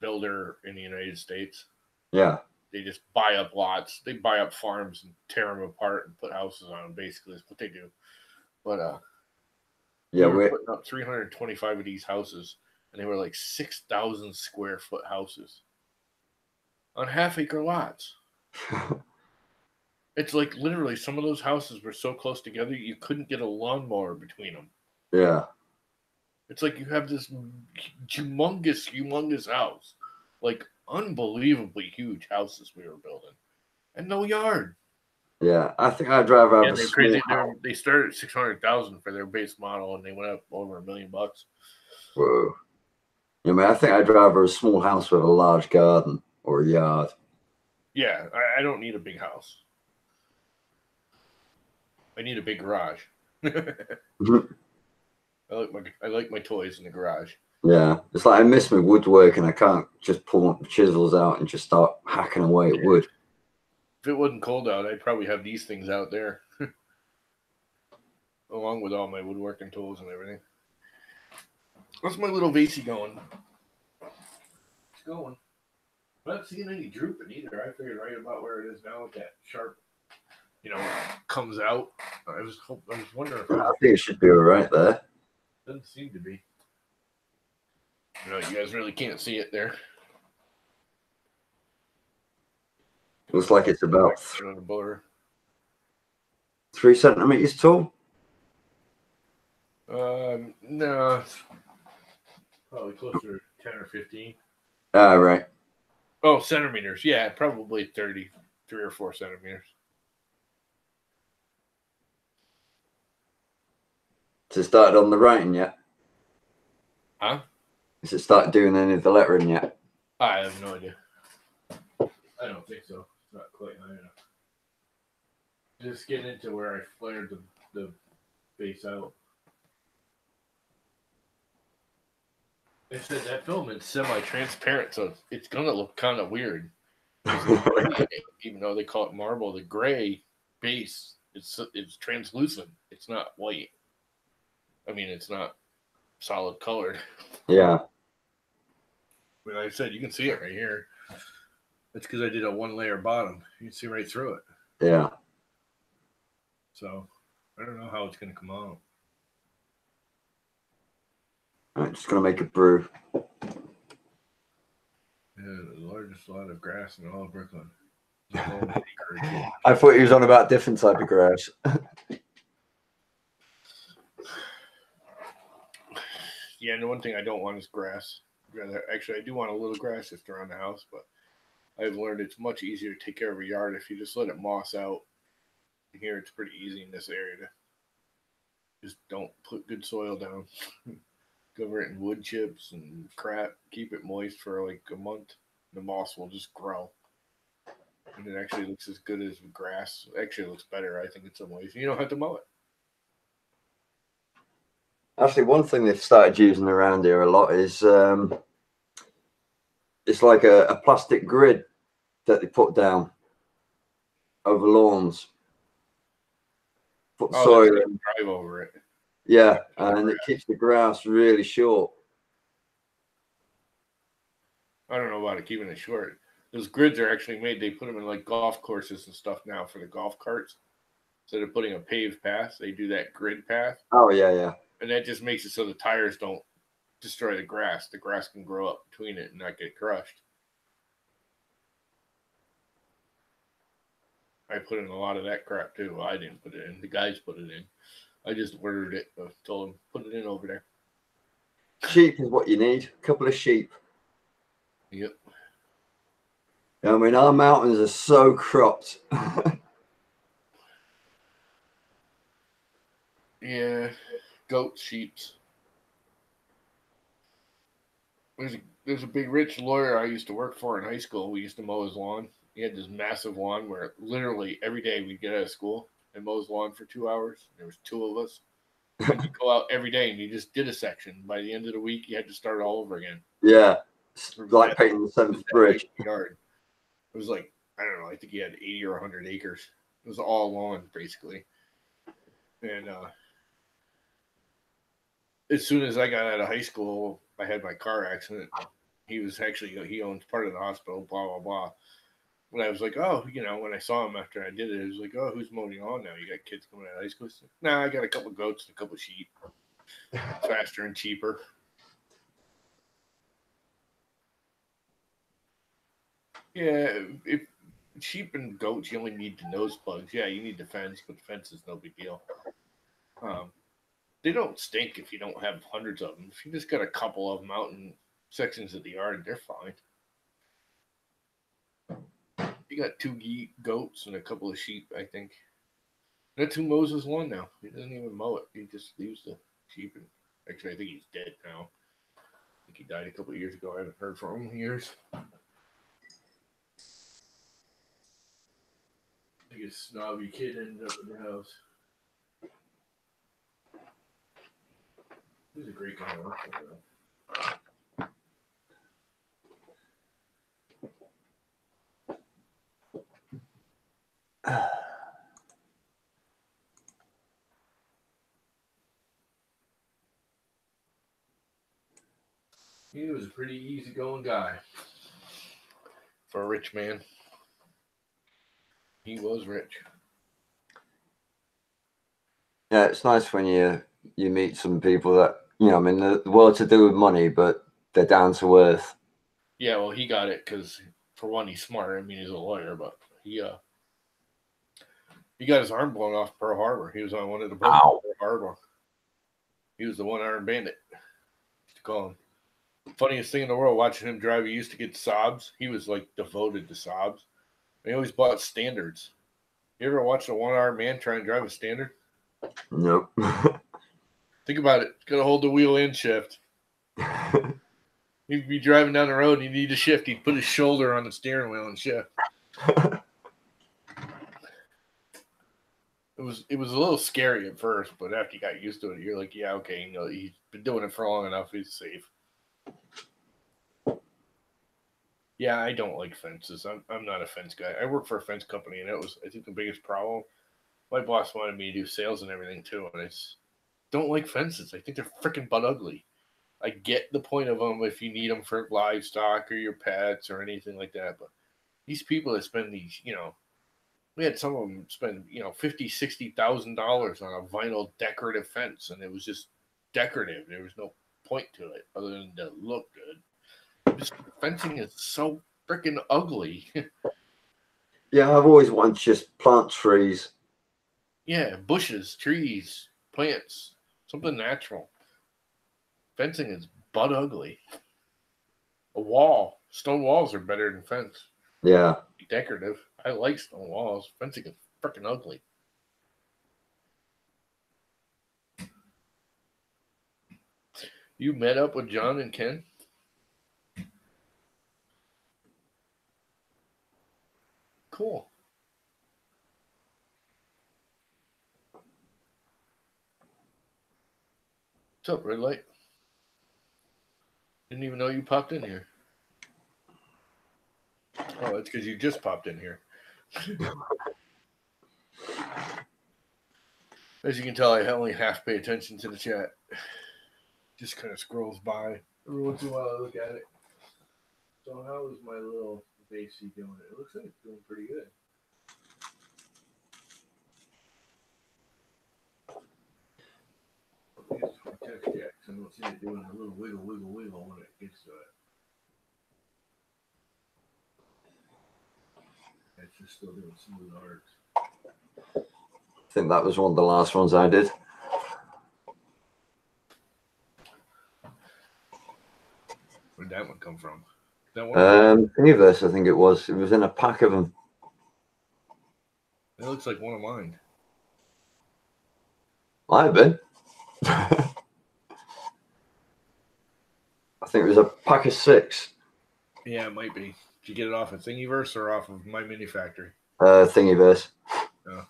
builder in the United States. Yeah. They just buy up lots. They buy up farms and tear them apart and put houses on them. Basically, that's what they do. But yeah, we were putting up 325 of these houses, and they were like 6,000 square foot houses on half-acre lots. It's like literally some of those houses were so close together you couldn't get a lawnmower between them. Yeah. It's like you have this humongous house, like unbelievably huge houses we were building, and no yard. Yeah. I think I'd rather have Yeah, a they're small crazy. house. They started at 600,000 for their base model, and they went up over $1 million. Whoa. I mean, I think I'd rather a small house with a large garden or a yard. Yeah, I don't need a big house. I need a big garage. I like my toys in the garage. Yeah, it's like I miss my woodwork and I can't just pull chisels out and just start hacking away at wood. If it wasn't cold out, I'd probably have these things out there, along with all my woodworking tools and everything. What's my little Vasey going? It's going. I'm not seeing any drooping either. I figured right about where it is now with that sharp, comes out. I was wondering if I think it should be all right there. Doesn't seem to be. You guys really can't see it there. Looks like it's about on the border. 3 centimeters tall. No, it's probably closer to 10 or 15. Ah, right. Oh, centimeters. Yeah, probably 3 or 4 centimeters. Has it started on the writing yet? Huh? Has it started doing any of the lettering yet? I have no idea. I don't think so. It's not quite high enough. Just getting into where I flared the base out. They said that film is semi-transparent, so it's gonna look kind of weird. Even though they call it marble, the gray base it's translucent. It's not white. I mean, it's not solid colored. Yeah. But like I said, you can see it right here. That's because I did a 1-layer bottom. You can see right through it. Yeah. So I don't know how it's gonna come out. I'm just gonna make a brew. Yeah, the largest lot of grass in all of Brooklyn. I thought he was on about different type of grass. Yeah, and the one thing I don't want is grass. Actually, I do want a little grass just around the house, but I've learned it's much easier to take care of a yard if you just let it moss out. Here, it's pretty easy in this area to just don't put good soil down. Cover it in wood chips and crap. Keep it moist for like a month. The moss will just grow. And it actually looks as good as grass. Actually, it looks better, I think, in some ways. You don't have to mow it. Actually, one thing they've started using around here a lot is it's like a plastic grid that they put down over lawns. Put soil in. Drive over it. Yeah, and it keeps the grass really short. I don't know about it keeping it short. Those grids are actually made. They put them in like golf courses and stuff now for the golf carts. Instead of putting a paved path, they do that grid path. Oh, yeah, yeah. And that just makes it so the tires don't destroy the grass. The grass can grow up between it and not get crushed. I put in a lot of that crap too. Well, I didn't put it in. The guys put it in. I just ordered it. Told them, put it in over there. Sheep is what you need. A couple of sheep. Yep. I mean, our mountains are so cropped. Yeah. Goats, sheep. There's a big rich lawyer I used to work for in high school. We used to mow his lawn. He had this massive lawn where literally every day we'd get out of school and mow his lawn for 2 hours. There was 2 of us. And you go out every day and you just did a section. By the end of the week, you had to start all over again. Yeah, like painting the 7th bridge. Yard. It was like, I don't know, I think he had 80 or 100 acres. It was all lawn, basically. And as soon as I got out of high school, I had my car accident. He owns part of the hospital, blah, blah, blah. And I was like, oh, when I saw him after I did it, I was like, oh, who's mowing on now? You got kids coming out of high school? Said, nah, I got a couple of goats and a couple of sheep. Faster and cheaper. Yeah, if sheep and goats, you only need the nose plugs. Yeah, you need the fence, but the fence is no big deal. Um, they don't stink if you don't have hundreds of them. If you just got a couple of them out in sections of the yard, they're fine. You got two goats and a couple of sheep, I think. That's who mows his lawn now. He doesn't even mow it. He just leaves the sheep. And actually, I think he's dead now. I think he died a couple of years ago. I haven't heard from him in years. I think a snobby kid ended up in the house. He was a great guy. He was a pretty easygoing guy for a rich man. He was rich. Yeah, it's nice when you meet some people that, you know, I mean, the world to do with money, but they're down to earth. Yeah, well, he got it because, for one, he's smart. I mean, he's a lawyer, but he got his arm blown off Pearl Harbor. He was on one of the boats Pearl Harbor. He was the one-armed bandit. To call him. Funniest thing in the world, watching him drive. He used to get Saabs. He was like devoted to Saabs. He always bought Standards. You ever watch a one-armed man try and drive a Standard? Nope. Think about it. Got to hold the wheel and shift. He'd be driving down the road and he'd need to shift. He'd put his shoulder on the steering wheel and shift. It was a little scary at first, but after you got used to it, you're like, yeah, okay, you know, he's been doing it for long enough. He's safe. Yeah, I don't like fences. I'm not a fence guy. I work for a fence company, and that was, I think, the biggest problem. My boss wanted me to do sales and everything too, and I just don't like fences. I think they're freaking butt ugly. I get the point of them if you need them for livestock or your pets or anything like that, but these people that spend these, you know, we had some of them spend, you know, $50,000-$60,000 on a vinyl decorative fence, and it was just decorative. There was no point to it other than to look good. Just fencing is so freaking ugly. Yeah, I've always wanted to just plant trees. Yeah, bushes, trees, plants, something natural. Fencing is butt ugly. A wall, stone walls are better than fence. Yeah. Decorative. I like stone walls. Fencing is freaking ugly. You met up with John and Ken? Cool. What's up, Red Light? Didn't even know you popped in here. Oh, that's because you just popped in here. As you can tell, I only half pay attention to the chat. Just kind of scrolls by. Every once in a while, I look at it. So how is my little Basie doing? It looks like it's doing pretty good. It's for text jacks. I don't see it doing a little wiggle when it gets to it. It's just still doing smooth arcs. I think that was one of the last ones I did. Where'd that one come from? That one? Thingiverse, I think it was. It was in a pack of them. It looks like one of mine. Might have been. I think it was a pack of 6. Yeah, it might be. Did you get it off of Thingiverse or off of My Mini Factory? Thingiverse. No.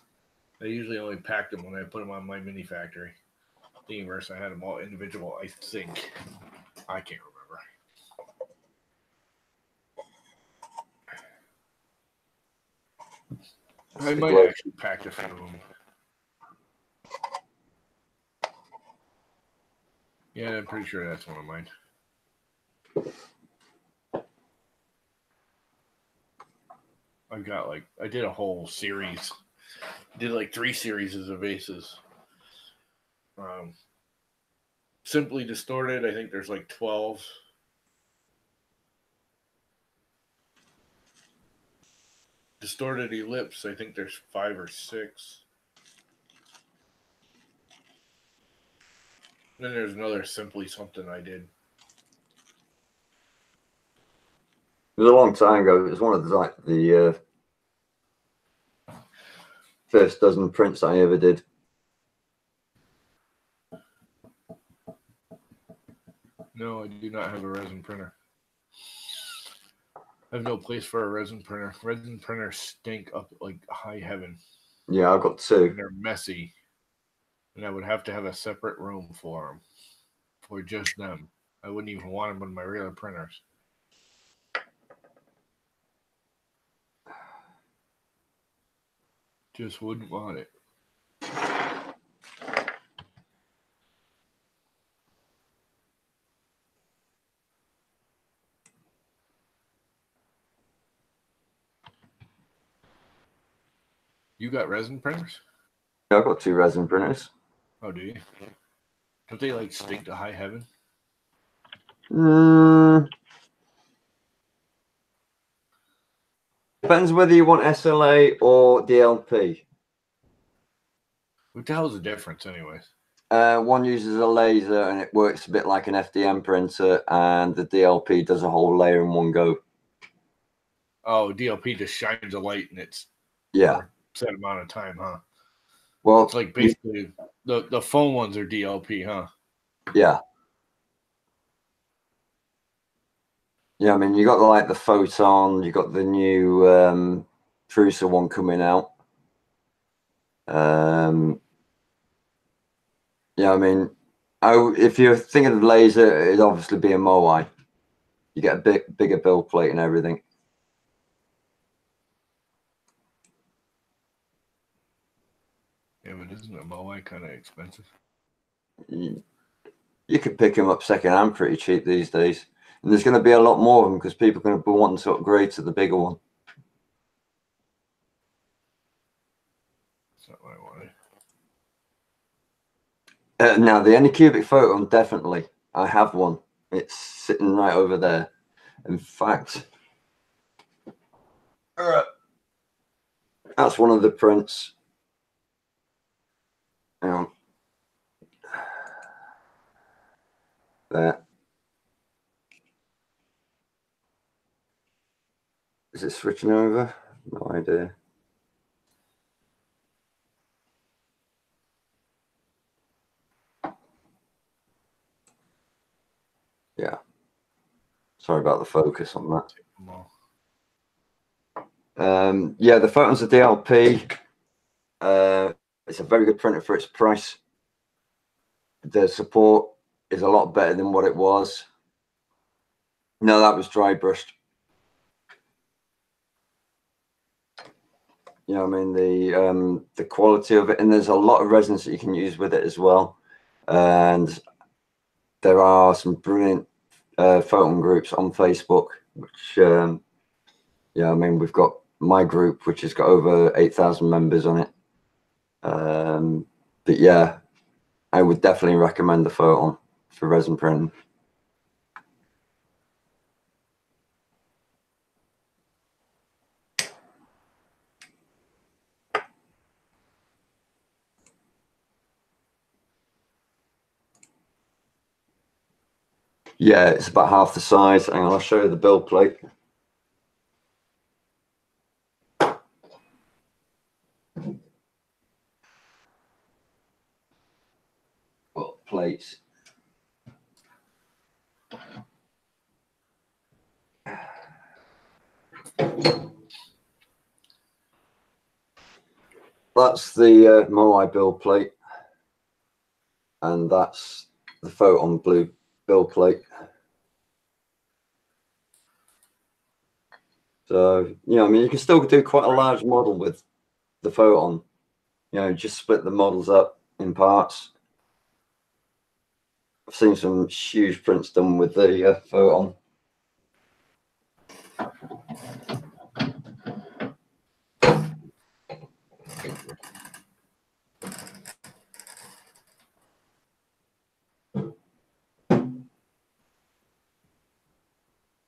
I usually only packed them when I put them on My Mini Factory. Thingiverse, I had them all individual, I think. I can't remember. I might actually pack a few of them. Yeah, I'm pretty sure that's one of mine. I've got I did a whole series. Did 3 series of vases. Simply Distorted, I think there's 12. Distorted ellipse, I think there's 5 or 6. Then there's another simply something I did. It was a long time ago. It was one of the first dozen prints I ever did. No, I do not have a resin printer. I have no place for a resin printer. Resin printers stink up like high heaven. Yeah, I've got 2. And they're messy. And I would have to have a separate room for them. For just them. I wouldn't even want them on my regular printers. Just wouldn't want it. You got resin printers? Yeah, I've got 2 resin printers. Oh, do you? Don't they like stink to high heaven? Depends whether you want SLA or DLP. What the hell's the difference, anyways? One uses a laser and it works a bit like an FDM printer, and the DLP does a whole layer in one go. Oh, DLP just shines a light and it's Yeah, for a set amount of time, huh? well, It's like basically the phone ones are DLP, huh? Yeah. Yeah, I mean, you got like the Photon, you got the new Prusa one coming out. Yeah, I mean, if you're thinking of laser, it'd obviously be a Moai. You get a bigger build plate and everything. Yeah, but isn't a Moai kind of expensive? You could pick them up secondhand pretty cheap these days. And there's going to be a lot more of them because people are going to be wanting to upgrade to the bigger one. That's not what I wanted. Now, the Anycubic Photon, definitely. I have one. It's sitting right over there. In fact, that's one of the prints. There. Is it switching over? No idea. Yeah. Sorry about the focus on that. Yeah, the Photon's a DLP. It's a very good printer for its price. The support is a lot better than what it was. No, that was dry brushed. You know, I mean, the quality of it, and there's a lot of resins that you can use with it as well. And there are some brilliant photon groups on Facebook, which, yeah, I mean, we've got my group, which has got over 8,000 members on it. But yeah, I would definitely recommend the Photon for resin printing. Yeah, it's about half the size, and I'll show you the build plate. Well, plates. That's the Moai build plate, and that's the Photon blue build plate. So, you know, I mean, you can still do quite a large model with the Photon. You know, just split the models up in parts. I've seen some huge prints done with the Photon.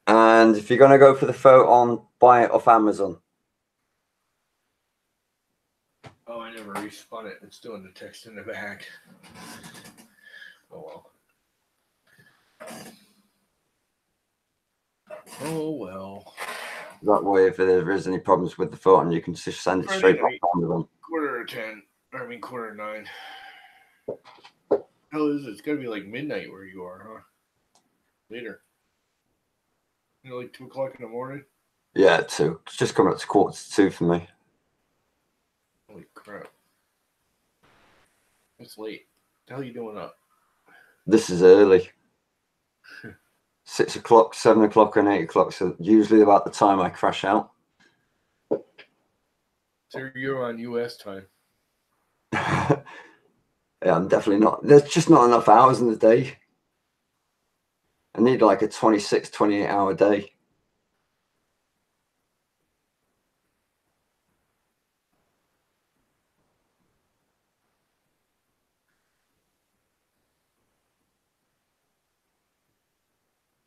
And if you're going to go for the Photon, buy it off Amazon. respun it. It's doing the text in the back. Oh well. Oh well. That way, if there is any problems with the phone, you can just send it straight back down to them. 9:45. Hell is it? It's gotta be like midnight where you are, huh? Later. You know, like 2:00 in the morning? Yeah, 2. It's just coming up to 1:45 for me. Holy crap. It's late. What the hell are you doing up? This is early. 6 o'clock, 7 o'clock, and 8 o'clock. So usually about the time I crash out. So you're on US time. Yeah, I'm definitely not. There's just not enough hours in the day. I need like a 26, 28 hour day.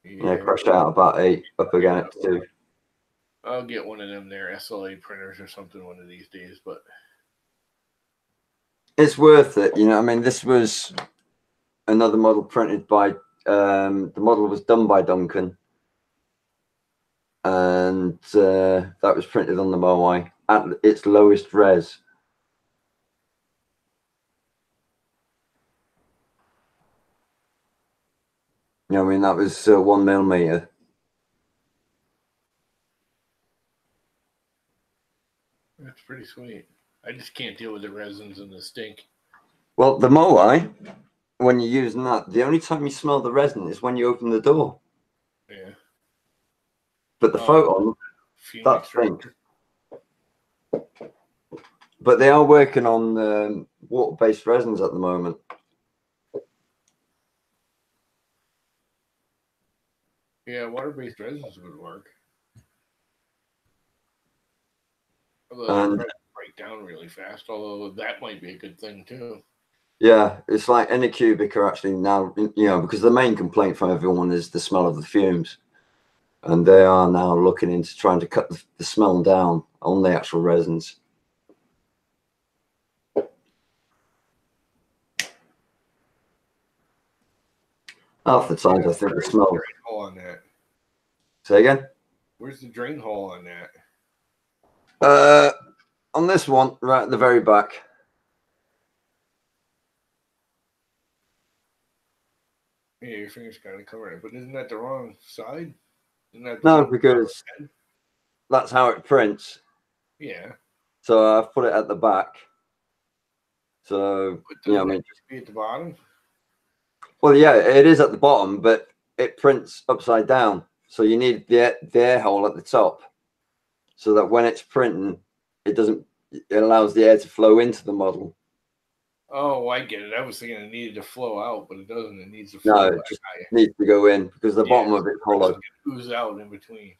Yeah, crash out about 8, up again at 2. I'll get one of them there SLA printers or something one of these days, but it's worth it. You know, I mean, this was another model printed by, the model was done by Duncan. And that was printed on the Moai at its lowest res. You know, I mean, that was 1mm. That's pretty sweet. I just can't deal with the resins and the stink. Well, the Moai, when you're using that, the only time you smell the resin is when you open the door. Yeah. But the photon, that stinks. But they are working on water-based resins at the moment. Yeah, water-based resins would work. Although they break down really fast, although that might be a good thing too. Yeah, it's like Anycubic are actually now, you know, because the main complaint from everyone is the smell of the fumes. And they are now looking into trying to cut the smell down on the actual resins. Half the times I think the smell. Drain hole on that. Say again? Where's the drain hole on that? On this one, right at the very back. Yeah, your finger's kind of covering it, but isn't that the wrong side? Isn't that no, because that's how it prints. Yeah. So I've put it at the back. So yeah, I mean, just be at the bottom. Well, yeah, it is at the bottom, but it prints upside down. So you need the air hole at the top, so that when it's printing, it allows the air to flow into the model. Oh, I get it. I was thinking it needed to flow out, but it doesn't. It needs to flow. No, it just needs to go in because the bottom of it's hollow. It ooze out in between.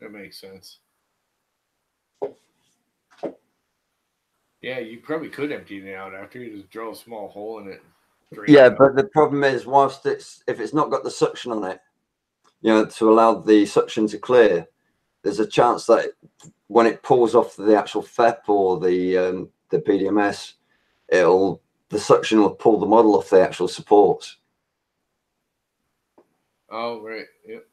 That makes sense. Yeah, you probably could empty it out after you just drill a small hole in it. Yeah, but the problem is, if it's not got the suction on it, you know, to allow the suction to clear, there's a chance that when it pulls off the actual FEP or the PDMS, the suction will pull the model off the actual supports. Oh, right. Yep.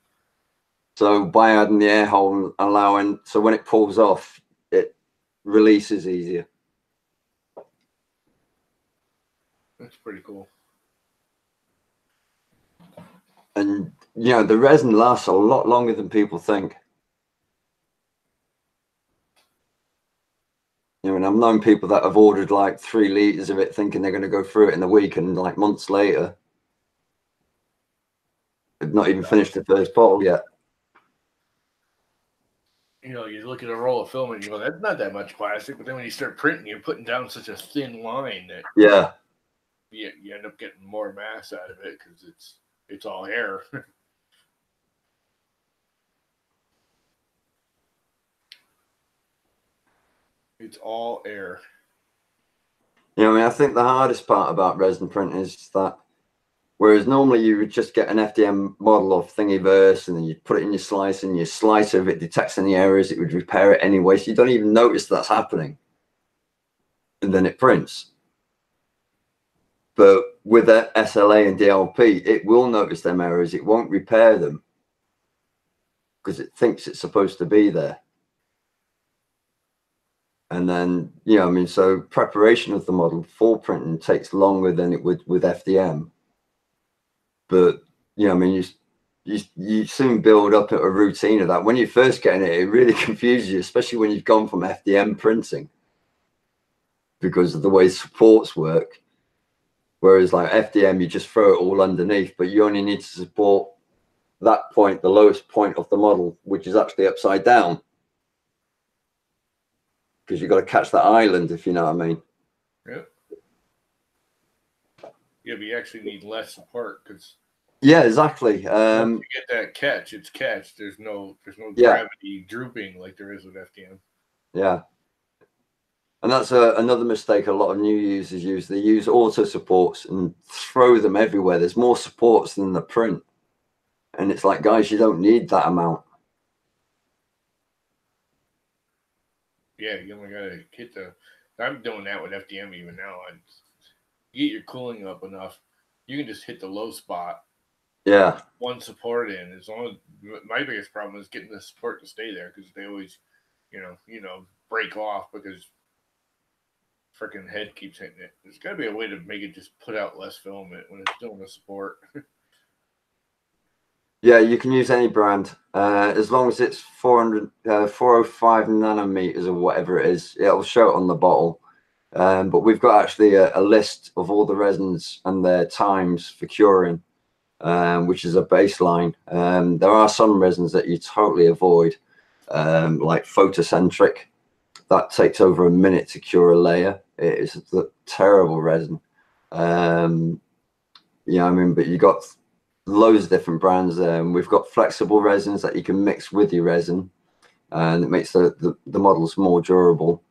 So by adding the air hole and so when it pulls off, it releases easier. That's pretty cool. And, you know, the resin lasts a lot longer than people think. You know, and I've known people that have ordered like 3 liters of it thinking they're going to go through it in a week, and like months later, they've not even finished the first bottle yet. You know, you look at a roll of film and you go, that's not that much plastic. But then when you start printing, you're putting down such a thin line that you end up getting more mass out of it because it's all air. It's all air. Yeah, I mean, I think the hardest part about resin print is that whereas normally you would just get an FDM model of Thingiverse and then you put it in your slice, and your slicer, if it detects any errors, it would repair it anyway. So you don't even notice that's happening. and then it prints. But with the SLA and DLP, it will notice them errors. It won't repair them because it thinks it's supposed to be there. And then, you know, I mean, so preparation of the model for printing takes longer than it would with FDM. But, you know, I mean, you soon build up a routine of that. When you're first getting it, it really confuses you, especially when you've gone from FDM printing because of the way supports work. Whereas like FDM, you just throw it all underneath, but you only need to support that point, the lowest point of the model, which is actually upside down. Because you've got to catch that island, if you know what I mean. Yep. Yeah, but you actually need less support because yeah, exactly. Once you get that catch, it's catch. There's no gravity drooping like there is with FDM. Yeah. And that's another mistake a lot of new users use. They use auto supports and throw them everywhere. There's more supports than the print. And it's like, guys, you don't need that amount. Yeah, you only got to hit the... I'm doing that with FDM even now. You get your cooling up enough, you can just hit the low spot. Yeah. One support in. As long as my biggest problem is getting the support to stay there because they always, you know, break off because freaking head keeps hitting it. There's got to be a way to make it just put out less filament when it's doing the support. Yeah, you can use any brand as long as it's 405 nanometers or whatever it is. It'll show it on the bottle. But we've got actually a list of all the resins and their times for curing, which is a baseline. There are some resins that you totally avoid, like photocentric. That takes over a minute to cure a layer. It is a terrible resin. Yeah, I mean, but you got loads of different brands there, and we've got flexible resins that you can mix with your resin, and it makes the models more durable.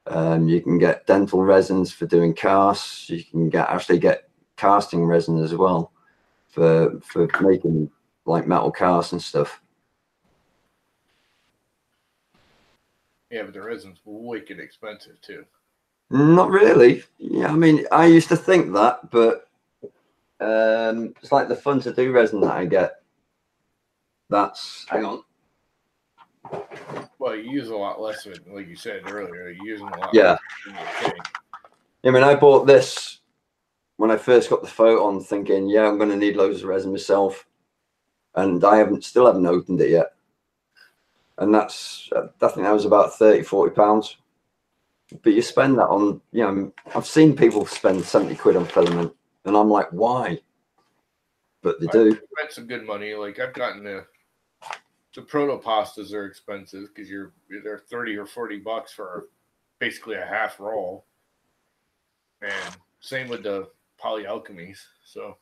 You can get dental resins for doing casts. You can actually get casting resin as well for making like metal casts and stuff. Yeah, but the resin's wicked expensive too. Not really. Yeah, I mean, I used to think that, but it's like the fun to do resin that I get. That's, hang on. Well, you use a lot less of it, like you said earlier. You're using a lot Yeah. less. I mean, I bought this when I first got the Photon thinking, yeah, I'm going to need loads of resin myself. And I still haven't opened it yet. And I think that was about 30, 40 pounds. But you spend that on, you know, I've seen people spend 70 quid on filament. And I'm like, why? But they do. Spent some good money. Like I've gotten the proto pastas are expensive because they're 30 or 40 bucks for basically a half roll. And same with the polyalchemies. So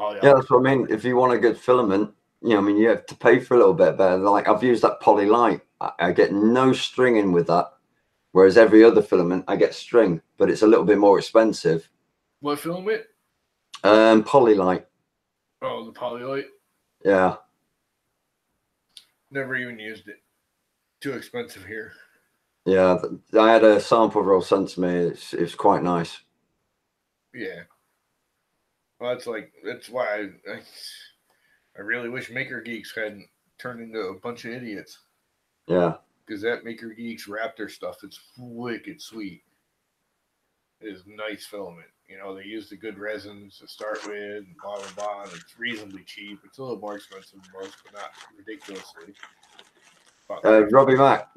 yeah, that's what I mean. If you want a good filament, you know, I mean, you have to pay for a little bit better. Like I've used that poly light. I get no string in with that. Whereas every other filament, I get string, but it's a little bit more expensive. What filament? Polylight. Oh, the polylight? Yeah. Never even used it. Too expensive here. Yeah, I had a sample roll sent to me. It's quite nice. Yeah. Well, that's why I really wish Maker Geeks hadn't turned into a bunch of idiots. Yeah. Because that Maker Geeks Raptor stuff, it's wicked sweet. It is nice filament. You know, they use the good resins to start with, and blah, blah, blah. And it's reasonably cheap. It's a little more expensive than most, but not ridiculously. Robbie Mac,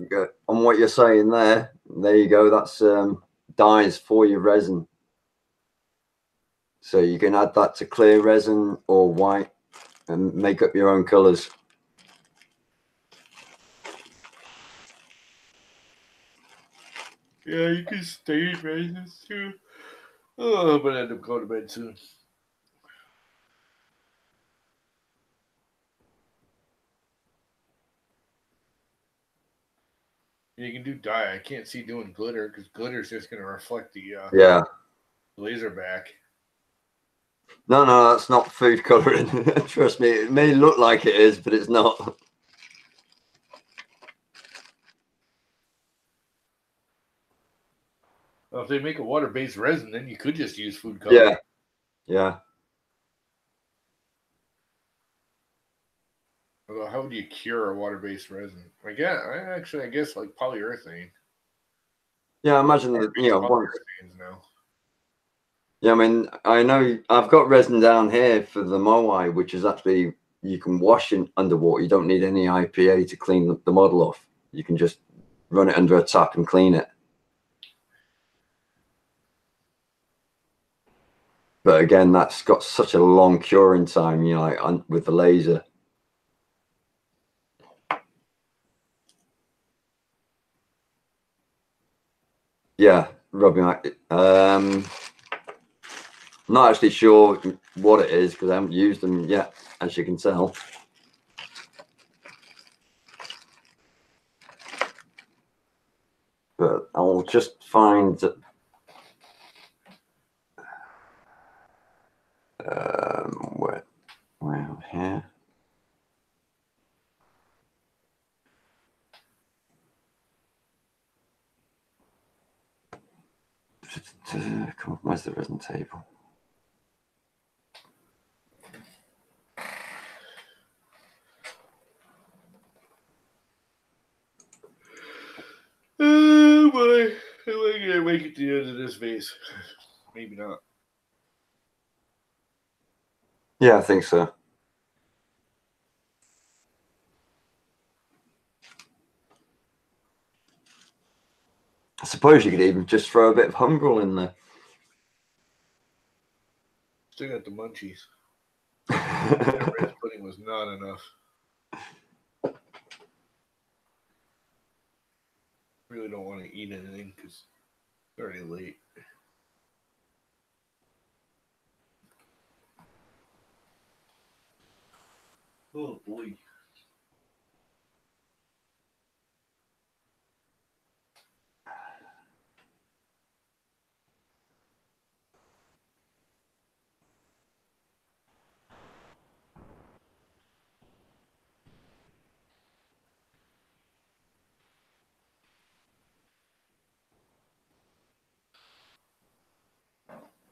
on what you're saying there you go. That's dyes for your resin. So you can add that to clear resin or white and make up your own colors. Yeah, you can stain resins too. Oh, but I end up going to bed soon. You can do dye. I can't see doing glitter because glitter's just going to reflect the laser back. No, that's not food coloring. Trust me, it may look like it is, but it's not. Well, if they make a water-based resin, then you could just use food coloring. Yeah. Although, how would you cure a water-based resin? I guess like polyurethane. Yeah, I imagine that, Polyurethanes now. Yeah, I mean, I know I've got resin down here for the Moai, which is actually, you can wash in underwater. You don't need any IPA to clean the model off. You can just run it under a tap and clean it. But again, that's got such a long curing time, like with the laser. Yeah, rubbing. Not actually sure what it is because I haven't used them yet, as you can tell. But I'll just find where here. Come on, where's the resin table? Oh boy, am I gonna make it to the end of this vase? Maybe not. Yeah, I think so. I suppose you could even just throw a bit of humbrol in there. Still got the munchies. That rice pudding was not enough. Really don't want to eat anything because it's already late. Oh boy.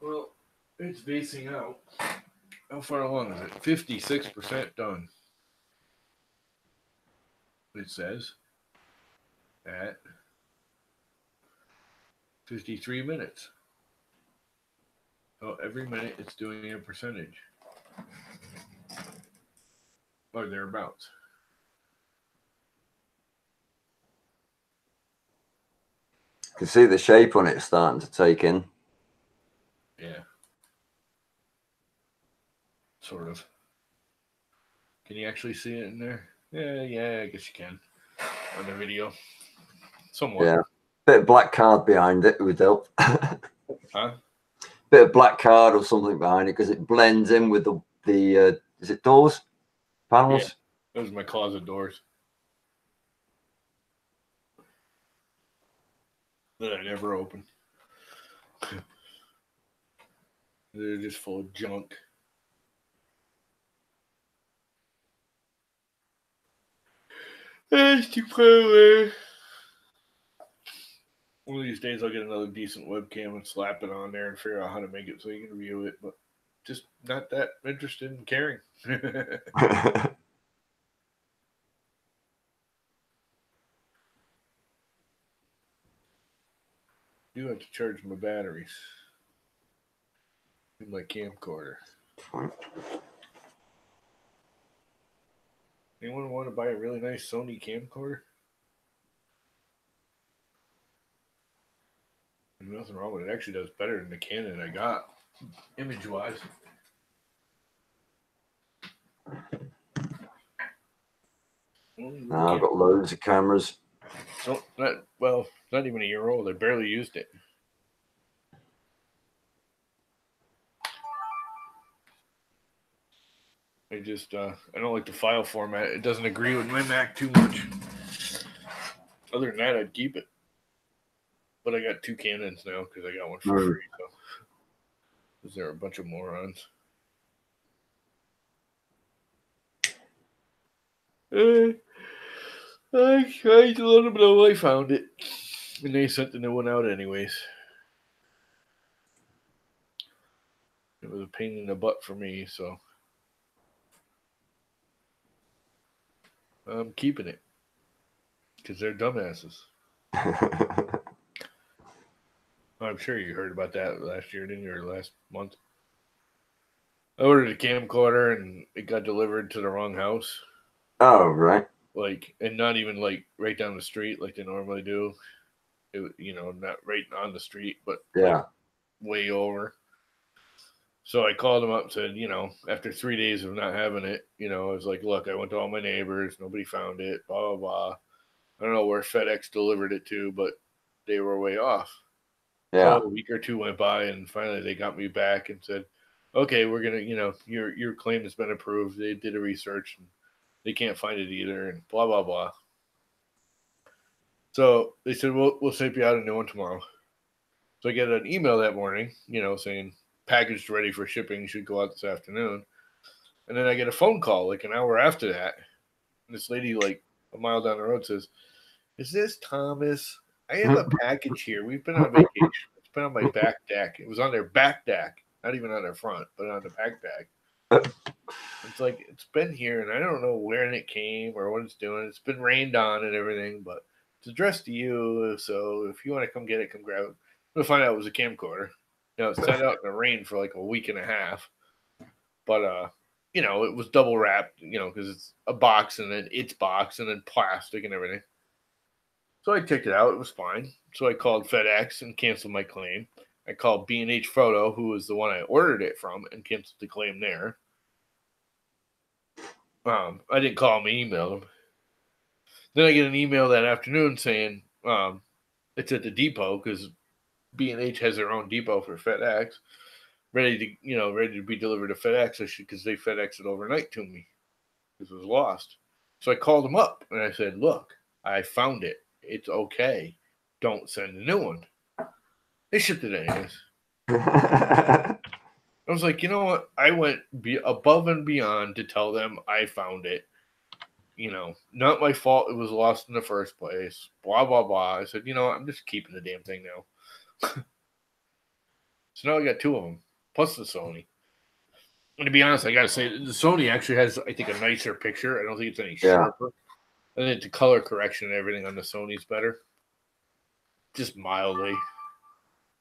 Well, it's basing out. How far along is it? 56% done. It says at 53 minutes. Oh, every minute it's doing a percentage. Or thereabouts. You can see the shape on it starting to take in. Yeah. Sort of. Can you actually see it in there? Yeah, I guess you can. On the video. Somewhat. Yeah. Bit of black card behind it would help. Huh? Bit of black card or something behind it because it blends in with the is it doors? Panels? Yeah, those are my closet doors. That I never open. They're just full of junk. That's too far away. One of these days I'll get another decent webcam and slap it on there and figure out how to make it so you can view it, but just not that interested in caring. Do have to charge my batteries in my camcorder. Anyone want to buy a really nice Sony camcorder? There's nothing wrong with it. It actually does better than the Canon I got, image-wise. I've got loads of cameras. So not even a year old. I barely used it. I just I don't like the file format. It doesn't agree with my Mac too much. Other than that, I'd keep it. But I got two Canons now because I got one for free. So, because they're a bunch of morons. I tried to let them know I found it, and they sent the new one out anyways. It was a pain in the butt for me, so I'm keeping it because they're dumbasses. I'm sure you heard about that last year, didn't you, or last month? I ordered a camcorder and it got delivered to the wrong house. Oh, right. Like, and not even like right down the street like they normally do. It, not right on the street, but like way over. So I called them up and said, after 3 days of not having it, I was like, look, I went to all my neighbors, nobody found it, blah, blah, blah. I don't know where FedEx delivered it to, but they were way off. Yeah. So a week or two went by, and finally they got me back and said, okay, we're going to, your claim has been approved. They did a research, and they can't find it either, and blah, blah, blah. So they said, we'll ship you out a new one tomorrow. So I get an email that morning, saying, packaged ready for shipping, should go out this afternoon. And then I get a phone call like an hour after that. And this lady, like a mile down the road, says, is this Thomas? I have a package here. We've been on vacation. It's been on my back deck. It was on their back deck, not even on their front, but on the back deck. It's like, it's been here, and I don't know where it came or what it's doing. It's been rained on and everything, but it's addressed to you. So if you want to come get it, come grab it. We'll find out it was a camcorder. It sat out in the rain for like a week and a half. But, it was double wrapped, because it's a box and then its box and then plastic and everything. So I checked it out. It was fine. So I called FedEx and canceled my claim. I called B&H Photo, who was the one I ordered it from, and canceled the claim there. I didn't call them, I emailed them. Then I get an email that afternoon saying it's at the depot because B&H has their own depot for FedEx, ready to be delivered to FedEx because they FedExed it overnight to me because it was lost. So I called them up and I said, look, I found it. It's okay. Don't send a new one. They shipped it anyways. I was like, you know what? I went above and beyond to tell them I found it. Not my fault it was lost in the first place. Blah, blah, blah. I said, I'm just keeping the damn thing now. So now I got two of them, plus the Sony. And to be honest, I got to say, the Sony actually has, I think, a nicer picture. I don't think it's any sharper. I think the color correction and everything on the Sony's better. Just mildly.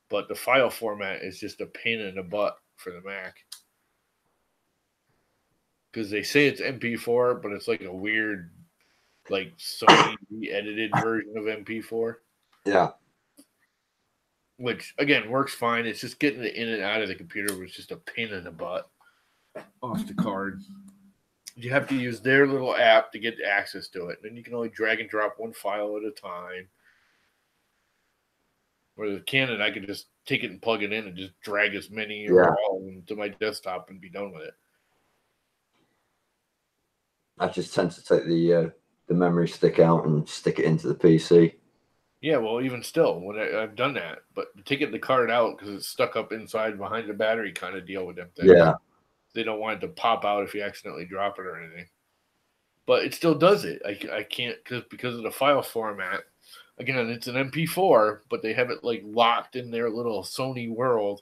But the file format is just a pain in the butt for the Mac. Because they say it's MP4, but it's like a weird, like Sony edited version of MP4. Yeah. Which, again, works fine. It's just getting it in and out of the computer was just a pain in the butt off the card. You have to use their little app to get access to it. And then you can only drag and drop one file at a time. Where the Canon, I could just take it and plug it in and just drag as many or all to my desktop and be done with it. I just tend to take the memory stick out and stick it into the PC. Yeah, well, even still, when I've done that, but taking the card out because it's stuck up inside behind the battery kind of deal with them things. Yeah. They don't want it to pop out if you accidentally drop it or anything. But it still does it. I can't because of the file format. Again, it's an MP4, but they have it like locked in their little Sony world.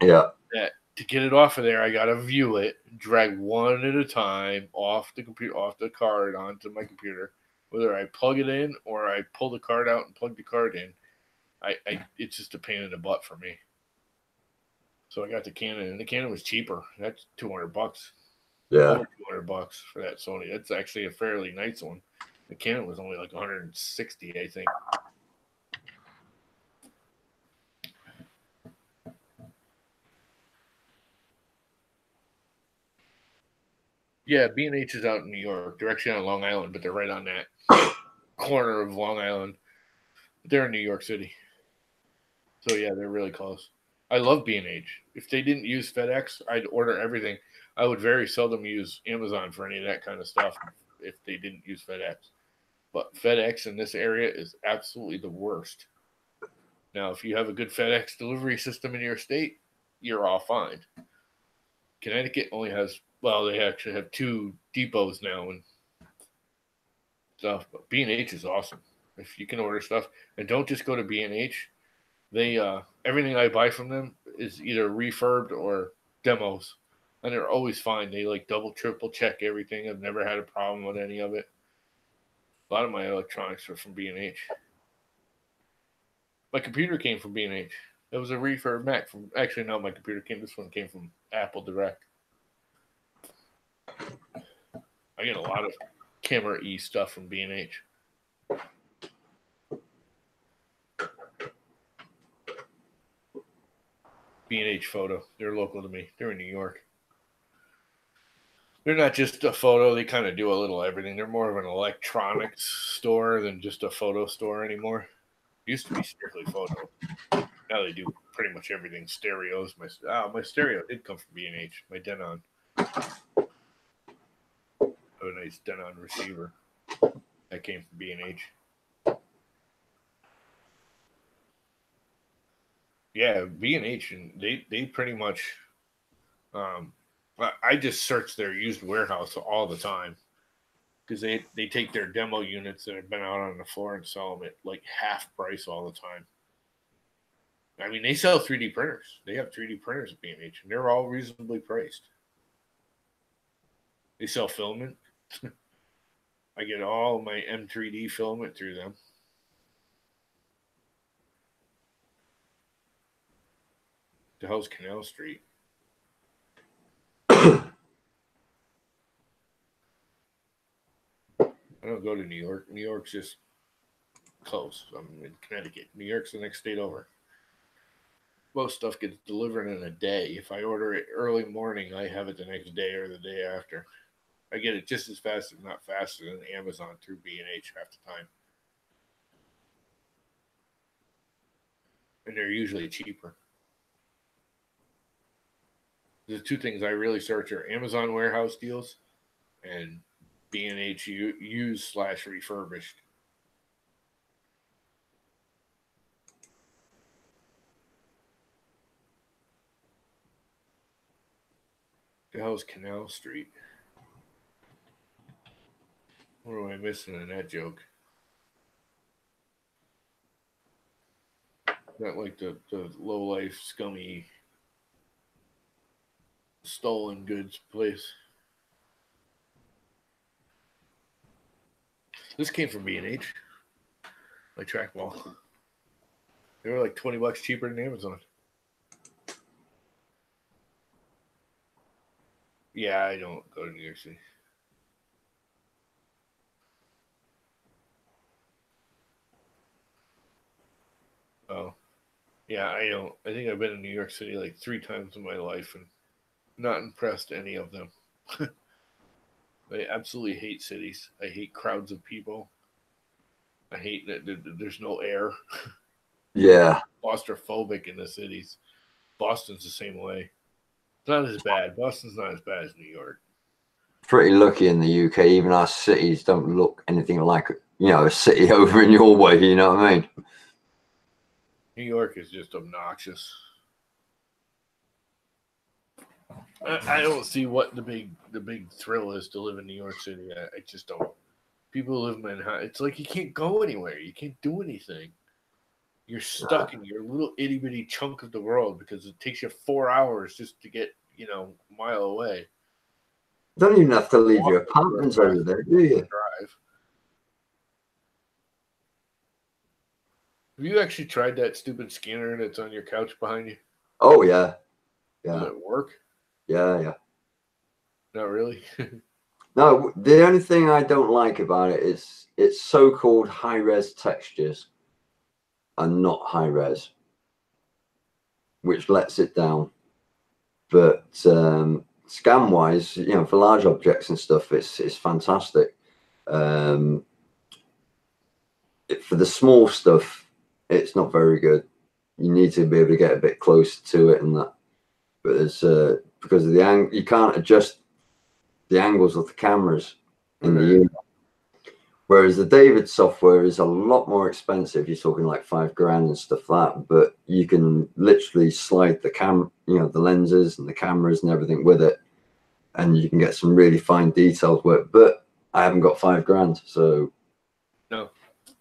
Yeah. That to get it off of there, I gotta view it, drag one at a time off the computer, off the card onto my computer. Whether I plug it in or I pull the card out and plug the card in, it's just a pain in the butt for me. So I got the Canon, and the Canon was cheaper. That's $200. Yeah, over $200 for that Sony. That's actually a fairly nice one. The Canon was only like 160, I think. Yeah, B&H is out in New York. They're actually on Long Island, but they're right on that corner of Long Island. They're in New York City. So, yeah, they're really close. I love B&H. If they didn't use FedEx, I'd order everything. I would very seldom use Amazon for any of that kind of stuff if they didn't use FedEx. But FedEx in this area is absolutely the worst. Now, if you have a good FedEx delivery system in your state, you're all fine. Connecticut only has, well, they actually have 2 depots now and stuff. But B&H is awesome. If you can order stuff, and don't just go to B&H. They everything I buy from them is either refurbed or demos, and they're always fine. They like double, triple check everything. I've never had a problem with any of it. A lot of my electronics are from B&H. My computer came from B&H. It was a refurb Mac from. Actually, no, my computer came. This one came from Apple Direct. I get a lot of Camera E stuff from B&H. B&H Photo. They're local to me. They're in New York. They're not just a photo. They kind of do a little everything. They're more of an electronics store than just a photo store anymore. It used to be strictly photo. Now they do pretty much everything. Stereos. My stereo did come from B&H. My Denon. I have a nice Denon receiver. That came from B&H. Yeah, B&H, and they pretty much. I just search their used warehouse all the time because they take their demo units that have been out on the floor and sell them at like half price all the time. I mean, they sell 3D printers. They have 3D printers at B&H, and they're all reasonably priced. They sell filament. I get all my M3D filament through them. The hell's Canal Street? I don't go to New York. New York's just close. I'm in Connecticut. New York's the next state over. Most stuff gets delivered in a day. If I order it early morning, I have it the next day or the day after. I get it just as fast, if not faster, than Amazon through B&H half the time. And they're usually cheaper. The two things I really search are Amazon warehouse deals and B&H used/refurbished. The hell's Canal Street? What am I missing in that joke? Not like the low life, scummy, stolen goods place. This came from B&H. My trackball. They were like $20 cheaper than Amazon. Yeah, I don't go to New York City. Oh. Yeah, I don't. I think I've been in New York City like 3 times in my life and not impressed any of them. I absolutely hate cities. I hate crowds of people. I hate that there's no air. Yeah. Claustrophobic in the cities. Boston's the same way. It's not as bad. Boston's not as bad as New York. Pretty lucky in the UK. Even our cities don't look anything like, a city over in your way. You know what I mean? New York is just obnoxious. I don't see what the big thrill is to live in New York City. I just don't. People live in Manhattan. It's like you can't go anywhere. You can't do anything. You're stuck in your little itty bitty chunk of the world because it takes you 4 hours just to get a mile away. You don't even have to leave your apartments over there, do you? Drive. Have you actually tried that stupid scanner that's on your couch behind you? Oh yeah. Does it work? Yeah. Not really. No, the only thing I don't like about it is it's so-called high-res textures and not high-res, which lets it down. But scan-wise, for large objects and stuff, it's fantastic. For the small stuff, it's not very good. You need to be able to get a bit closer to it and that. But it's because of the angle, you can't adjust the angles of the cameras in the unit. Whereas the David software is a lot more expensive. You're talking like $5,000 and stuff like that. But you can literally slide the the lenses and the cameras and everything with it, and you can get some really fine detailed work. But I haven't got $5,000, so no.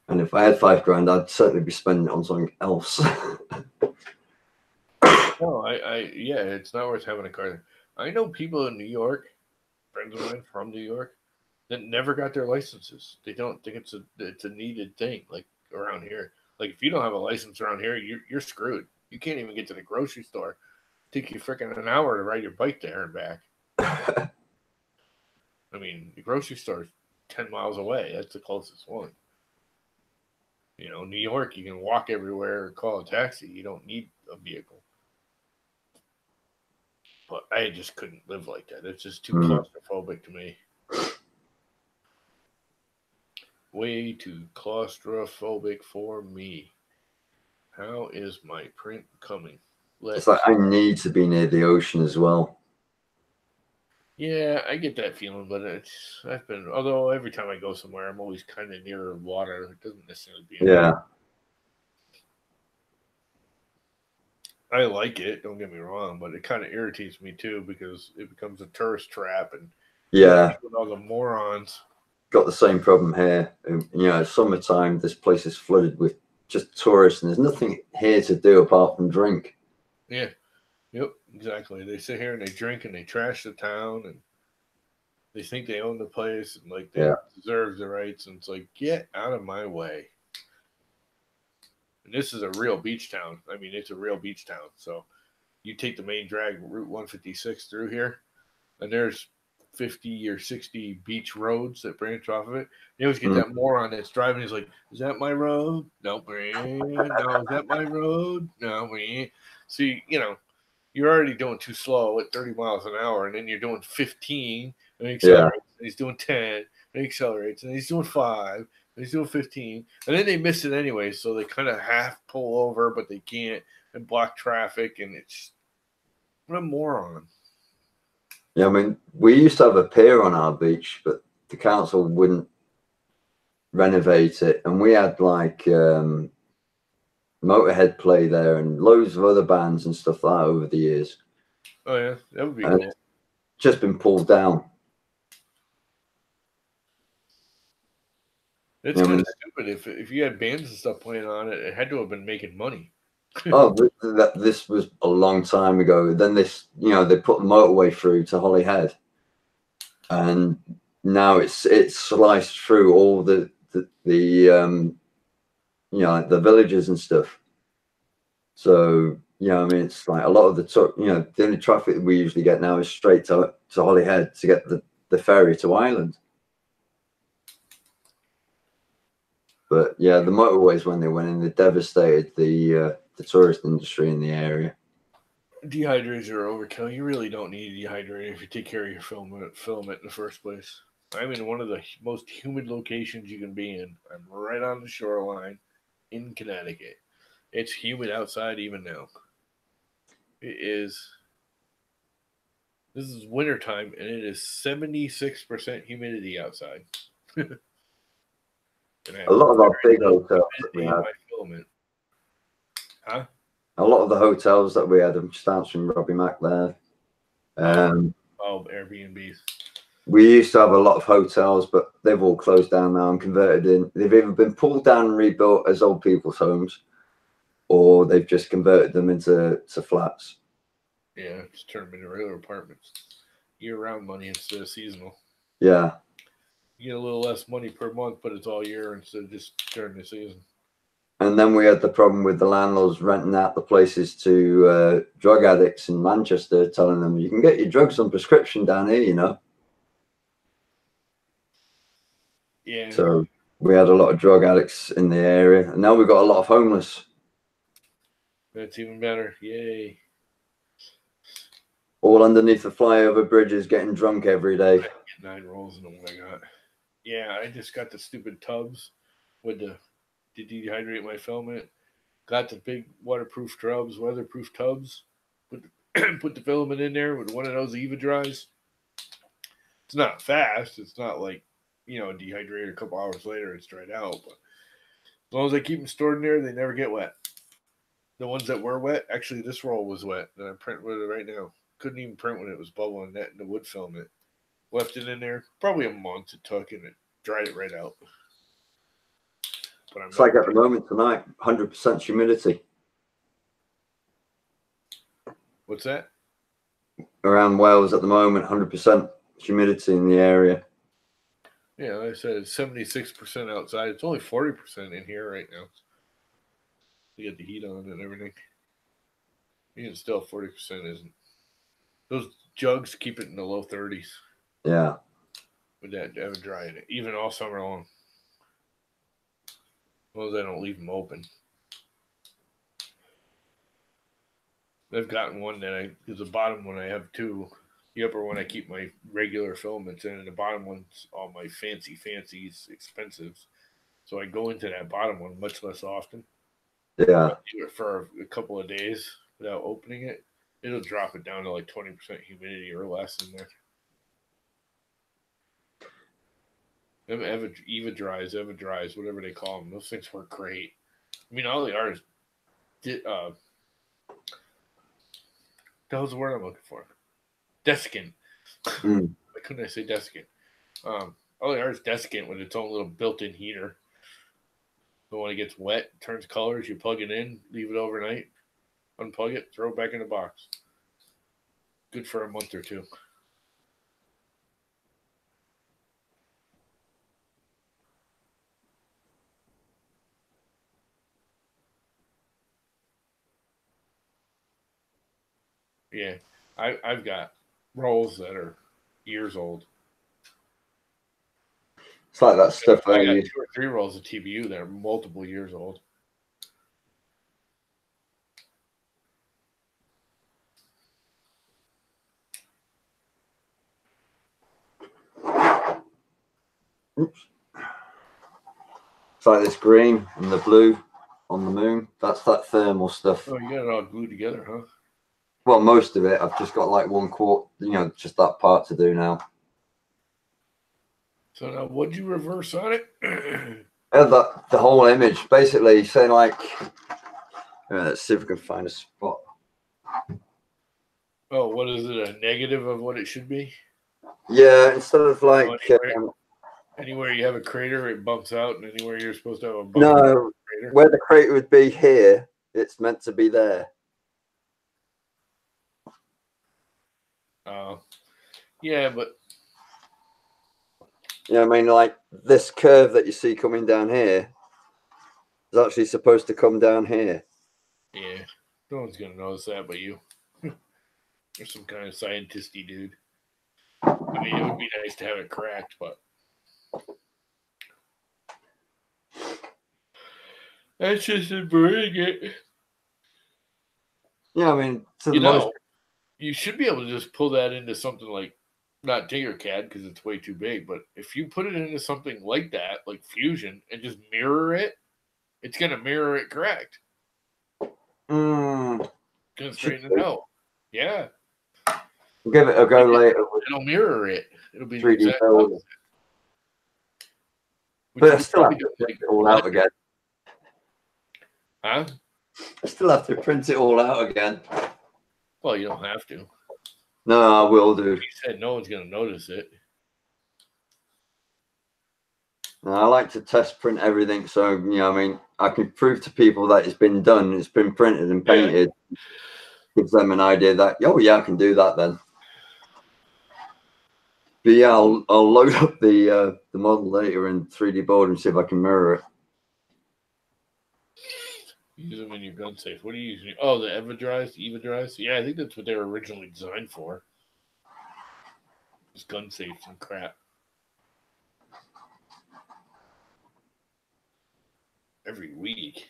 And if I had $5,000, I'd certainly be spending it on something else. No, yeah, it's not worth having a car there. I know people in New York, friends of mine from New York, that never got their licenses. They don't think it's a needed thing like around here. Like if you don't have a license around here, you're screwed. You can't even get to the grocery store. Take you freaking an hour to ride your bike there and back. I mean, the grocery store is 10 miles away. That's the closest one. You know, New York, you can walk everywhere or call a taxi. You don't need a vehicle. But I just couldn't live like that. It's just too claustrophobic to me. Way too claustrophobic for me. How is my print coming? It's like I need to be near the ocean as well. Yeah, I get that feeling, but although every time I go somewhere, I'm always kind of near water. It doesn't necessarily be. Yeah. I like it, don't get me wrong, but it kind of irritates me too because it becomes a tourist trap and Yeah, with all the morons. got the same problem here. You know, summertime, this place is flooded with just tourists, and there's nothing here to do apart from drink. Yeah, yep, exactly. They sit here and they drink and they trash the town and they think they own the place and like they deserve the rights. And it's like, get out of my way. And this is a real beach town. I mean, it's a real beach town. So you take the main drag, Route 156 through here, and there's 50 or 60 beach roads that branch off of it. You always get that moron that's driving. He's like, "Is that my road? No, no. Is that my road? No, see, you know, you're already doing too slow at 30 miles an hour, and then you're doing 15, and he accelerates, and he's doing 10, and he accelerates, and he's doing 5, and he's doing 15, and then they miss it anyway, so they kind of half pull over, but they can't, and block traffic, and it's what a moron. Yeah, I mean, we used to have a pier on our beach, but the council wouldn't renovate it, and we had like Motorhead play there and loads of other bands and stuff like that over the years. Oh yeah, that would be cool. It's just been pulled down. It's kind of stupid. If you had bands and stuff playing on it, it had to have been making money. Oh, this was a long time ago. Then this, you know, they put the motorway through to Holyhead, and now it's sliced through all the you know, like the villages and stuff. So yeah, I mean, it's like a lot of the you know, the only traffic that we usually get now is straight to Holyhead to get the ferry to Ireland. But yeah, the motorways when they went in, they devastated the tourist industry in the area. Dehydrators are overkill. You really don't need a dehydrator if you take care of your filament in the first place. I'm in one of the most humid locations you can be in. I'm right on the shoreline in Connecticut. It's humid outside even now. It is. This is wintertime and it is 76% humidity outside. A lot of our big hotels that we have. Huh? A lot of the hotels that we had, I'm just answering Robbie Mac there. Airbnbs. We used to have a lot of hotels, but they've all closed down now and converted in. They've either been pulled down and rebuilt as old people's homes, or they've just converted them into flats. Yeah, just turn them into regular apartments. Year-round money instead of seasonal. Yeah. You get a little less money per month, but it's all year instead of just during the season. And then we had the problem with the landlords renting out the places to drug addicts in Manchester, telling them you can get your drugs on prescription down here, you know. Yeah. So we had a lot of drug addicts in the area, and now we've got a lot of homeless. That's even better. Yay. All underneath the flyover bridges, getting drunk every day. 9 rolls in what I got. Yeah, I just got the stupid tubs with to dehydrate my filament. Got the big waterproof tubs, weatherproof tubs. Put the filament in there with one of those Eva dries. It's not fast. It's not like, you know, dehydrated a couple hours later, it's dried out. But as long as I keep them stored in there, they never get wet. The ones that were wet, actually, this roll was wet that I'm printing with it right now. Couldn't even print when it was bubbling that in the wood filament. Left it in there. Probably a month it took, and it dried it right out. But it's like at the moment tonight, 100% humidity. What's that? Around Wales at the moment, 100% humidity in the area. Yeah, like I said it's 76% outside. It's only 40% in here right now. You get the heat on and everything. Even still, 40% isn't. Those jugs keep it in the low 30s. Yeah. With that ever dry in it, even all summer long. Well, they don't leave them open. I've gotten one that because the bottom one I have two. The upper one I keep my regular filaments in, and the bottom one's all my fancies, expensives. So I go into that bottom one much less often. Yeah. Do it for a couple of days without opening it. It'll drop it down to like 20% humidity or less in there. Eva dries, whatever they call them. Those things work great. I mean, all they are is that was the word I'm looking for. Desiccant. Mm. Why couldn't I say desiccant? All they are is desiccant with its own little built-in heater. So when it gets wet, turns colors, you plug it in, leave it overnight, unplug it, throw it back in the box. Good for a month or two. Yeah, I've got rolls that are years old. It's like that stuff I that got you. 2 or 3 rolls of TBU that are multiple years old. Oops. It's like this green and the blue on the moon. That's that thermal stuff. Oh, you got it all glued together, huh? Well, most of it. I've just got like 1/4, just that part to do now. So now, what'd you reverse on it? The whole image, basically saying like, let's see if we can find a spot. Oh, what is it? A negative of what it should be? Yeah, instead of like anywhere you have a crater, it bumps out, and anywhere you're supposed to have a bump no, crater. where the crater would be here, it's meant to be there. Yeah, but I mean, like this curve that you see coming down here is actually supposed to come down here. yeah, no one's gonna notice that but you. You're some kind of scientisty dude. I mean, it would be nice to have it cracked, but that's just inverting it. Yeah, I mean, to the most. You should be able to just pull that into something like not Tinkercad because it's way too big, but if you put it into something like that, like Fusion, and just mirror it, it's gonna mirror it correct. Mm, It's gonna straighten it out. Yeah. We'll give it a go later. It'll mirror it. It'll be the 3D exact build. opposite. But I still have to print it all out again. Huh? I still have to print it all out again. Well, you don't have to. No, I will do. You said no one's gonna notice it. No, I like to test print everything, so I mean, I can prove to people that it's been done, it's been printed and painted. Yeah. Gives them an idea that I can do that then. But yeah, I'll load up the model later in 3D board and see if I can mirror it. Use them in your gun safe. What are you using? Oh, the Eva drives. Yeah, I think that's what they were originally designed for. Just gun safes and crap. Every week.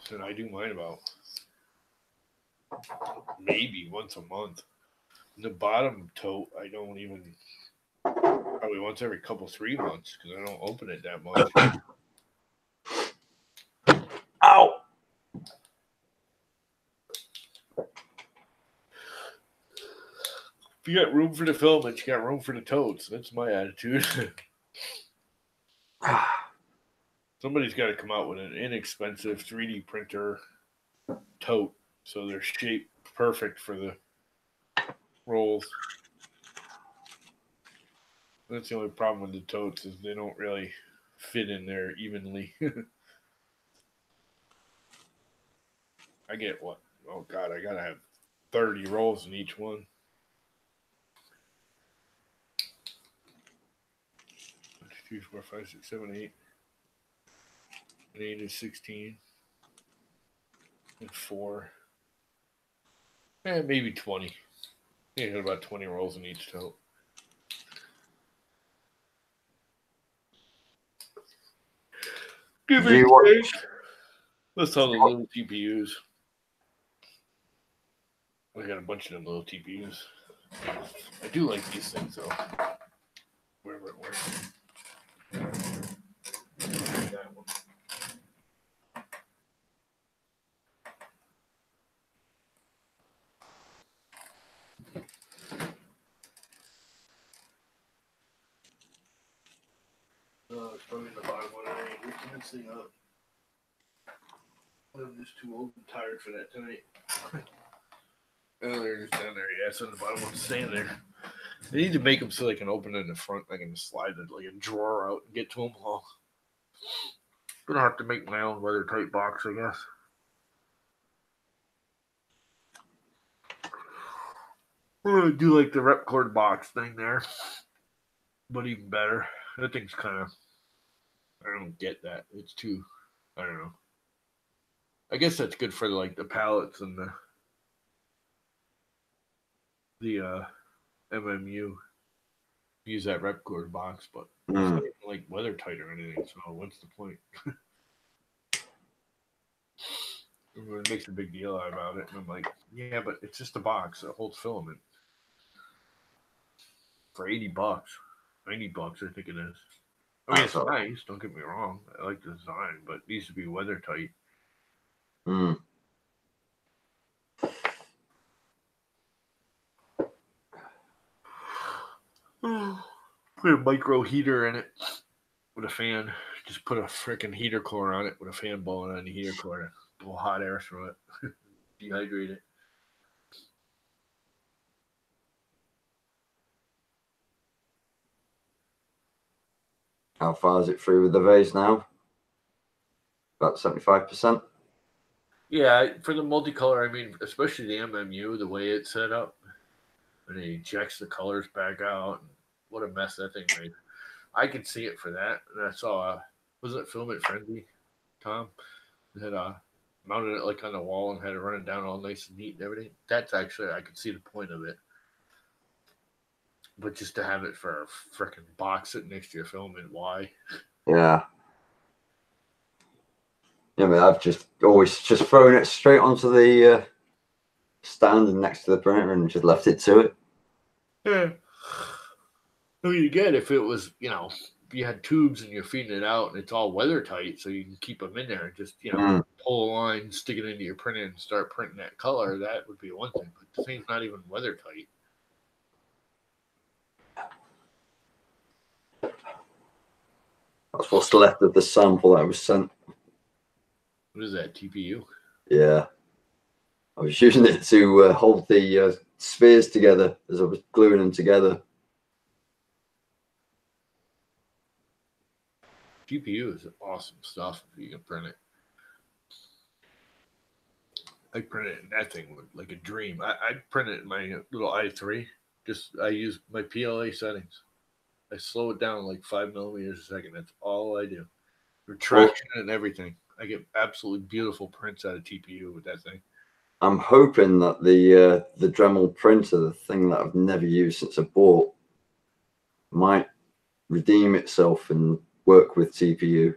So I do mine about maybe once a month. The bottom tote, I don't even. Probably once every 3 months because I don't open it that much. Ow! If you got room for the filaments, you got room for the totes. That's my attitude. Somebody's got to come out with an inexpensive 3D printer tote so they're shaped perfect for the rolls. That's the only problem with the totes is they don't really fit in there evenly. I get what? Oh God, I gotta have 30 rolls in each one. 2, 4, 5, 6, 7, 8. And 8 is 16. And 4. Maybe 20. Yeah, got about 20 rolls in each tote. Give or take. That's all the little TPUs. We got a bunch of them little TPUs. I do like these things though. Wherever it works. That one. It's probably in the bottom one. I ain't lifting this thing up. I'm just too old and tired for that tonight. Oh, they're just down there. Yeah, it's on the bottom one. Staying there. They need to make them so they can open in the front. I can slide it like a drawer out and get to them all. Gonna have to make my own weather tight box, I guess. I'm gonna do like the Repcord box thing there, but even better. That thing's kind of. I don't get that. It's too. I don't know. I guess that's good for like the pallets and the MMU. Use that Repcord box, but it's not even like weather tight or anything. So what's the point? Everyone makes a big deal about it, and I'm like, yeah, but it's just a box that holds filament for $80, $90, I think it is. I mean, it's nice. Don't get me wrong. I like the design, but it needs to be weather tight. Put a micro heater in it with a fan. Just put a freaking heater core on it with a fan blowing on the heater core to blow hot air through it. Dehydrate it. How far is it through with the vase now? About 75%. Yeah, for the multicolor, I mean, especially the MMU, the way it's set up, and it ejects the colors back out. And what a mess that thing made. I could see it for that. And I saw, wasn't it Filament Frenzy, Tom? That mounted it like on the wall and had it running down all nice and neat and everything. That's actually, I could see the point of it. But just to have it for a freaking box sitting next to your filament, why? Yeah. Yeah, I mean, I've just always just thrown it straight onto the stand and next to the printer and just left it to it. Yeah. I mean, again, if it was, you had tubes and you're feeding it out and it's all weather tight, so you can keep them in there and just, pull a line, stick it into your printer and start printing that color, that would be one thing. But the thing's not even weather tight. That's what's left of the sample that was sent. What is that, TPU? Yeah. I was using it to hold the spheres together as I was gluing them together. GPU is awesome stuff if you can print it. I print it in that thing like a dream. I print it in my little i3. I use my PLA settings. I slow it down like 5 millimeters a second. That's all I do. Retraction and everything. I get absolutely beautiful prints out of TPU with that thing. I'm hoping that the Dremel printer, the thing that I've never used since I bought, might redeem itself and work with TPU.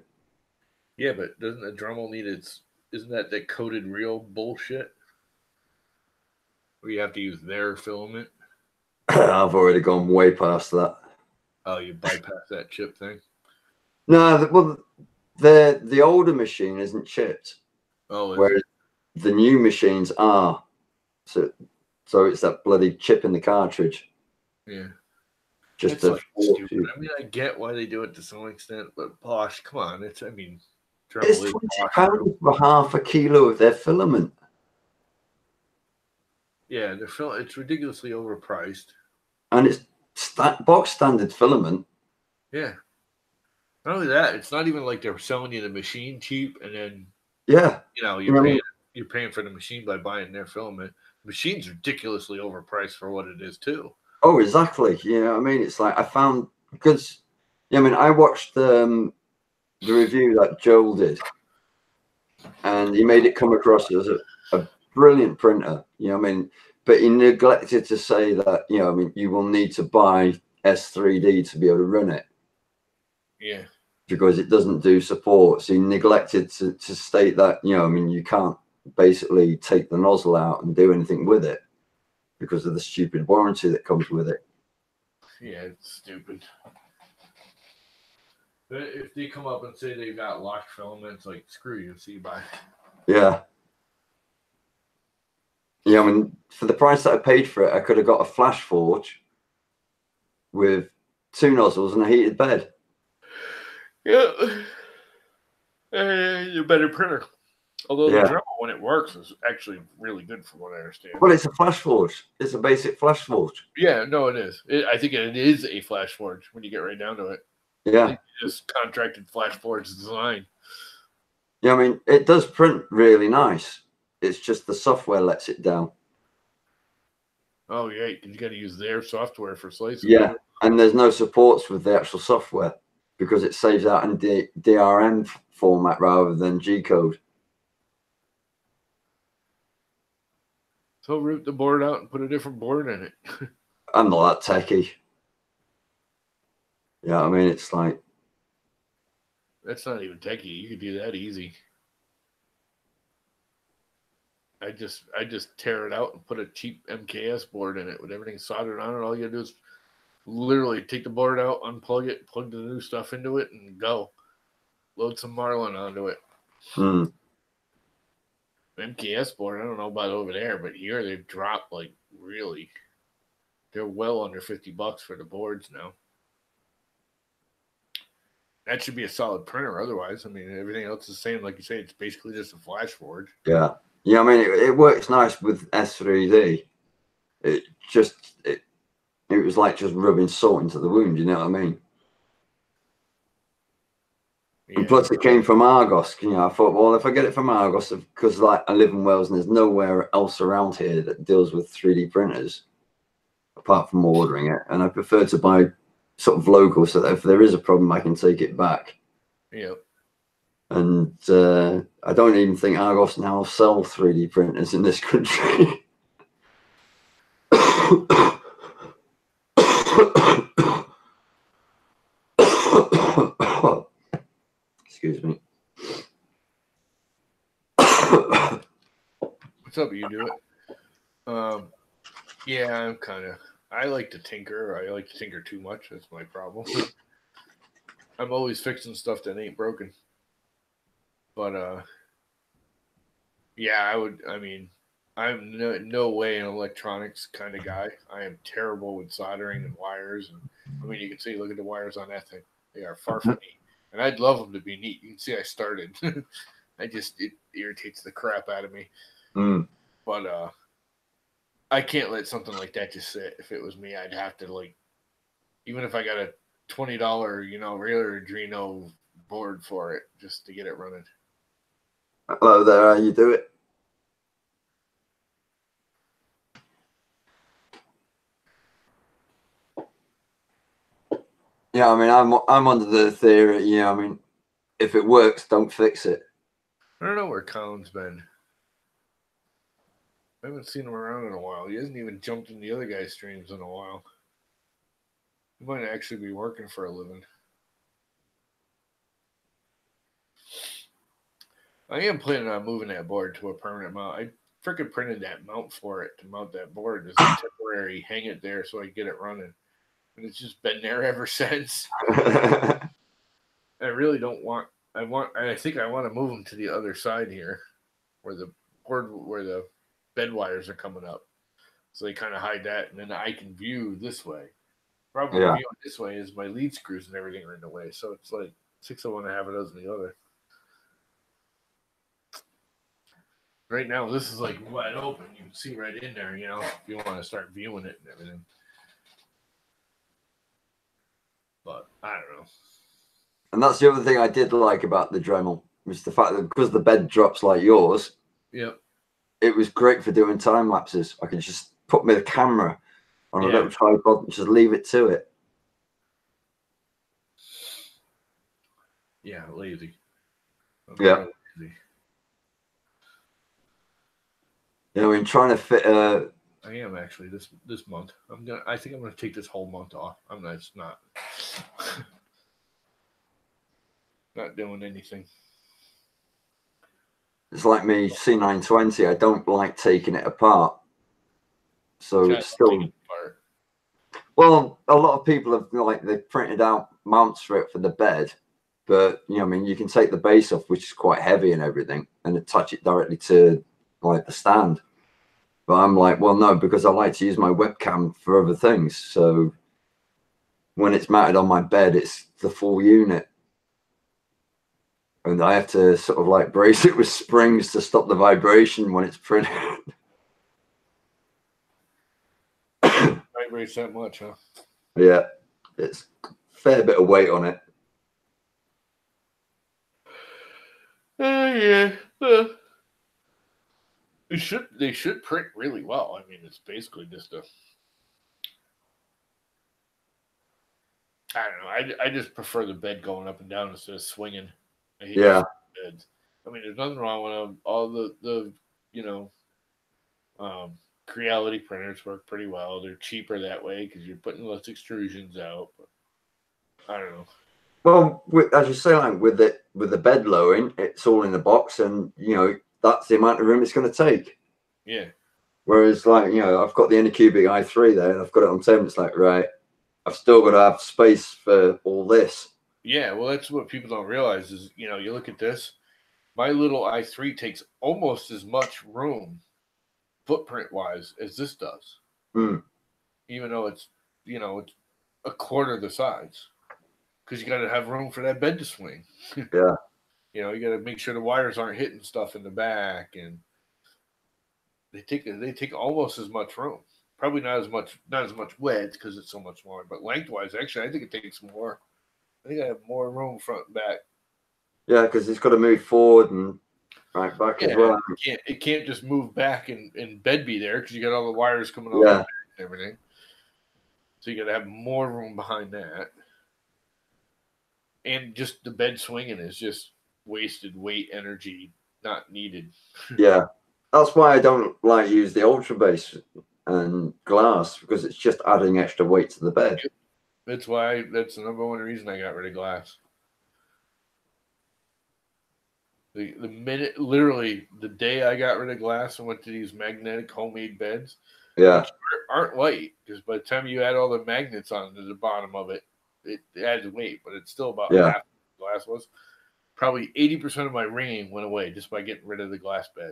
Yeah, but doesn't the Dremel need isn't that coated reel bullshit? Where you have to use their filament? I've already gone way past that. Oh, you bypass that chip thing? No, well, the older machine isn't chipped. Oh, whereas the new machines are. So it's that bloody chip in the cartridge. Yeah. Just like stupid. I mean, I get why they do it to some extent, but Bosch, come on. It's £20 for half a kilo of their filament. Yeah, it's ridiculously overpriced. And it's box standard filament. Yeah. Not only that, it's not even like they're selling you the machine cheap and then you're paying you're paying for the machine by buying their filament. The machine's ridiculously overpriced for what it is too. Oh, exactly. Yeah, I mean, it's like I found because, yeah, I mean, I watched the review that Joel did, and he made it come across as a brilliant printer. You know, I mean, but he neglected to say that, you know, I mean, you will need to buy S3D to be able to run it. Yeah. Because it doesn't do support. So he neglected to state that, you know, I mean, you can't basically take the nozzle out and do anything with it because of the stupid warranty that comes with it. Yeah, it's stupid. But if they come up and say they've got locked filaments, like, screw you, see, bye. Yeah. Yeah, I mean, for the price that I paid for it, I could have got a flash forge with 2 nozzles and a heated bed. Yeah. A better printer. Although the Dremel, when it works, is actually really good from what I understand. Well, it's a flash forge. It's a basic flash forge. Yeah, no, it is. I think it is a flash forge when you get right down to it. Yeah. They just contracted flash forge design. Yeah, I mean, it does print really nice. It's just the software lets it down. Oh, yeah, you got to use their software for slicing. Yeah, and there's no supports with the actual software because it saves out in DRM format rather than G-code. So rip the board out and put a different board in it. I'm not that techie. Yeah, I mean, it's like... That's not even techie. You could do that easy. I just tear it out and put a cheap MKS board in it with everything soldered on it. All you gotta do is literally take the board out, unplug it, plug the new stuff into it, and go. Load some Marlin onto it. MKS board, I don't know about over there, but here they've dropped like really. They're well under $50 for the boards now. That should be a solid printer. Otherwise, I mean, everything else is the same. Like you say, it's basically just a flash forge. Yeah. Yeah, I mean, it works nice with S3D. It was like just rubbing salt into the wound, you know what I mean? Yeah. And plus it came from Argos, you know, I thought, well, if I get it from Argos, because like I live in Wales and there's nowhere else around here that deals with 3D printers, apart from ordering it. And I prefer to buy sort of local so that if there is a problem, I can take it back. Yep. And I don't even think Argos now sell 3D printers in this country. Excuse me. What's up? You do it? Yeah, I like to tinker. I like to tinker too much. That's my problem. I'm always fixing stuff that ain't broken. But yeah, I'm no way an electronics kind of guy. I am terrible with soldering and wires. And I mean, you can see, look at the wires on that thing. They are far from neat. And I'd love them to be neat. You can see I started. It irritates the crap out of me. But I can't let something like that just sit. If it was me, I'd have to, like, even if I got a $20, regular Adreno board for it, just to get it running. Hello there, how you do it? Yeah, I mean, I'm under the theory, I mean, if it works, don't fix it. I don't know where Colin's been. I haven't seen him around in a while. He hasn't even jumped in the other guy's streams in a while. He might actually be working for a living. I am planning on moving that board to a permanent mount. I freaking printed that mount for it to mount that board as a temporary hang it there so I can get it running. And it's just been there ever since. I really don't want. I think I want to move them to the other side here, where the bed wires are coming up, so they kind of hide that, and then I can view this way. Probably viewing this way is my lead screws and everything are in the way, so it's like 6 of one, half a dozen the other. Right now, this is like wide open. You can see right in there, if you want to start viewing it and everything. But I don't know. And that's the other thing I did like about the Dremel, was the fact that because the bed drops like yours, yep, it was great for doing time lapses. I could just put the camera on a little tripod and just leave it to it. Yeah, lazy. Yeah. Lazy. You know, in trying to fit I am actually this month. I think I'm gonna take this whole month off. It's not not doing anything. It's like me C920. I don't like taking it apart. So it's still apart. Well, a lot of people have they've printed out mounts for it for the bed, but you know, I mean, you can take the base off, which is quite heavy and everything, and attach it directly to like the stand. But I'm like, well, no, because I like to use my webcam for other things. So when it's mounted on my bed, it's the full unit. And I have to sort of like brace it with springs to stop the vibration when it's printed. Vibrates that much, huh? Yeah, it's a fair bit of weight on it. Yeah. They should print really well. I mean, it's basically just a. I don't know. I just prefer the bed going up and down instead of swinging. I hate beds. I mean, there's nothing wrong with them. All the Creality printers work pretty well. They're cheaper that way because you're putting less extrusions out. But I don't know. Well, as you say, like with the bed lowering, it's all in the box, and you know that's the amount of room it's going to take. Yeah. Whereas, like, you know, I've got the Anycubic i3 there, and I've got it on 10. It's like, right, I've still got to have space for all this. Yeah, well, that's what people don't realize is, you know, you look at this. My little i3 takes almost as much room, footprint-wise, as this does. Mm. Even though it's, you know, it's a quarter the size. Because you got to have room for that bed to swing. Yeah. You know, you got to make sure the wires aren't hitting stuff in the back, and they take almost as much room. Probably not as much width because it's so much more, but lengthwise, actually, I think it takes more. I think I have more room front and back. Yeah, because it's got to move forward and right back as well. It can't just move back and bed be there because you got all the wires coming off the back and everything. So you got to have more room behind that. And just the bed swinging is just wasted weight, energy, not needed. Yeah, that's why I don't like use the Ultra Base and glass, because it's just adding extra weight to the bed. That's the number one reason I got rid of glass. The minute, literally, the day I got rid of glass and went to these magnetic homemade beds, which aren't light, because by the time you add all the magnets on to the bottom of it, it adds weight, but it's still about half the glass was. Probably 80% of my ringing went away just by getting rid of the glass bed.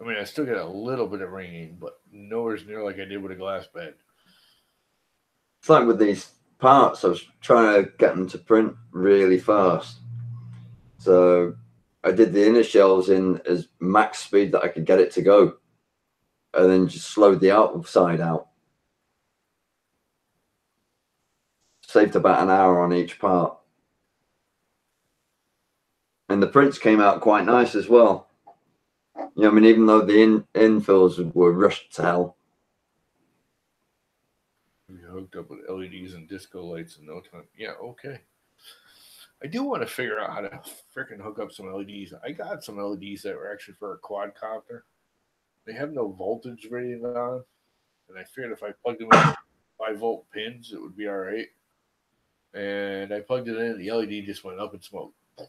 I mean, I still get a little bit of ringing, but nowhere near like I did with a glass bed. It's like with these parts, I was trying to get them to print really fast. So I did the inner shells in as max speed that I could get it to go, and then just slowed the outside out. Saved about an hour on each part. And the prints came out quite nice as well. You know, I mean, even though the infills were rushed to hell. We hooked up with LEDs and disco lights in no time. Yeah, okay. I do want to figure out how to freaking hook up some LEDs. I got some LEDs that were actually for a quadcopter. They have no voltage rating on, and I figured if I plugged them in 5-volt pins, it would be all right. And I plugged it in, and the LED just went up in smoke. I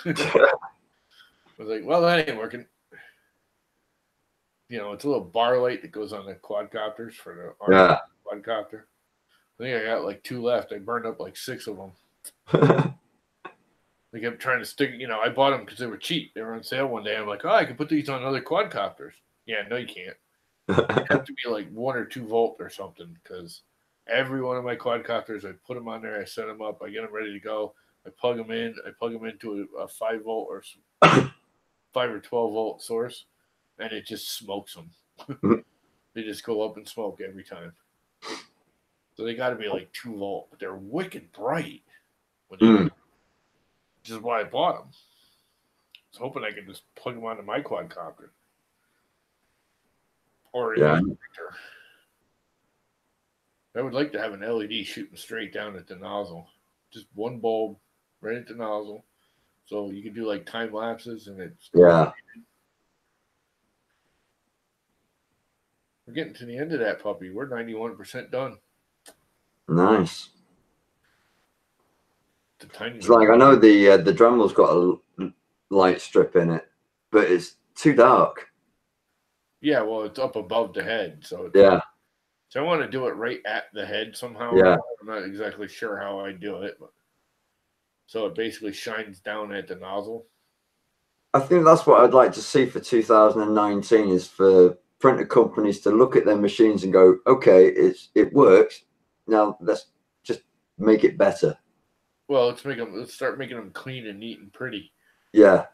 was like, well, that ain't working. You know, it's a little bar light that goes on the quadcopters for the quadcopter. I think I got like 2 left. I burned up like 6 of them. They kept trying to stick, you know, I bought them because they were cheap. They were on sale one day. I'm like, oh, I can put these on other quadcopters. Yeah, no, you can't. They have to be like 1 or 2 volt or something, because every one of my quadcopters, I put them on there, I set them up, I get them ready to go. I plug them into a 5 volt or 5 or 12 volt source, and it just smokes them. They just go up in smoke every time. So they got to be like 2 volt, but they're wicked bright when they which is why I bought them. I was hoping I could just plug them onto my quadcopter or any printer. I would like to have an LED shooting straight down at the nozzle, just one bulb right at the nozzle, so you can do like time lapses and it's Yeah. We're getting to the end of that puppy. We're 91% done. Nice. The tiny. It's like I know the Dremel's got a light strip in it, but it's too dark. Yeah, well, it's up above the head, so yeah. So I want to do it right at the head somehow. Yeah. I'm not exactly sure how I do it, but so it basically shines down at the nozzle. I think that's what I'd like to see for 2019 is for printer companies to look at their machines and go, okay, it works. Now let's just make it better. Well, let's start making them clean and neat and pretty. Yeah.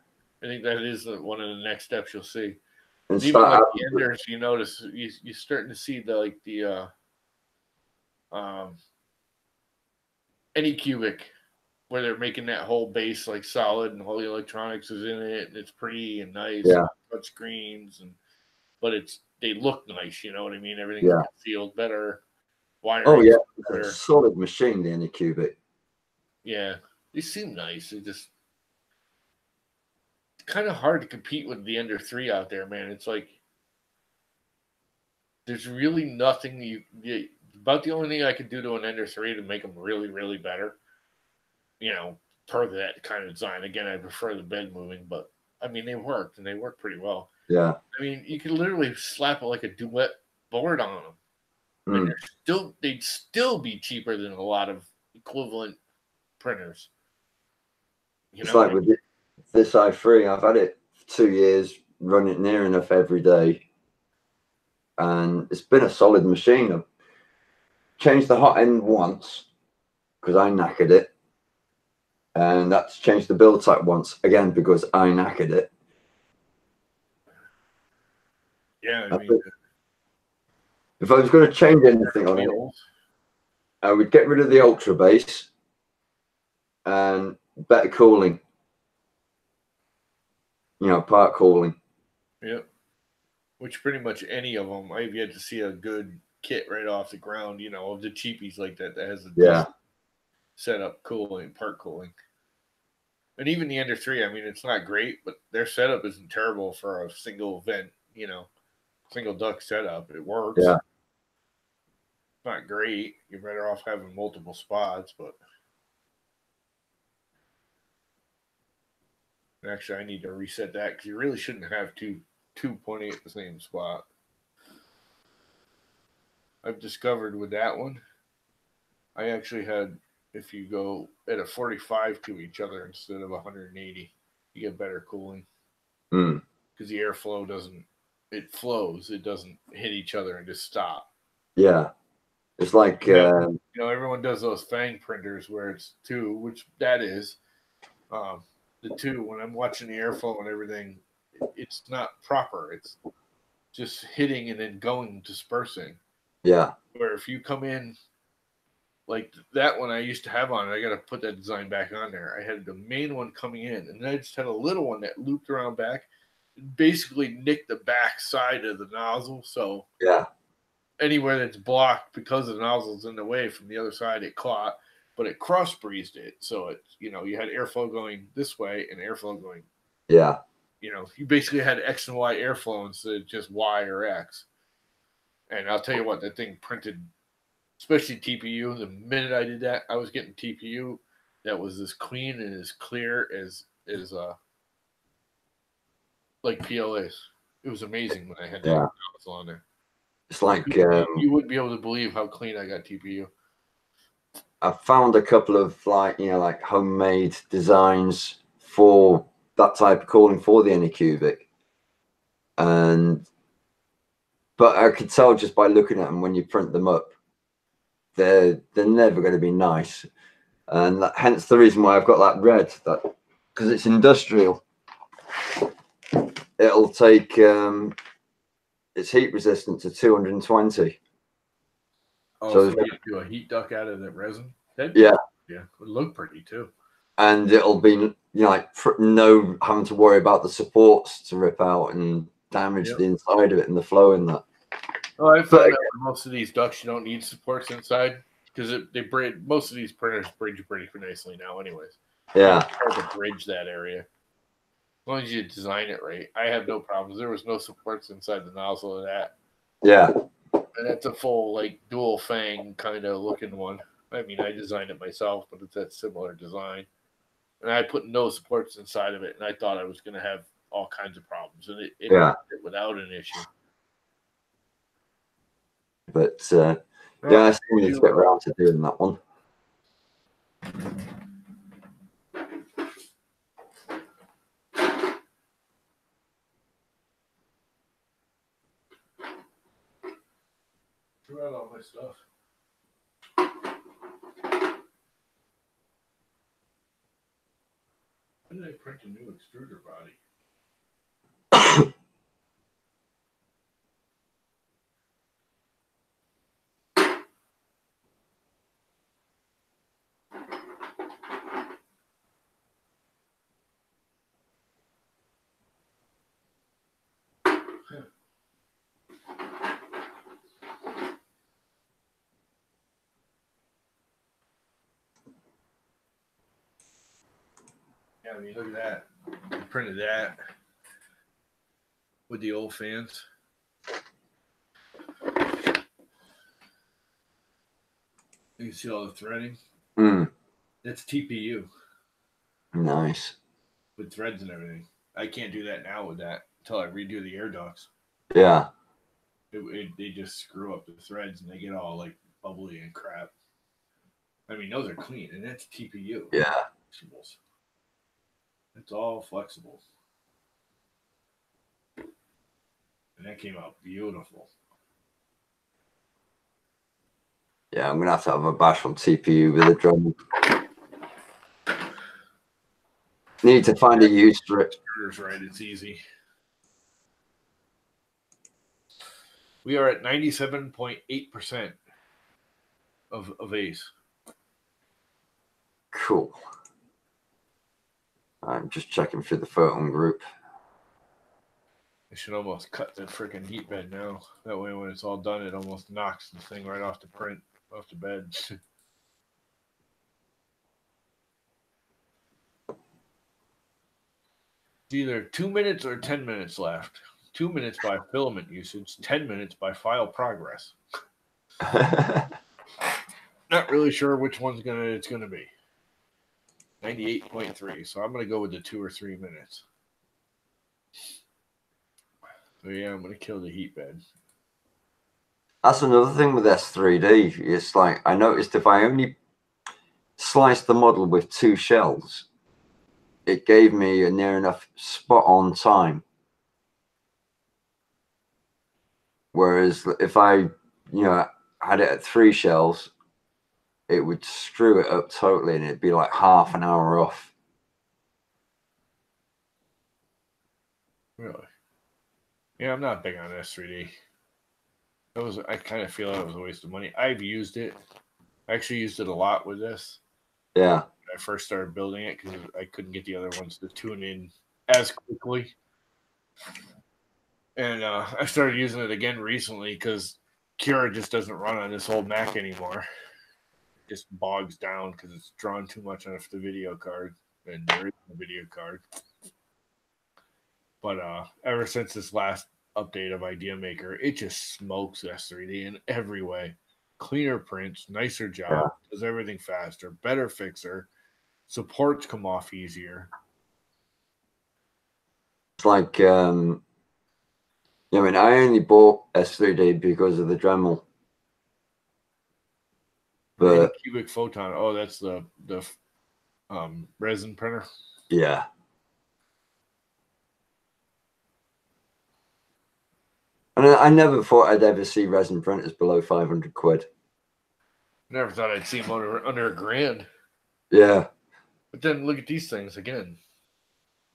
I think that is one of the next steps you'll see. And even like the enders, you notice you're starting to see any cubic where they're making that whole base like solid and all the electronics is in it and it's pretty and nice. Yeah. Touch screens but they look nice, you know what I mean? Everything's concealed better. Wiring. Oh yeah, it's a solid machine, the Anycubic. Yeah. They seem nice. It's kind of hard to compete with the Ender 3 out there, man. It's like there's really nothing about the only thing I could do to an Ender 3 to make them really, really better. You know, per that kind of design. Again, I prefer the bed moving, but I mean they worked and they work pretty well. Yeah. I mean, you could literally slap like a duet board on them, and they'd still be cheaper than a lot of equivalent printers. It's like with this i3, I've had it for 2 years, run it near enough every day, and it's been a solid machine. I've changed the hot end once because I knackered it, and that's changed the build type once again because I knackered it. Yeah, I mean, if I was going to change anything on it, I would get rid of the ultra base and better cooling. You know, part cooling. Yep. Which pretty much any of them, I've yet to see a good kit right off the ground, you know, of the cheapies like that has a setup cooling, part cooling. And even the Ender 3, I mean, it's not great, but their setup isn't terrible for a single vent, you know, single duct setup. It works. Yeah. It's not great. You're better off having multiple spots, but actually I need to reset that because you really shouldn't have two pointing at the same spot. I've discovered with that one, I actually had, if you go at a 45 to each other instead of 180, you get better cooling. Because the airflow it flows. It doesn't hit each other and just stop. Yeah. It's like, you know, everyone does those Fang printers where it's 2, which that is. The 2, when I'm watching the airflow and everything, it's not proper. It's just hitting and then going, dispersing. Yeah. Where if you come in, like that one I used to have on, I got to put that design back on there. I had the main one coming in, and then I just had a little one that looped around back, basically nicked the back side of the nozzle. So anywhere that's blocked because the nozzle's in the way from the other side, it caught, but it cross breezed it. So it, you know, you had airflow going this way and airflow going. Yeah. You know, you basically had X and Y airflow instead of just Y or X. And I'll tell you what, that thing printed, especially TPU. The minute I did that, I was getting TPU that was as clean and as clear as like PLAs. It was amazing when I had that nozzle on there. It's like you wouldn't be able to believe how clean I got TPU. I found a couple of like homemade designs for that type of cooling for the Anycubic, but I could tell just by looking at them when you print them up, they're never going to be nice, and hence the reason why I've got that red, because it's industrial. It'll take it's heat resistant to 220. Oh, so you do a heat duct out of the resin? Yeah, it would look pretty too. and it'll be like no having to worry about the supports to rip out and damage the inside of it and the flow in that. Well, I found out with most of these ducts you don't need supports inside because they bridge. Most of these printers bridge pretty nicely now, anyways. Yeah, it's hard to bridge that area as long as you design it right. I have no problems. There was no supports inside the nozzle of that. yeah, And that's a full like dual fang kind of looking one. I mean, I designed it myself, but it's that similar design. And I put no supports inside of it, and I thought I was going to have all kinds of problems, and it yeah. it without an issue. But yeah, I still need to get around to doing that one. Threw out all my stuff. When did I print a new extruder body? Yeah, I mean, look at that. I printed that with the old fans. You can see all the threading. That's TPU. Nice. With threads and everything. I can't do that now with that until I redo the air ducts. Yeah. They just screw up the threads and they get all like bubbly and crap. I mean, those are clean, and that's TPU. Yeah. Flexibles. It's all flexible. And that came out beautiful. Yeah, I'm going to have a bash on TPU with a drum. Need to find a use for it. Right, it's easy. We are at 97.8% of Ace. Cool. I'm just checking through the photon group. I should almost cut the freaking heat bed now. That way when it's all done, it almost knocks the thing right off the print, off the bed. It's either 2 minutes or 10 minutes left. 2 minutes by filament usage, 10 minutes by file progress. Not really sure which one's it's gonna be. 98.3. So I'm gonna go with the 2 or 3 minutes. So yeah, I'm gonna kill the heat bed. That's another thing with S3D. It's like I noticed if I only sliced the model with 2 shells, it gave me a near enough spot on time. Whereas if I, had it at 3 shells, it would screw it up totally and it'd be like half an hour off. Really? Yeah, I'm not big on S3D. I kind of feel it was a waste of money. I've used it. I actually used it a lot with this. Yeah. When I first started building it because I couldn't get the other ones to tune in as quickly. And I started using it again recently because Cura just doesn't run on this old Mac anymore. It just bogs down because it's drawn too much off the video card. And there is no video card. But ever since this last update of Idea Maker, it just smokes S3D in every way. Cleaner prints, nicer job, does everything faster, better fixer, supports come off easier. It's like, I mean, I only bought S3D because of the Dremel. But cubic photon. Oh, that's the resin printer. Yeah. And I never thought I'd ever see resin printers below 500 quid. Never thought I'd see them under $1,000. Yeah. But then look at these things again.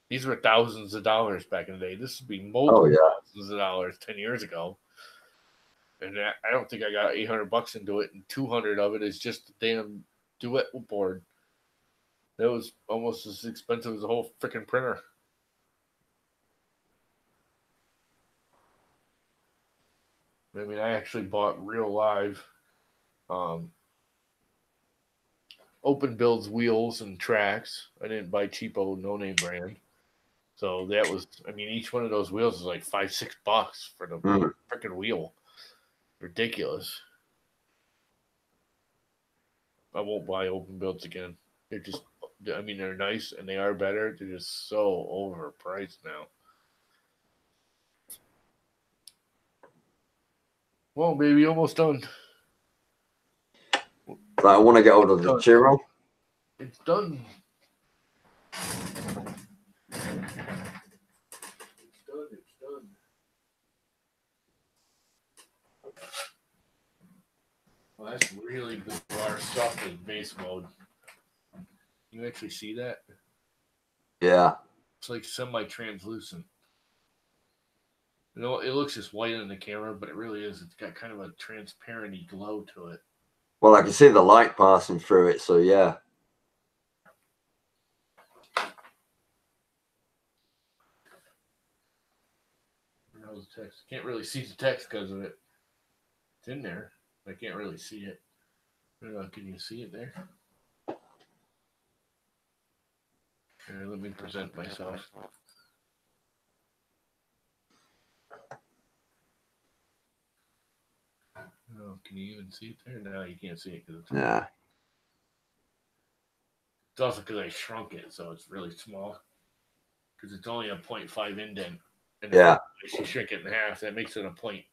These were thousands of dollars back in the day. This would be multiple thousands of dollars 10 years ago. And I don't think I got $800 into it, and 200 of it is just the damn duet board. That was almost as expensive as the whole freaking printer. I mean, I actually bought real live um, open builds wheels and tracks. I didn't buy cheapo no name brand. So that was, I mean, each one of those wheels is like $5-6 for the freaking wheel. Ridiculous. I won't buy open builds again. They're just, I mean, they're nice and they are better. They're just so overpriced now. Well, baby, almost done. I want to get hold of the churro. It's done. It's done. Well, that's really bizarre stuff in base mode. You actually see that? Yeah. It's like semi-translucent. You know, it looks just white on the camera, but it really is. It's got kind of a transparent-y glow to it. Well, I can see the light passing through it, so yeah. The text. Can't really see the text because of it. It's in there. I can't really see it. Can you see it there? Here, let me present myself. Oh, can you even see it there? No, you can't see it because it's. Yeah. It's also because I shrunk it, so it's really small. Because it's only a 0.5 indent. And yeah. If you shrink it in half, that makes it a 0.2.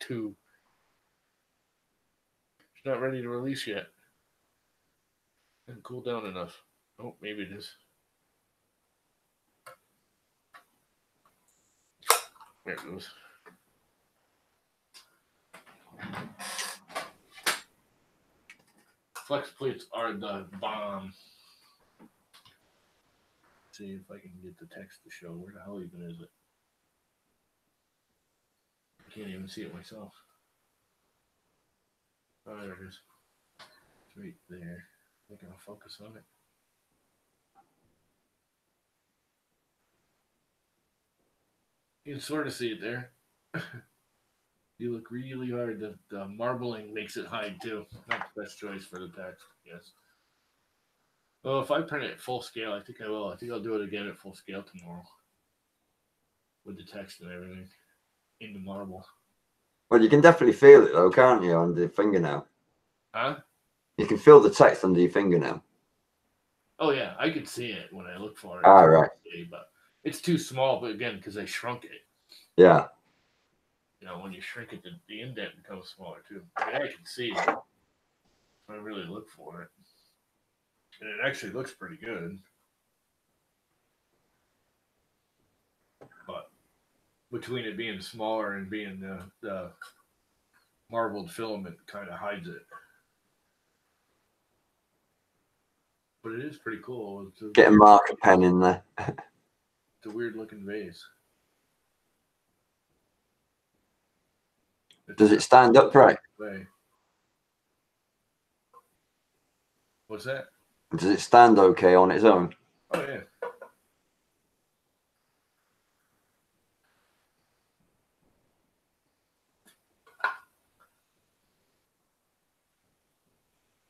It's not ready to release yet. Didn't cool down enough. Oh, maybe it is. There it goes. Flex plates are the bomb. Let's see if I can get the text to show. Where the hell even is it? I can't even see it myself. Oh, there it is. It's right there. I think I'll focus on it. You can sort of see it there. You look really hard. The marbling makes it hide too. Not the best choice for the text, yes. Well, if I print it at full scale, I think I will. I think I'll do it again at full scale tomorrow. With the text and everything. In the marble. Well, you can definitely feel it though, can't you, on the fingernail? Huh? You can feel the text under your fingernail. Oh, yeah. I could see it when I look for it. Ah, right. But it's too small, but again, because I shrunk it. Yeah. You know, when you shrink it, the indent becomes smaller too. I mean, I can see it. If I really look for it. And it actually looks pretty good. But between it being smaller and being the marbled filament kind of hides it. But it is pretty cool. Get a marker pen in there. It's a weird looking vase. Does it stand upright? What's that? Does it stand okay on its own? Oh, yeah.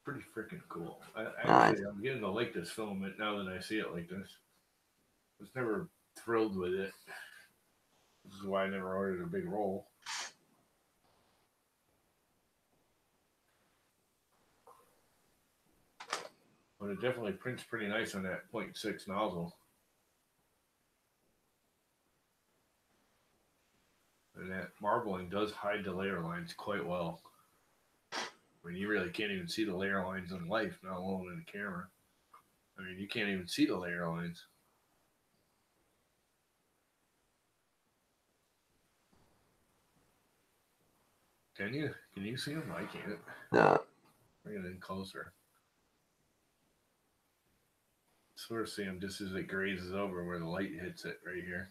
Pretty freaking cool. I'm getting to like this filament now that I see it like this. I was never thrilled with it. This is why I never ordered a big roll. But it definitely prints pretty nice on that 0.6 nozzle. And that marbling does hide the layer lines quite well. I mean, you really can't even see the layer lines in life, not alone in the camera. I mean, you can't even see the layer lines. Can you? Can you see them? I can't. No. Bring it in closer. Sort of see them just as it grazes over where the light hits it right here.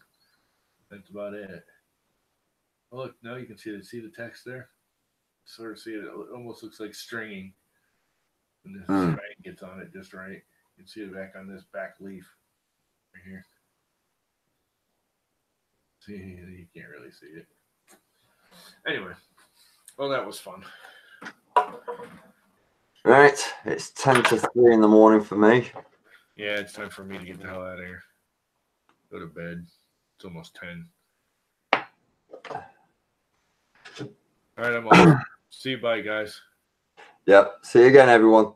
That's about it. Oh, look, now you can see the text there. Sort of see it. It almost looks like stringing. And the string gets on it just right. You can see it back on this back leaf right here. See, you can't really see it. Anyway, well, that was fun. Right, it's 10 to 3 in the morning for me. Yeah, it's time for me to get the hell out of here. Go to bed. It's almost 10. All right, I'm off. See you, bye, guys. Yep. See you again, everyone.